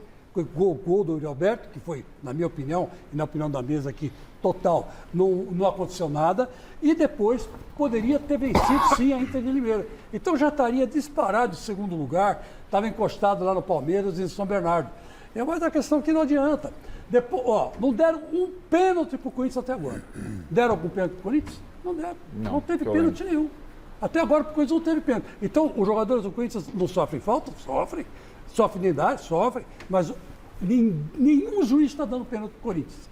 [SPEAKER 17] gol do Yuri Alberto, que foi, na minha opinião, e na opinião da mesa aqui, total, não aconteceu nada, e depois poderia ter vencido sim a Inter de Limeira. Então já estaria disparado em segundo lugar, estava encostado lá no Palmeiras e em São Bernardo. Mas a questão é que não adianta. Depois, não deram um pênalti para o Corinthians até agora. Deram algum pênalti para o Corinthians? Não deram. Não teve pênalti nenhum. Até agora o Corinthians não teve pênalti. Então os jogadores do Corinthians não sofrem falta? Sofrem. Sofrem de idade? Sofrem. Mas nenhum juiz está dando pênalti para o Corinthians.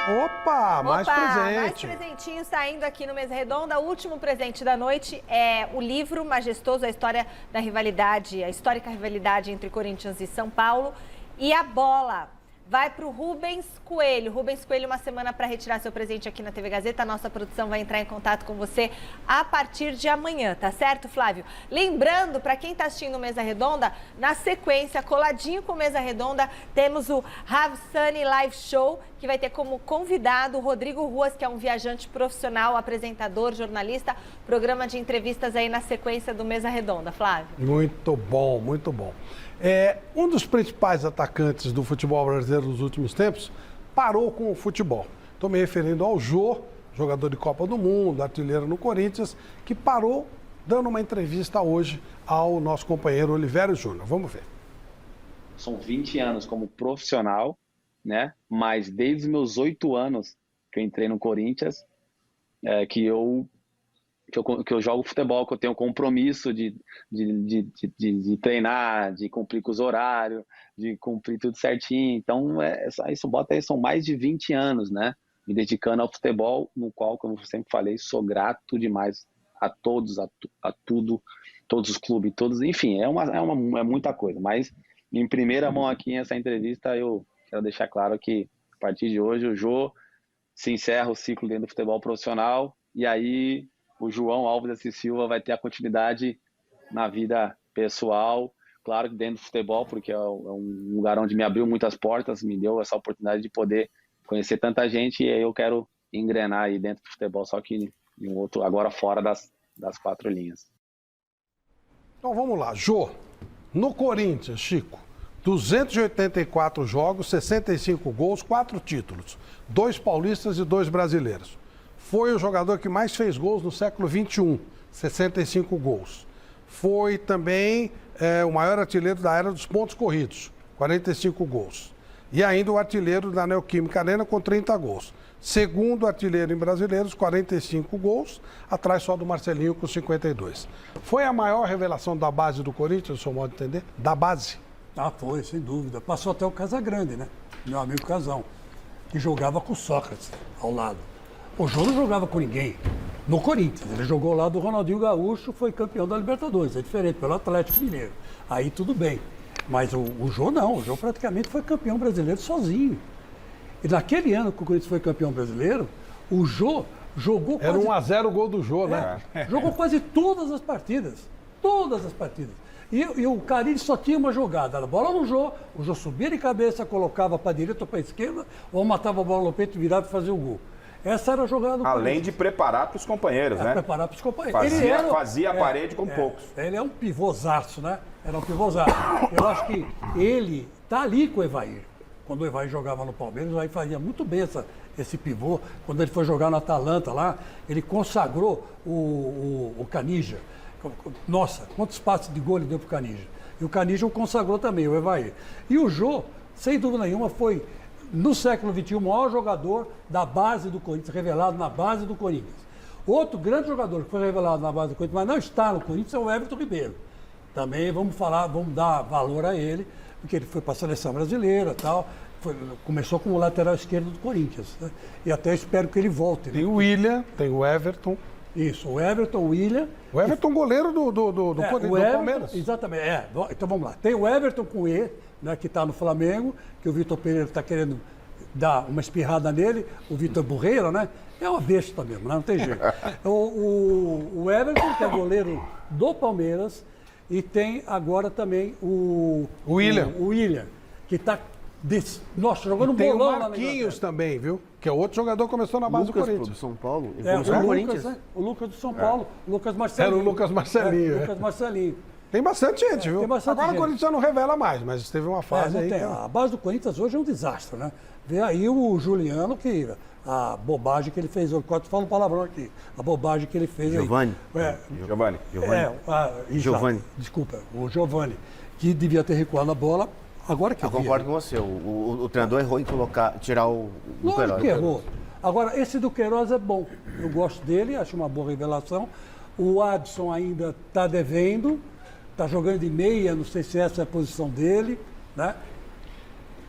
[SPEAKER 1] Opa, mais presente.
[SPEAKER 10] Mais presentinhos saindo aqui no Mesa Redonda. O último presente da noite é o livro majestoso, a história da rivalidade, a histórica rivalidade entre Corinthians e São Paulo. E a bola vai para o Rubens Coelho. Rubens Coelho, uma semana para retirar seu presente aqui na TV Gazeta. A nossa produção vai entrar em contato com você a partir de amanhã, tá certo, Flávio? Lembrando, para quem está assistindo Mesa Redonda, na sequência, coladinho com Mesa Redonda, temos o Ravsani Live Show, que vai ter como convidado o Rodrigo Ruas, que é um viajante profissional, apresentador, jornalista, programa de entrevistas aí na sequência do Mesa Redonda. Flávio.
[SPEAKER 1] Muito bom, muito bom. Um dos principais atacantes do futebol brasileiro nos últimos tempos parou com o futebol. Estou me referindo ao Jô, jogador de Copa do Mundo, artilheiro no Corinthians, que parou dando uma entrevista hoje ao nosso companheiro Olivério Júnior. Vamos ver.
[SPEAKER 5] São 20 anos como profissional, né? Mas desde os meus 8 anos que eu entrei no Corinthians, que eu jogo futebol, que eu tenho compromisso de treinar, de cumprir com os horários, de cumprir tudo certinho. Então, isso bota aí, são mais de 20 anos, né? Me dedicando ao futebol, no qual, como eu sempre falei, sou grato demais a todos, a tudo, todos os clubes, todos, enfim, é muita coisa. Mas, em primeira mão aqui nessa entrevista, eu quero deixar claro que, a partir de hoje, o Jô se encerra o ciclo dentro do futebol profissional, e aí o João Alves Assis Silva vai ter a continuidade na vida pessoal, claro que dentro do futebol, porque é um lugar onde me abriu muitas portas, me deu essa oportunidade de poder conhecer tanta gente, e aí eu quero engrenar aí dentro do futebol, só que em um outro, agora fora das 4 linhas.
[SPEAKER 1] Então vamos lá, Jô, no Corinthians, Chico, 284 jogos, 65 gols, 4 títulos, 2 paulistas e 2 brasileiros. Foi o jogador que mais fez gols no século XXI, 65 gols. Foi também o maior artilheiro da era dos pontos corridos, 45 gols. E ainda o artilheiro da Neoquímica Arena com 30 gols. Segundo artilheiro em brasileiros, 45 gols, atrás só do Marcelinho com 52. Foi a maior revelação da base do Corinthians, no seu modo de entender? Da base?
[SPEAKER 17] Foi, sem dúvida. Passou até o Casagrande, né? Meu amigo Casão, que jogava com o Sócrates ao lado. O Jô não jogava com ninguém no Corinthians. Ele jogou lá do Ronaldinho Gaúcho, foi campeão da Libertadores. É diferente, pelo Atlético Mineiro. Aí tudo bem. Mas o Jô não. O Jô praticamente foi campeão brasileiro sozinho. E naquele ano que o Corinthians foi campeão brasileiro, o Jô jogou quase...
[SPEAKER 1] Era 1-0 o gol do Jô, né?
[SPEAKER 17] Jogou quase todas as partidas. Todas as partidas. E o Carille só tinha uma jogada. A bola no Jô, o Jô subia de cabeça, colocava para a direita ou para a esquerda, ou matava a bola no peito, virava e fazia o gol. Essa era a jogada do
[SPEAKER 18] Além de preparar para os companheiros, né?
[SPEAKER 17] Preparar para os companheiros.
[SPEAKER 18] Fazia a parede com poucos.
[SPEAKER 17] Ele é um pivôzaço, né? Era um pivôzaço. Eu acho que ele tá ali com o Evair. Quando o Evair jogava no Palmeiras, o Evair fazia muito bem esse pivô. Quando ele foi jogar no Atalanta lá, ele consagrou o Canija. Nossa, quantos passes de gol ele deu para o Canija. E o Canija o consagrou também, o Evair. E o Jô, sem dúvida nenhuma, foi... no século XXI, o maior jogador da base do Corinthians, revelado na base do Corinthians. Outro grande jogador que foi revelado na base do Corinthians, mas não está no Corinthians, é o Everton Ribeiro. Também vamos dar valor a ele, porque ele foi para a seleção brasileira e tal. Começou como lateral esquerdo do Corinthians. Né? E até espero que ele volte.
[SPEAKER 1] Tem o William, tem o Everton.
[SPEAKER 17] Isso, o Everton, o William.
[SPEAKER 1] O Everton, goleiro do Palmeiras.
[SPEAKER 17] Exatamente. Então vamos lá. Tem o Everton com E, né, que está no Flamengo, que o Vitor Pereira está querendo dá uma espirrada nele, o Vitor Burreira, né? É uma besta mesmo, né? Não tem jeito. O Everton, que é goleiro do Palmeiras, e tem agora também o William, que está jogando um bolão lá na
[SPEAKER 1] Marquinhos também, viu? Que é outro jogador que começou na base do Corinthians.
[SPEAKER 16] do São Paulo.
[SPEAKER 17] O Lucas do São Paulo, o Lucas Marcelinho.
[SPEAKER 1] Era o Lucas Marcelinho.
[SPEAKER 17] Lucas Marcelinho.
[SPEAKER 1] Tem bastante gente, viu?
[SPEAKER 17] Tem bastante
[SPEAKER 1] Agora
[SPEAKER 17] gente.
[SPEAKER 1] o Corinthians já não revela mais, mas teve uma fase aí.
[SPEAKER 17] A base do Corinthians hoje é um desastre, né? Vê aí o Juliano, que a bobagem que ele fez, eu falo um palavrão aqui, a bobagem que ele fez
[SPEAKER 16] Giovani.
[SPEAKER 17] aí.
[SPEAKER 16] Giovani.
[SPEAKER 17] Desculpa, o Giovani, que devia ter recuado a bola, agora que
[SPEAKER 16] eu concordo com você, o treinador errou em tirar o Queiroz.
[SPEAKER 17] Lógico que errou. Agora, esse do Queiroz é bom, eu gosto dele, acho uma boa revelação. O Adson ainda está devendo, está jogando de meia, não sei se essa é a posição dele, né?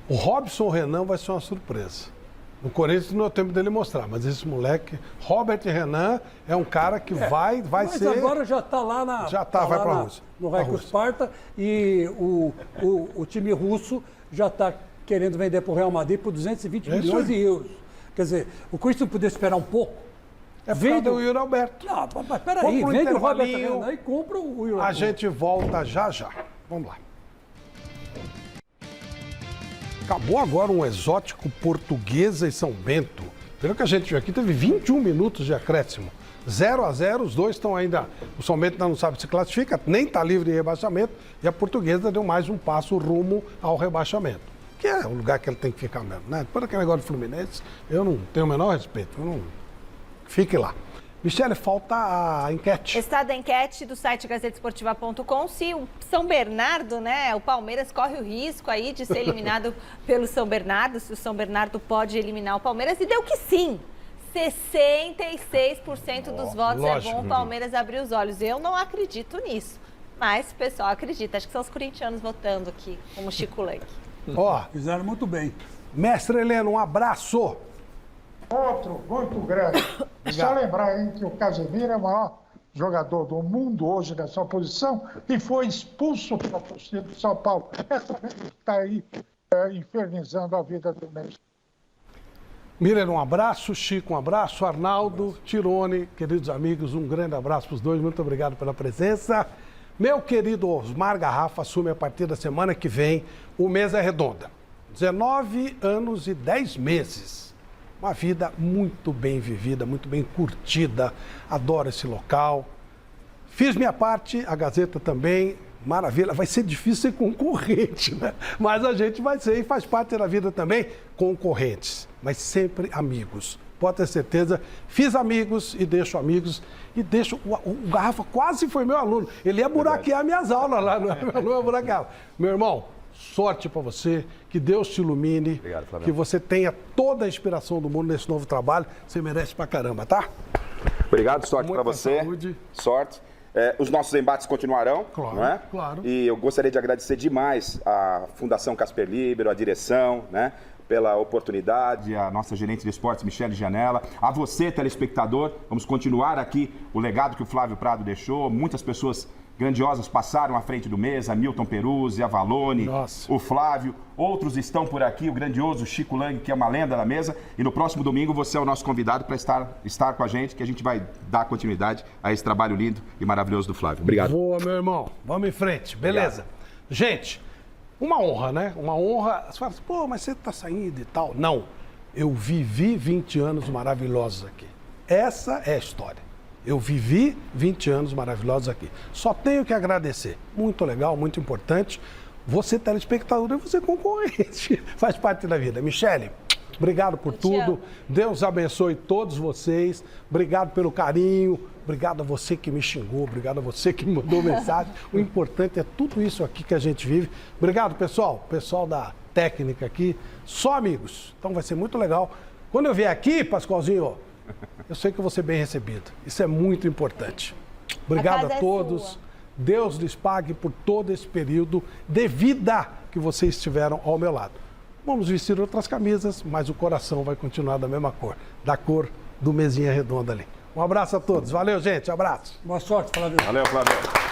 [SPEAKER 1] O Robson Renan vai ser uma surpresa. No Corinthians não é o tempo dele mostrar, mas esse moleque, Robert Renan, é um cara que vai ser...
[SPEAKER 17] Mas agora já está lá na...
[SPEAKER 1] Já está, vai para a Rússia.
[SPEAKER 17] No Raio Esparta, e o time russo já está querendo vender para o Real Madrid por 220 milhões de euros. Quer dizer, o Corinthians não podia esperar um pouco.
[SPEAKER 1] É por causa do Yuri Alberto.
[SPEAKER 17] Não, mas peraí, vende o Robert Renan e compra o Yuri Alberto.
[SPEAKER 1] A gente volta já. Vamos lá. Acabou agora um exótico Portuguesa e São Bento. Pelo que a gente viu aqui, teve 21 minutos de acréscimo. 0-0, os dois estão ainda... O São Bento ainda não sabe se classifica, nem está livre de rebaixamento, e a Portuguesa deu mais um passo rumo ao rebaixamento. Que é o lugar que ele tem que ficar mesmo, né? Depois daquele negócio do Fluminense, eu não tenho o menor respeito. Fique lá. Michele, falta a enquete.
[SPEAKER 10] Está da enquete do site gazetesportiva.com. Se o São Bernardo, né, o Palmeiras corre o risco aí de ser eliminado pelo São Bernardo, se o São Bernardo pode eliminar o Palmeiras, e deu que sim. 66% dos votos lógico. É bom o Palmeiras abrir os olhos. Eu não acredito nisso, mas o pessoal acredita. Acho que são os corintianos votando aqui, como Chico Leque.
[SPEAKER 17] Fizeram muito bem.
[SPEAKER 1] Mestre Heleno, um abraço.
[SPEAKER 14] Outro muito grande. Só lembrar hein, que o Casemiro é o maior jogador do mundo hoje nessa posição e foi expulso pela torcida do São Paulo. Essa que está aí infernizando a vida do Messi.
[SPEAKER 1] Miller, um abraço. Chico, um abraço. Arnaldo, Tirone, queridos amigos, um grande abraço para os dois. Muito obrigado pela presença. Meu querido Osmar Garrafa assume a partir da semana que vem o Mesa Redonda. 19 anos e 10 meses. Uma vida muito bem vivida, muito bem curtida. Adoro esse local. Fiz minha parte, a Gazeta também. Maravilha. Vai ser difícil ser concorrente, né? Mas a gente vai ser e faz parte da vida também concorrentes. Mas sempre amigos. Pode ter certeza. Fiz amigos e deixo amigos. E deixo... O Garrafa quase foi meu aluno. Ele ia buraquear minhas aulas lá. Não é meu aluno, ia buraquear. Meu irmão, sorte para você, que Deus te ilumine, obrigado, Flávio. Que você tenha toda a inspiração do mundo nesse novo trabalho, você merece pra caramba, tá?
[SPEAKER 18] Obrigado, sorte para você, saúde. Sorte. Os nossos embates continuarão,
[SPEAKER 1] claro,
[SPEAKER 18] não é?
[SPEAKER 1] Claro.
[SPEAKER 18] E eu gostaria de agradecer demais à Fundação Casper Libero, a direção, né? Pela oportunidade, a nossa gerente de esportes, Michele Janela, a você, telespectador, vamos continuar aqui o legado que o Flávio Prado deixou, muitas pessoas grandiosas passaram à frente do Mesa, Milton Peruzzi, a Valone, o Flávio, outros estão por aqui, o grandioso Chico Lang, que é uma lenda da mesa, e no próximo domingo você é o nosso convidado para estar com a gente, que a gente vai dar continuidade a esse trabalho lindo e maravilhoso do Flávio. Obrigado.
[SPEAKER 1] Boa, meu irmão. Vamos em frente. Beleza. Obrigado. Gente, uma honra, né? Uma honra. Você fala assim, pô, mas você está saindo e tal. Não. Eu vivi 20 anos maravilhosos aqui. Essa é a história. Eu vivi 20 anos maravilhosos aqui. Só tenho que agradecer. Muito legal, muito importante. Você, telespectador, e você concorrente. Faz parte da vida. Michele, obrigado por tudo. Deus abençoe todos vocês. Obrigado pelo carinho. Obrigado a você que me xingou. Obrigado a você que me mandou mensagem. O importante é tudo isso aqui que a gente vive. Obrigado, pessoal. Pessoal da técnica aqui. Só amigos. Então vai ser muito legal. Quando eu vier aqui, Pascoalzinho, eu sei que eu vou ser bem recebido. Isso é muito importante. Obrigado a todos. Deus lhes pague por todo esse período de vida que vocês tiveram ao meu lado. Vamos vestir outras camisas, mas o coração vai continuar da mesma cor, da cor do Mesinha Redonda ali. Um abraço a todos. Valeu, gente. Um abraço.
[SPEAKER 17] Boa sorte, Flávio.
[SPEAKER 18] Valeu, Flávio.